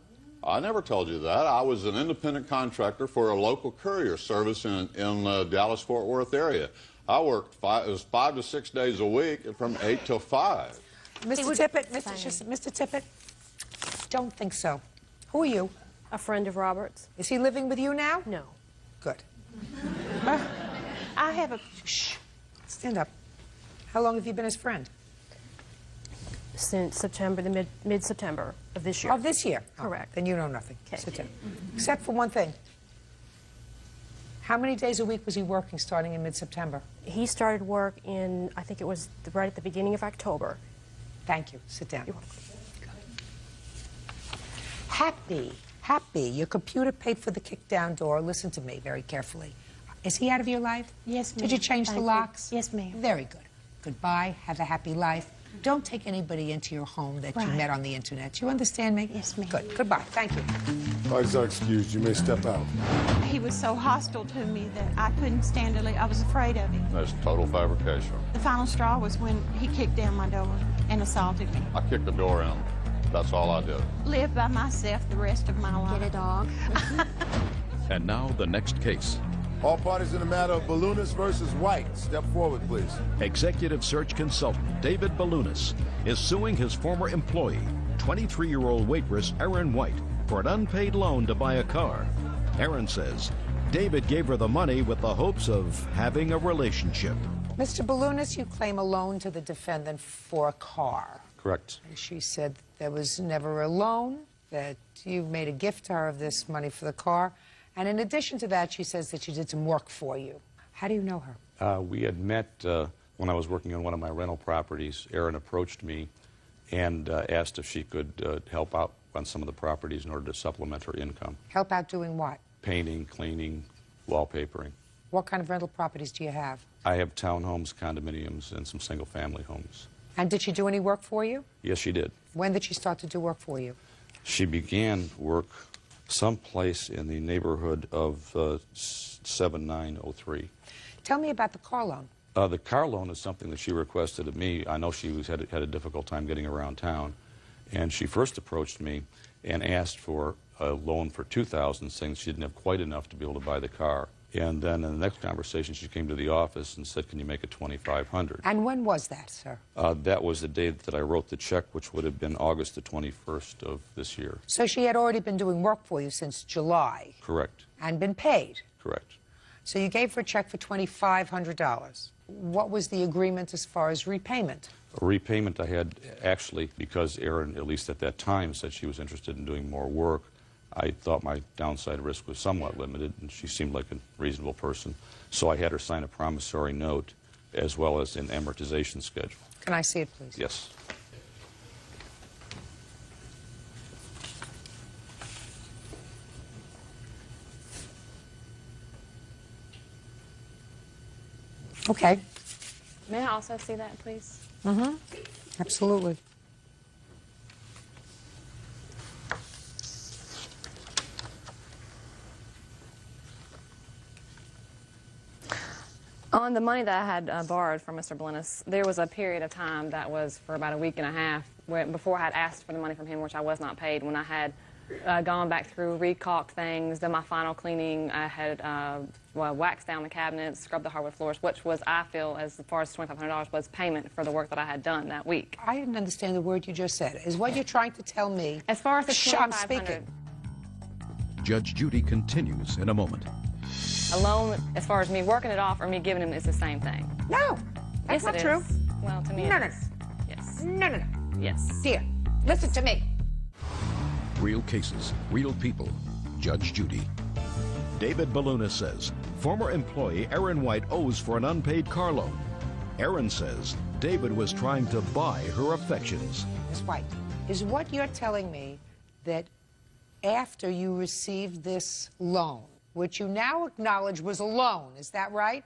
I never told you that. I was an independent contractor for a local courier service in the Dallas-Fort Worth area. I worked it was 5 to 6 days a week from 8 till 5. Mr. Tippett, Mr. Tippett, don't think so. Who are you? A friend of Robert's. Is he living with you now? No. Good. I have a... Shh. Stand up. How long have you been his friend? Since September, the mid-September of this year. Of this year? Correct. Then you know nothing. Okay. Sit down. Except for one thing. How many days a week was he working starting in mid-September? He started work in, I think it was right at the beginning of October. Thank you. Sit down. Happy. Your computer paid for the kick-down door. Listen to me very carefully. Is he out of your life? Yes, ma'am. Did you change the locks? Yes, ma'am. Very good. Goodbye. Have a happy life. Don't take anybody into your home that you met on the internet. You understand me? Yes, ma'am. Good. Goodbye. Thank you. Parties are excused. You may step out. He was so hostile to me that I couldn't stand to leave. I was afraid of him. That's total fabrication. The final straw was when he kicked down my door and assaulted me. I kicked the door in. That's all I did. Live by myself the rest of my life. Get a dog. And now the next case. All parties in the matter of Balloonist versus White. Step forward, please. Executive search consultant David Balloonist is suing his former employee, 23-year-old waitress Erin White, for an unpaid loan to buy a car. Erin says David gave her the money with the hopes of having a relationship. Mr. Balloonist, you claim a loan to the defendant for a car. Correct. And she said there was never a loan, that you made a gift to her of this money for the car. And in addition to that, she says that she did some work for you. How do you know her? We had met when I was working on one of my rental properties. Erin approached me and asked if she could help out on some of the properties in order to supplement her income. Help out doing what? Painting, cleaning, wallpapering. What kind of rental properties do you have? I have townhomes, condominiums, and some single-family homes. And did she do any work for you? Yes, she did. When did she start to do work for you? She began work someplace in the neighborhood of 7903. Tell me about the car loan. The car loan is something that she requested of me. I know she had a difficult time getting around town, and she first approached me and asked for a loan for $2,000, saying she didn't have quite enough to be able to buy the car. And then in the next conversation, she came to the office and said, "Can you make it $2,500?" And when was that, sir? That was the day that I wrote the check, which would have been August the 21st of this year. So she had already been doing work for you since July. Correct. And been paid. Correct. So you gave her a check for $2,500. What was the agreement as far as repayment? A repayment I had actually, because Erin, at least at that time, said she was interested in doing more work. I thought my downside risk was somewhat limited, and she seemed like a reasonable person. So I had her sign a promissory note as well as an amortization schedule. Can I see it, please? Yes. Okay. May I also see that, please? Mm-hmm. Absolutely. On the money that I had borrowed from Mr. Balloonist, there was a period of time that was for about a week and a half before I had asked for the money from him, which I was not paid. When I had gone back through, recaulked things, done my final cleaning, I had waxed down the cabinets, scrubbed the hardwood floors, which was, I feel, as far as $2,500 was payment for the work that I had done that week. I didn't understand the word you just said. Is what you're trying to tell me? As far as the $2,500. I'm speaking. Judge Judy continues in a moment. A loan, as far as me working it off or me giving him, is the same thing. No, that's yes, not it true. Is. Well, to me, no, it no, is. Yes. No, no, no. Yes. Dear, listen to me. Real cases, real people. Judge Judy. David Balloonist says former employee Erin White owes for an unpaid car loan. Erin says David was trying to buy her affections. Ms. White, is what you're telling me that after you received this loan, which you now acknowledge was a loan. Is that right?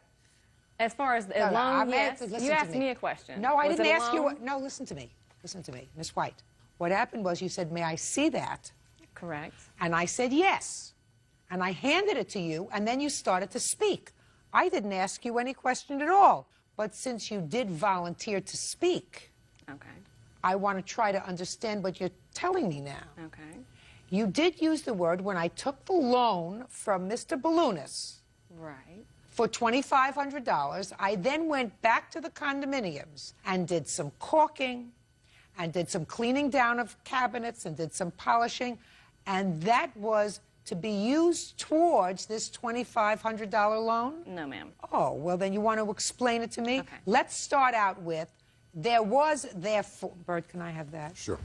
As far as a loan, yes. You asked me a question. No, I Was didn't it a ask you. loan? No, listen to me. Listen to me, Miss White. What happened was you said, may I see that? Correct. And I said yes. And I handed it to you, and then you started to speak. I didn't ask you any question at all. But since you did volunteer to speak, okay, I want to try to understand what you're telling me now. Okay. You did use the word when I took the loan from Mr. Ballounis. Right. For $2,500, I then went back to the condominiums and did some caulking and did some cleaning down of cabinets and did some polishing, and that was to be used towards this $2,500 loan? No, ma'am. Oh, well, then you want to explain it to me? Okay. Let's start out with, there was therefore, Byrd, can I have that? Sure.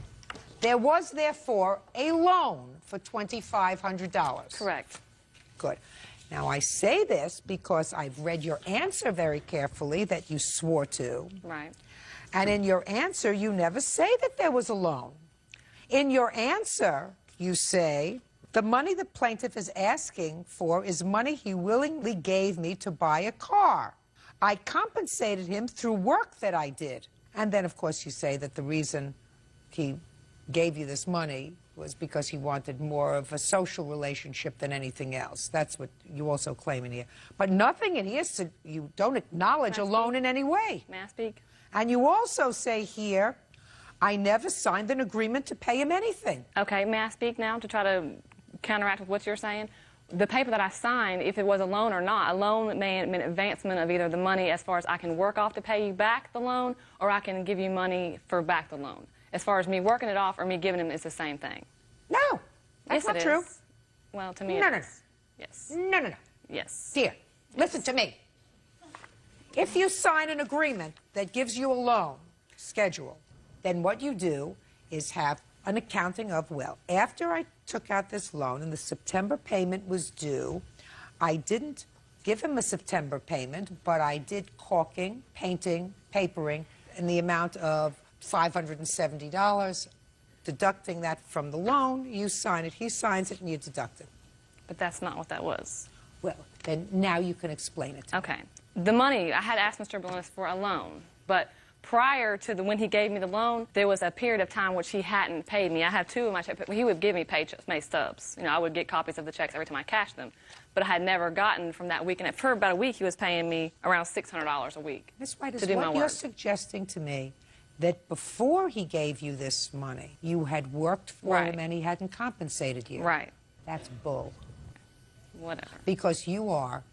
There was therefore a loan for $2,500. Correct. Good. Now, I say this because I've read your answer very carefully that you swore to. Right. And in your answer, you never say that there was a loan. In your answer, you say, the money the plaintiff is asking for is money he willingly gave me to buy a car. I compensated him through work that I did. And then, of course, you say that the reason he gave you this money was because he wanted more of a social relationship than anything else. That's what you also claim in here. But nothing in here, you don't acknowledge a loan in any way. May I speak? And you also say here, I never signed an agreement to pay him anything. Okay, may I speak now to try to counteract with what you're saying? The paper that I signed, if it was a loan or not, a loan meant advancement of either the money as far as I can work off to pay you back the loan, or I can give you money for back the loan. As far as me working it off or me giving him, it's the same thing. No, that's yes, not true. Well, to me, no, it no, is. no. Yes. No, no, no. Yes. Dear, listen to me. If you sign an agreement that gives you a loan schedule, then what you do is have an accounting of, well, after I took out this loan and the September payment was due, I didn't give him a September payment, but I did caulking, painting, papering in the amount of $570. Deducting that from the loan, you sign it, he signs it, and you deduct it. But that's not what that was. Well, then now you can explain it to me. Okay. The money, I had asked Mr. Ballounis for a loan, but prior to when he gave me the loan, there was a period of time which he hadn't paid me. I have two of my checks. He would give me pay stubs. You know, I would get copies of the checks every time I cashed them. But I had never gotten from that week. And for about a week, he was paying me around $600 a week. Ms. White, to is do my what work. you're suggesting to me that before he gave you this money, you had worked for him and he hadn't compensated you? Right. That's bull. Whatever. Because you are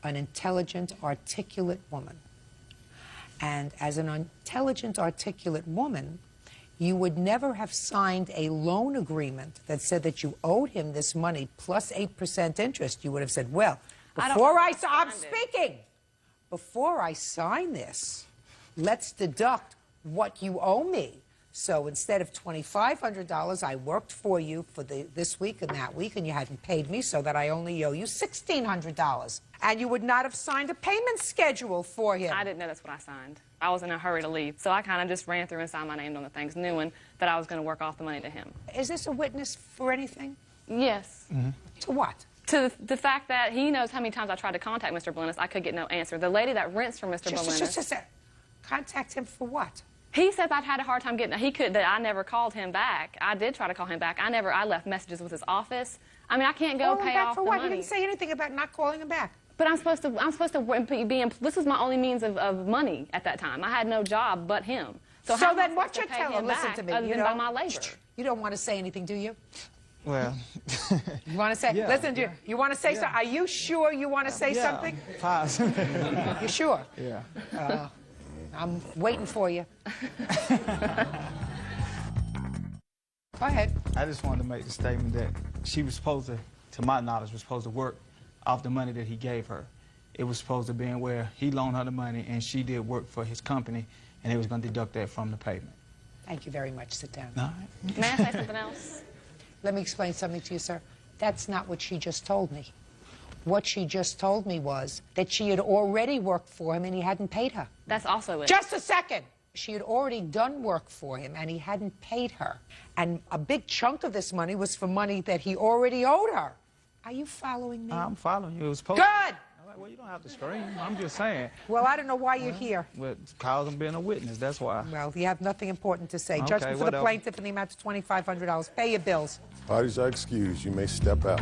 an intelligent, articulate woman. And as an intelligent, articulate woman, you would never have signed a loan agreement that said that you owed him this money plus 8% interest. You would have said, well, before I'm speaking. Before I sign this, let's deduct what you owe me. So instead of $2,500, I worked for you for this week and that week, and you hadn't paid me, so that I only owe you $1,600. And you would not have signed a payment schedule for him. I didn't know that's what I signed. I was in a hurry to leave, so I kind of just ran through and signed my name on the things, knowing that I was going to work off the money to him. Is this a witness for anything? Yes. Mm-hmm. To what? To the fact that he knows how many times I tried to contact Mr. Ballounis, I could get no answer. The lady that rents from Mr. Ballounis... Just contact him for what? He says I'd had a hard time getting... that I never called him back. I did try to call him back. I left messages with his office. I mean, I can't go pay off the money. He didn't say anything about not calling him back. But I'm supposed to be... This was my only means of money at that time. I had no job but him. So then what you're telling... Listen to me. Other than by my labor. You don't want to say anything, do you? Well... You want to say... Yeah, listen, you want to say something? Are you sure you want to say something? You sure? Yeah. I'm waiting for you. Go ahead. I just wanted to make the statement that she was supposed to my knowledge, was supposed to work off the money that he gave her. It was supposed to be where he loaned her the money and she did work for his company, and they was going to deduct that from the payment. Thank you very much. Sit down. No. May I say something else? Let me explain something to you, sir. That's not what she just told me. What she just told me was that she had already worked for him and he hadn't paid her. That's also it. Just a second. She had already done work for him, and he hadn't paid her. And a big chunk of this money was for money that he already owed her. Are you following me? I'm following you. It was supposed Good! Well, you don't have to scream. I'm just saying. Well, I don't know why you're here. Well, cause I'm being a witness, that's why. Well, you have nothing important to say. Okay, Judgment for the whatever. plaintiff in the amount of $2,500. Pay your bills. Parties are excused. You may step out.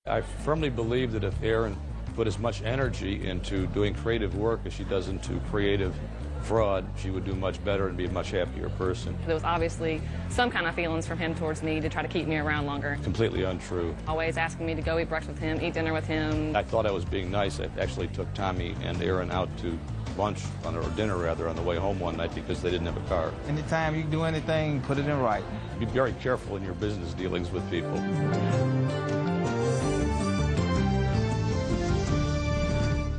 I firmly believe that if Erin put as much energy into doing creative work as she does into creative fraud, she would do much better and be a much happier person. There was obviously some kind of feelings from him towards me to try to keep me around longer. Completely untrue. Always asking me to go eat breakfast with him, eat dinner with him. I thought I was being nice. I actually took Tommy and Erin out to lunch, or dinner rather, on the way home one night because they didn't have a car. Anytime you do anything, put it in writing. Be very careful in your business dealings with people.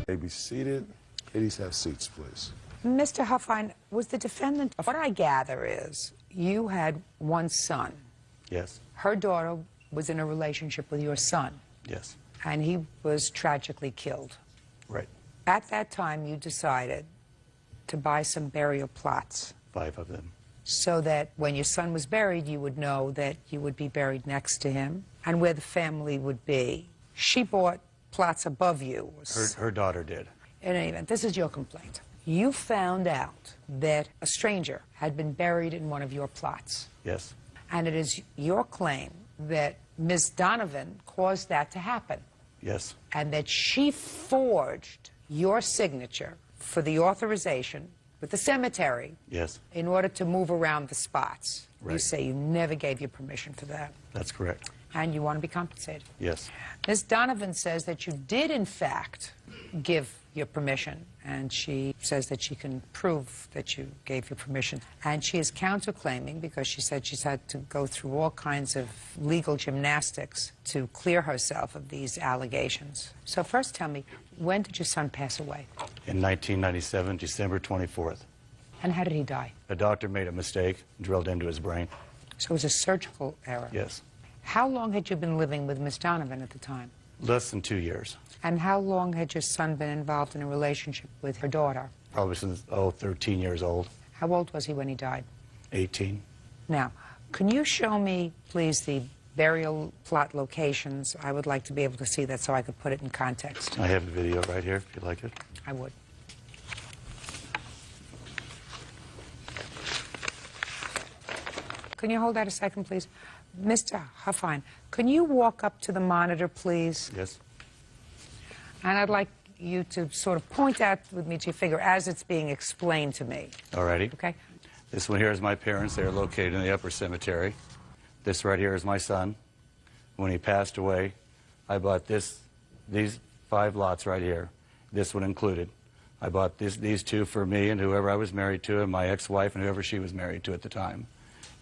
May be seated. Ladies, have seats, please. Mr. Huffine, was the defendant... What I gather is you had one son. Yes. Her daughter was in a relationship with your son. Yes. And he was tragically killed. Right. At that time, you decided to buy some burial plots. 5 of them. So that when your son was buried, you would know that you would be buried next to him and where the family would be. She bought plots above you. Her daughter did. In any event, this is your complaint. You found out that a stranger had been buried in one of your plots. Yes. And it is your claim that Ms. Donovan caused that to happen. Yes. And that she forged your signature for the authorization with the cemetery. Yes. In order to move around the spots. Right. You say you never gave your permission for that. That's correct. And you want to be compensated. Yes. Ms. Donovan says that you did, in fact, give your permission, and she says that she can prove that you gave your permission. And she is counterclaiming because she said she's had to go through all kinds of legal gymnastics to clear herself of these allegations. So first tell me, when did your son pass away? In 1997, December 24th. And how did he die? A doctor made a mistake, drilled into his brain. So it was a surgical error? Yes. How long had you been living with Miss Donovan at the time? Less than 2 years. And how long had your son been involved in a relationship with her daughter? Probably since, 13 years old. How old was he when he died? 18. Now, can you show me, please, the burial plot locations? I would like to be able to see that so I could put it in context. I have the video right here, if you'd like it. I would. Can you hold that a second, please? Mr. Huffine, can you walk up to the monitor, please? Yes. And I'd like you to sort of point out with me to your figure as it's being explained to me. All righty. Okay. This one here is my parents. They're located in the upper cemetery. This right here is my son. When he passed away, I bought these 5 lots right here, this one included. I bought these 2 for me and whoever I was married to, and my ex-wife and whoever she was married to at the time.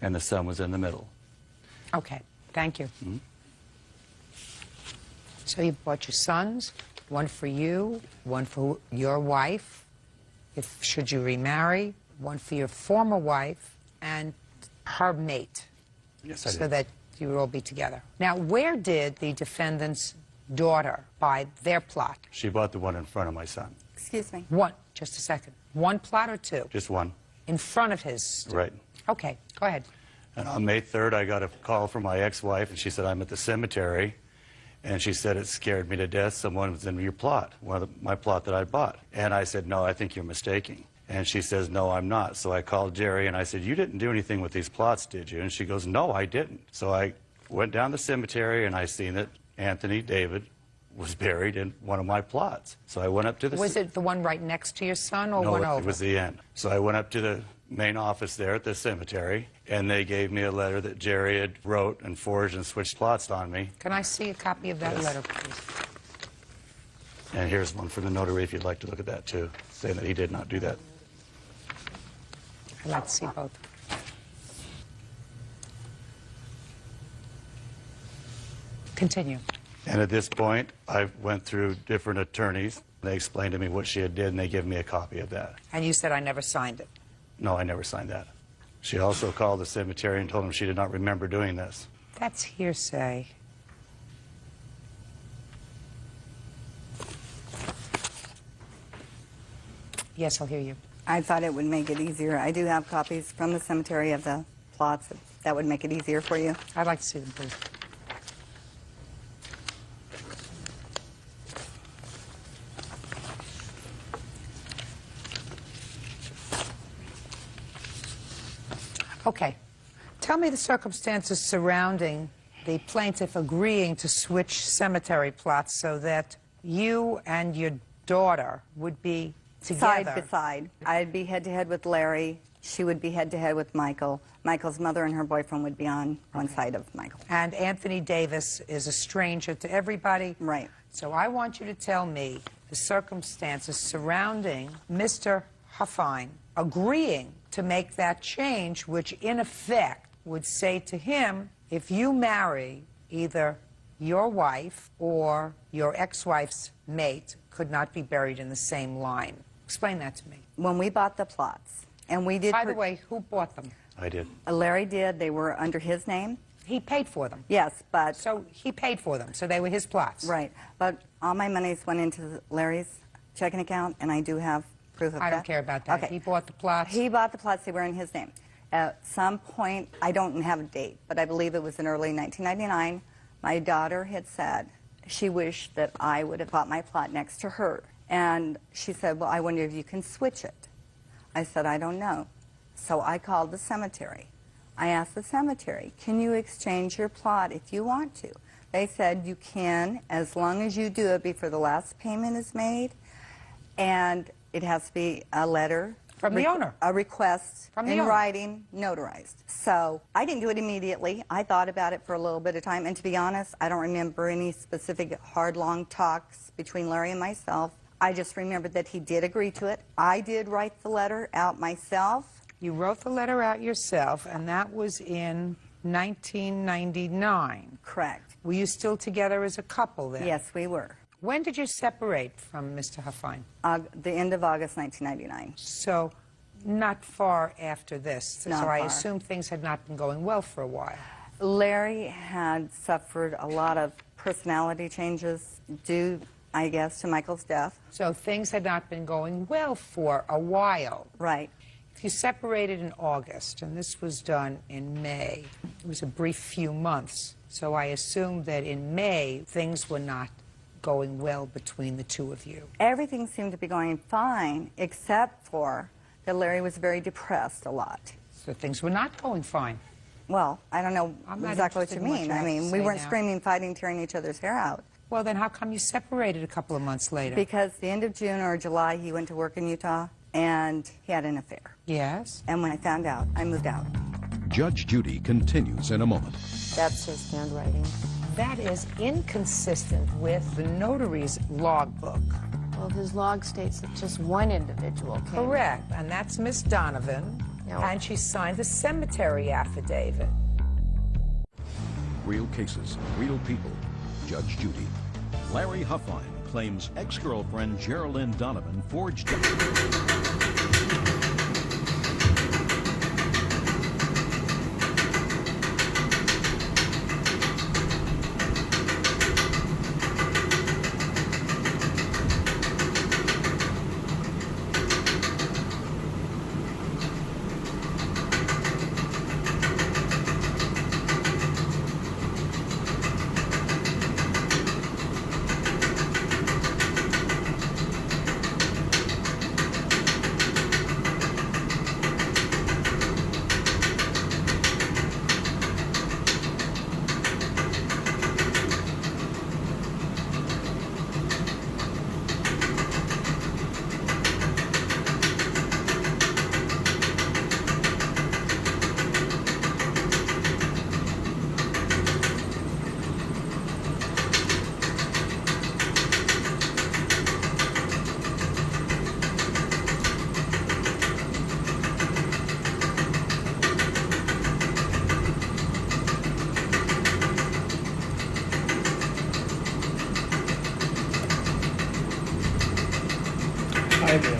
And the son was in the middle. Okay, thank you. Mm-hmm. So you bought your sons, one for you, one for your wife, if should you remarry, one for your former wife, and her mate. Yes, I so did. that you would all be together. Now, where did the defendant's daughter buy their plot? She bought the one in front of my son. Excuse me. One, just a second. One plot or 2? Just one. In front of his? Right. Okay, go ahead. And on May 3rd, I got a call from my ex-wife, and she said, I'm at the cemetery. And she said, it scared me to death. Someone was in your plot, my plot that I bought. And I said, no, I think you're mistaking. And she says, no, I'm not. So I called Jerry, and I said, you didn't do anything with these plots, did you? And she goes, no, I didn't. So I went down the cemetery, and I seen that Anthony David was buried in one of my plots. So I went up to the... Was it the one right next to your son or one over? No, it was the end. So I went up to the main office there at the cemetery, and they gave me a letter that Jerry had wrote and forged and switched plots on me. Can I see a copy of that Yes. letter, please? And here's one from the notary if you'd like to look at that too, saying that he did not do that. I'd like to see both. Continue. And at this point, I went through different attorneys. They explained to me what she had did, and they gave me a copy of that. And you said I never signed it. No, I never signed that. She also called the cemetery and told them she did not remember doing this. That's hearsay. Yes, I'll hear you. I thought it would make it easier. I do have copies from the cemetery of the plots. That would make it easier for you. I'd like to see them, please. Okay. Tell me the circumstances surrounding the plaintiff agreeing to switch cemetery plots so that you and your daughter would be together. Side by side. I'd be head-to-head with Larry. She would be head-to-head with Michael. Michael's mother and her boyfriend would be on one side of Michael. And Anthony Davis is a stranger to everybody. Right. So I want you to tell me the circumstances surrounding Mr. Huffine agreeing to make that change, which in effect would say to him, if you marry either your wife or your ex-wife's mate could not be buried in the same line. Explain that to me. When we bought the plots, and we did... By the way, who bought them? I did. Larry did. They were under his name. He paid for them. Yes, but... So he paid for them, so they were his plots. Right. But all my monies went into Larry's checking account, and I do have proof of that. I don't care about that. Okay. He bought the plots. He bought the plots. They were in his name. At some point, I don't have a date, but I believe it was in early 1999, my daughter had said she wished that I would have bought my plot next to her. And she said, well, I wonder if you can switch it. I said, I don't know. So I called the cemetery. I asked the cemetery, can you exchange your plot if you want to? They said, you can, as long as you do it before the last payment is made, and it has to be a letter from the owner, a request from the in owner. writing, notarized. So I didn't do it immediately. I thought about it for a little bit of time, and to be honest, I don't remember any specific hard, long talks between Larry and myself. I just remembered that he did agree to it. I did write the letter out myself. You wrote the letter out yourself, and that was in 1999. Correct. Were you still together as a couple then? Yes, we were. When did you separate from Mr. Huffine? The end of August 1999. So not far after this. Not so I far. assume things had not been going well for a while. Larry had suffered a lot of personality changes due, I guess, to Michael's death. So things had not been going well for a while. Right. If you separated in August, and this was done in May, it was a brief few months. So I assume that in May, things were not going well between the two of you. Everything seemed to be going fine, except for that Larry was very depressed a lot. So things were not going fine. Well, I don't know I'm not exactly what you interested in what mean. you I have to mean, we say weren't now. screaming, fighting, tearing each other's hair out. Well, then how come you separated a couple of months later? Because the end of June or July, he went to work in Utah, and he had an affair. Yes? And when I found out, I moved out. Judge Judy continues in a moment. That's his handwriting. That is inconsistent with the notary's logbook. Well, his log states that just one individual came. Correct, and that's Miss Donovan, and she signed the cemetery affidavit. Real cases, real people. Judge Judy. Larry Huffine claims ex-girlfriend Geraldine Donovan forged... Hi there.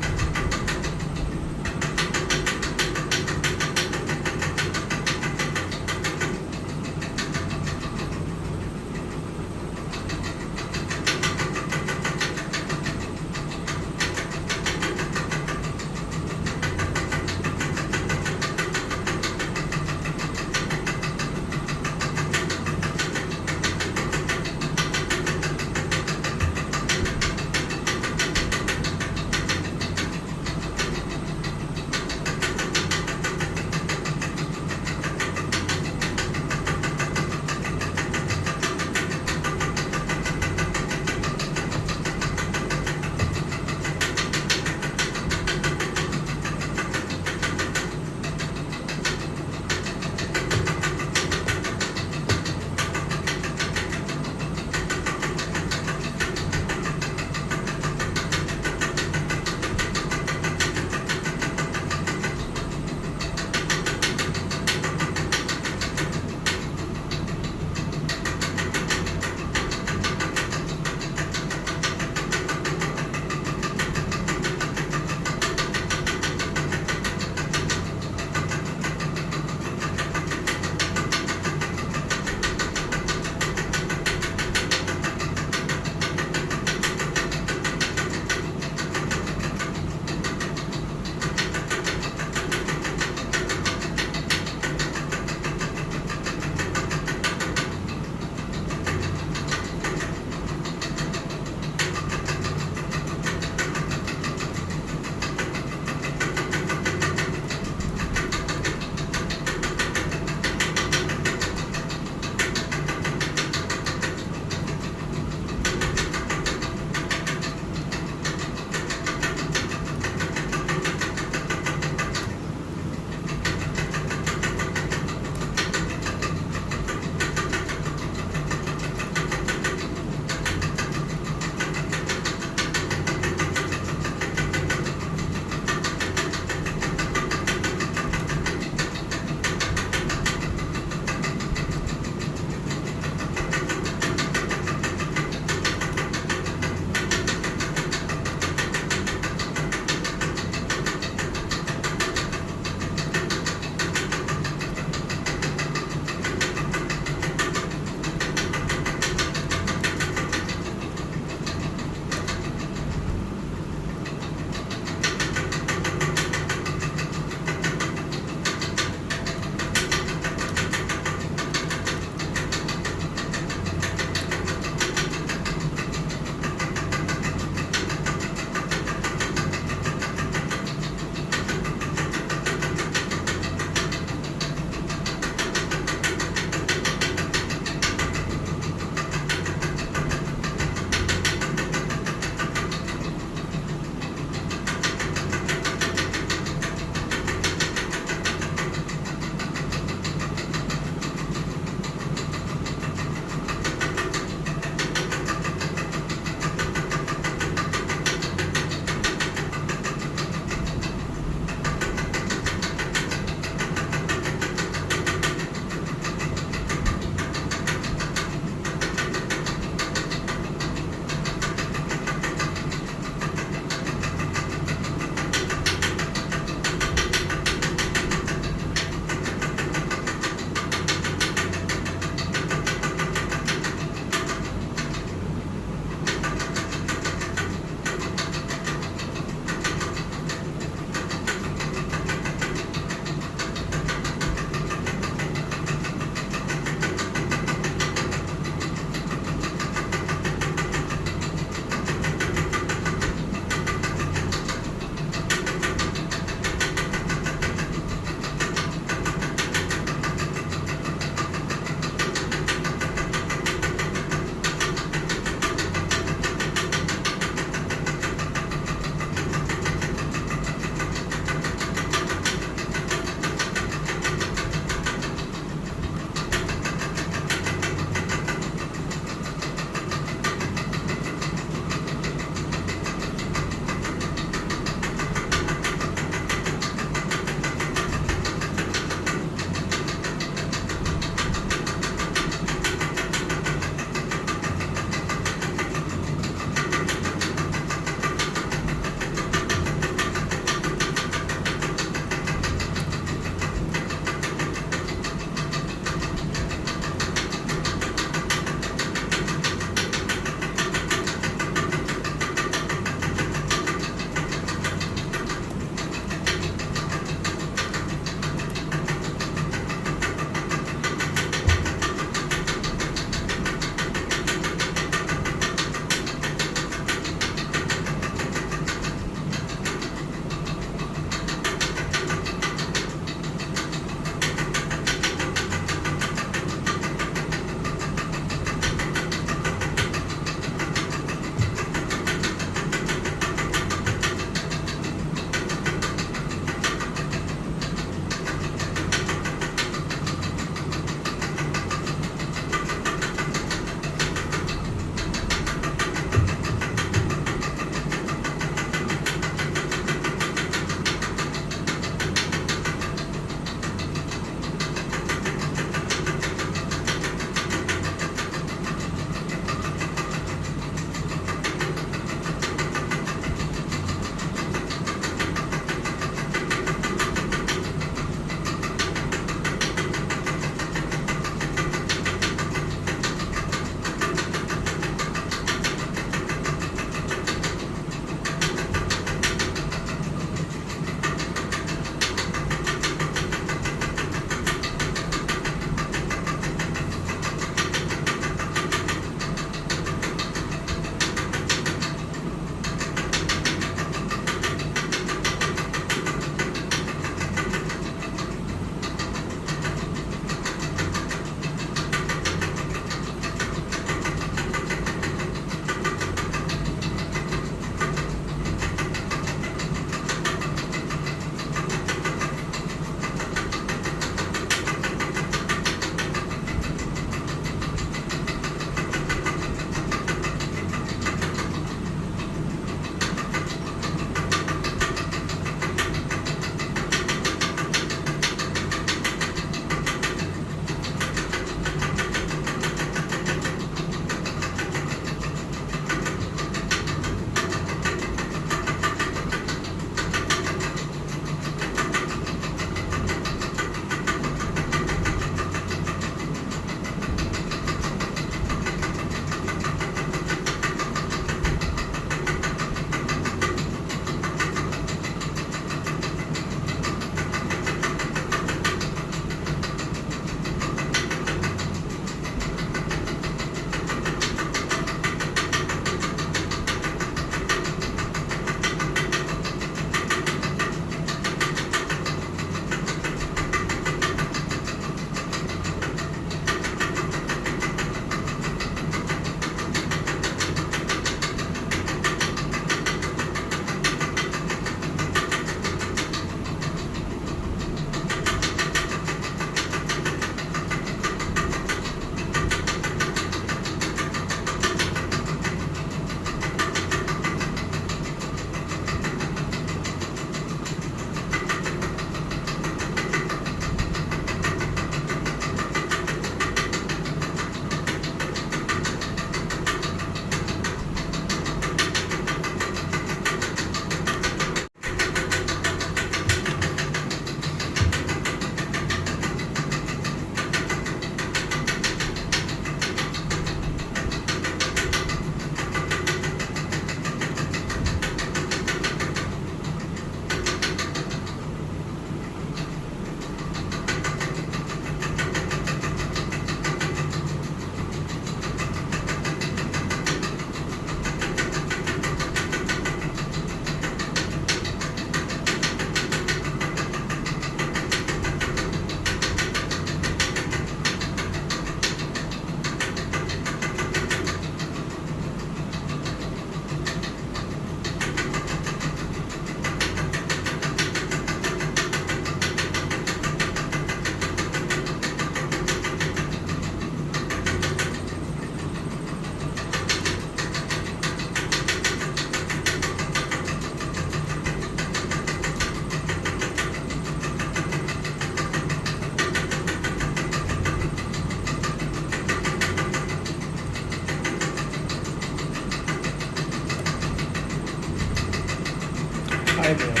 Hi there.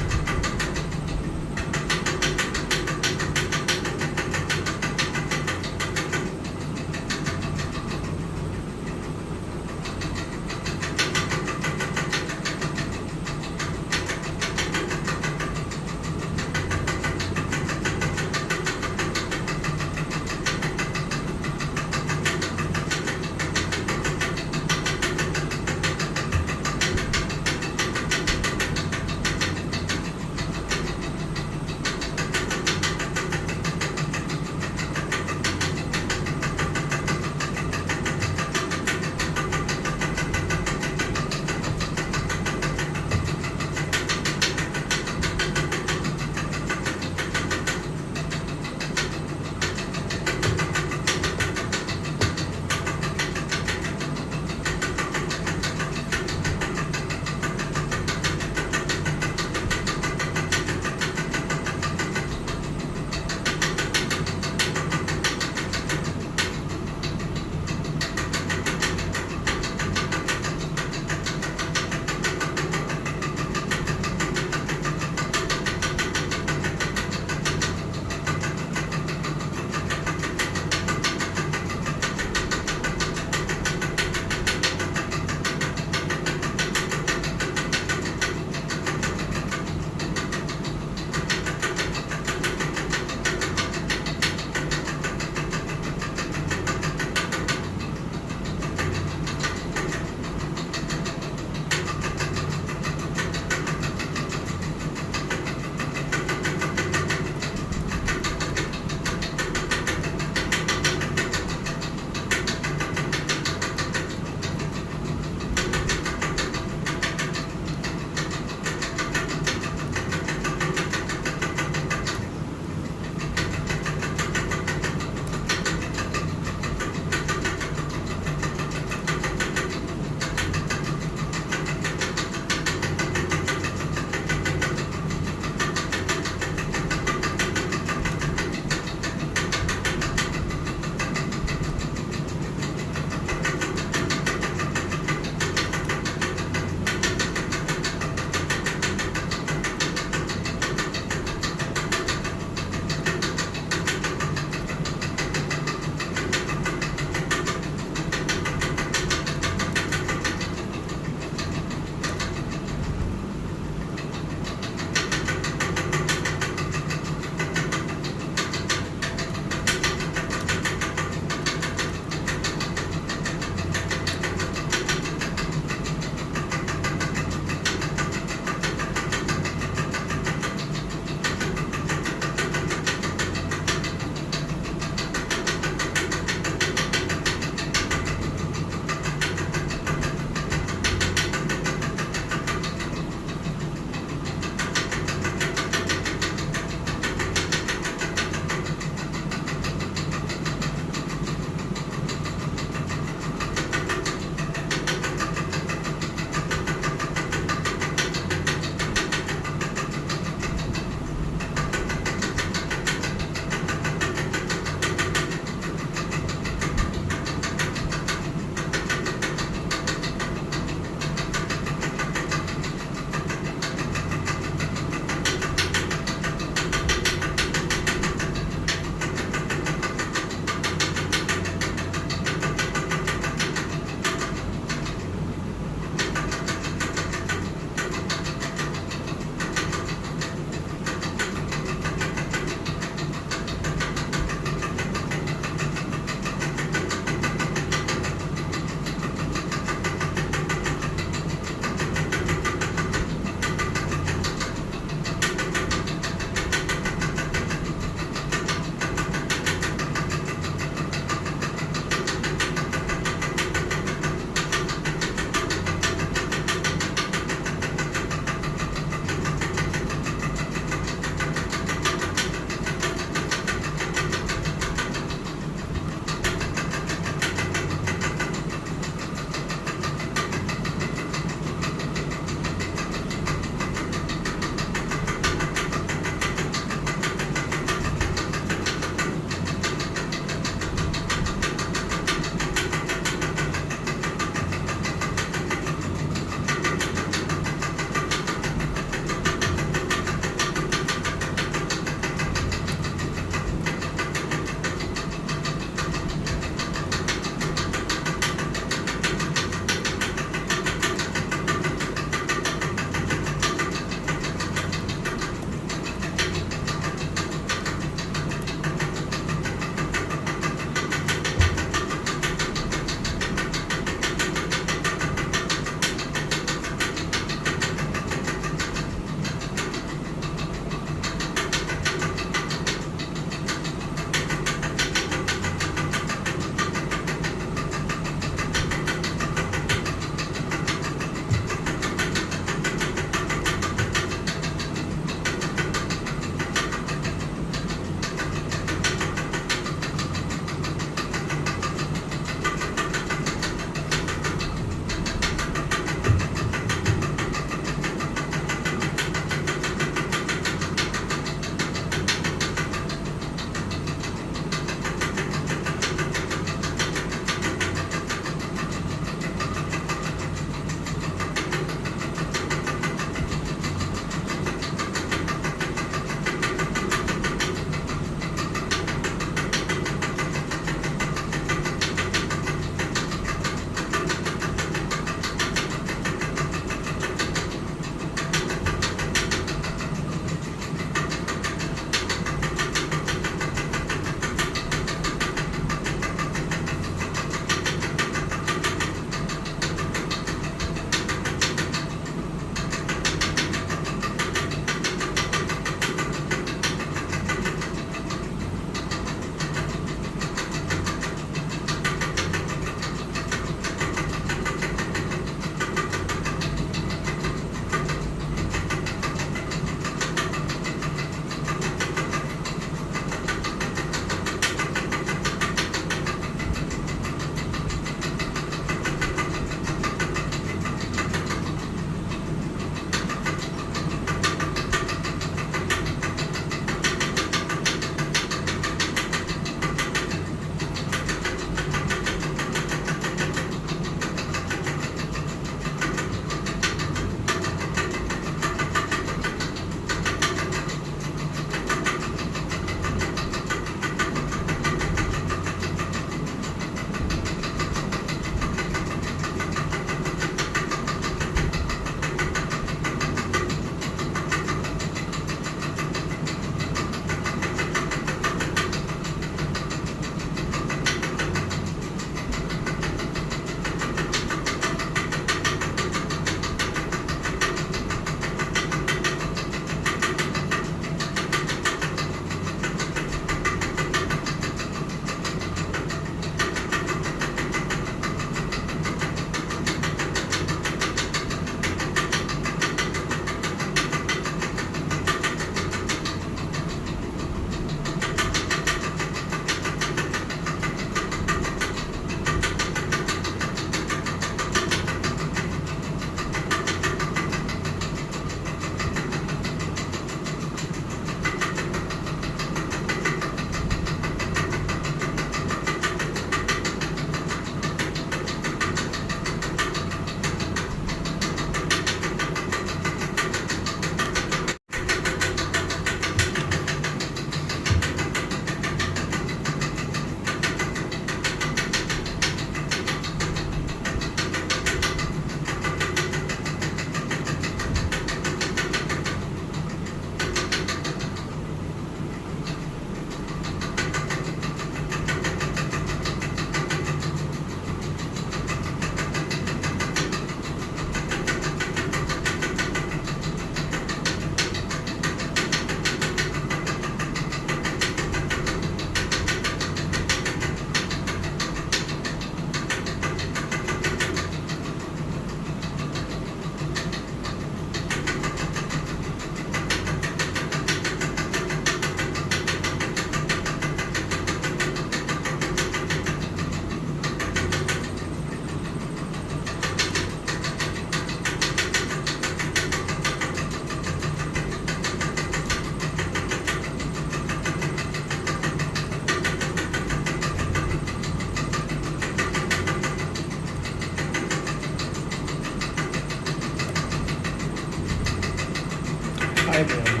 Hi, everyone.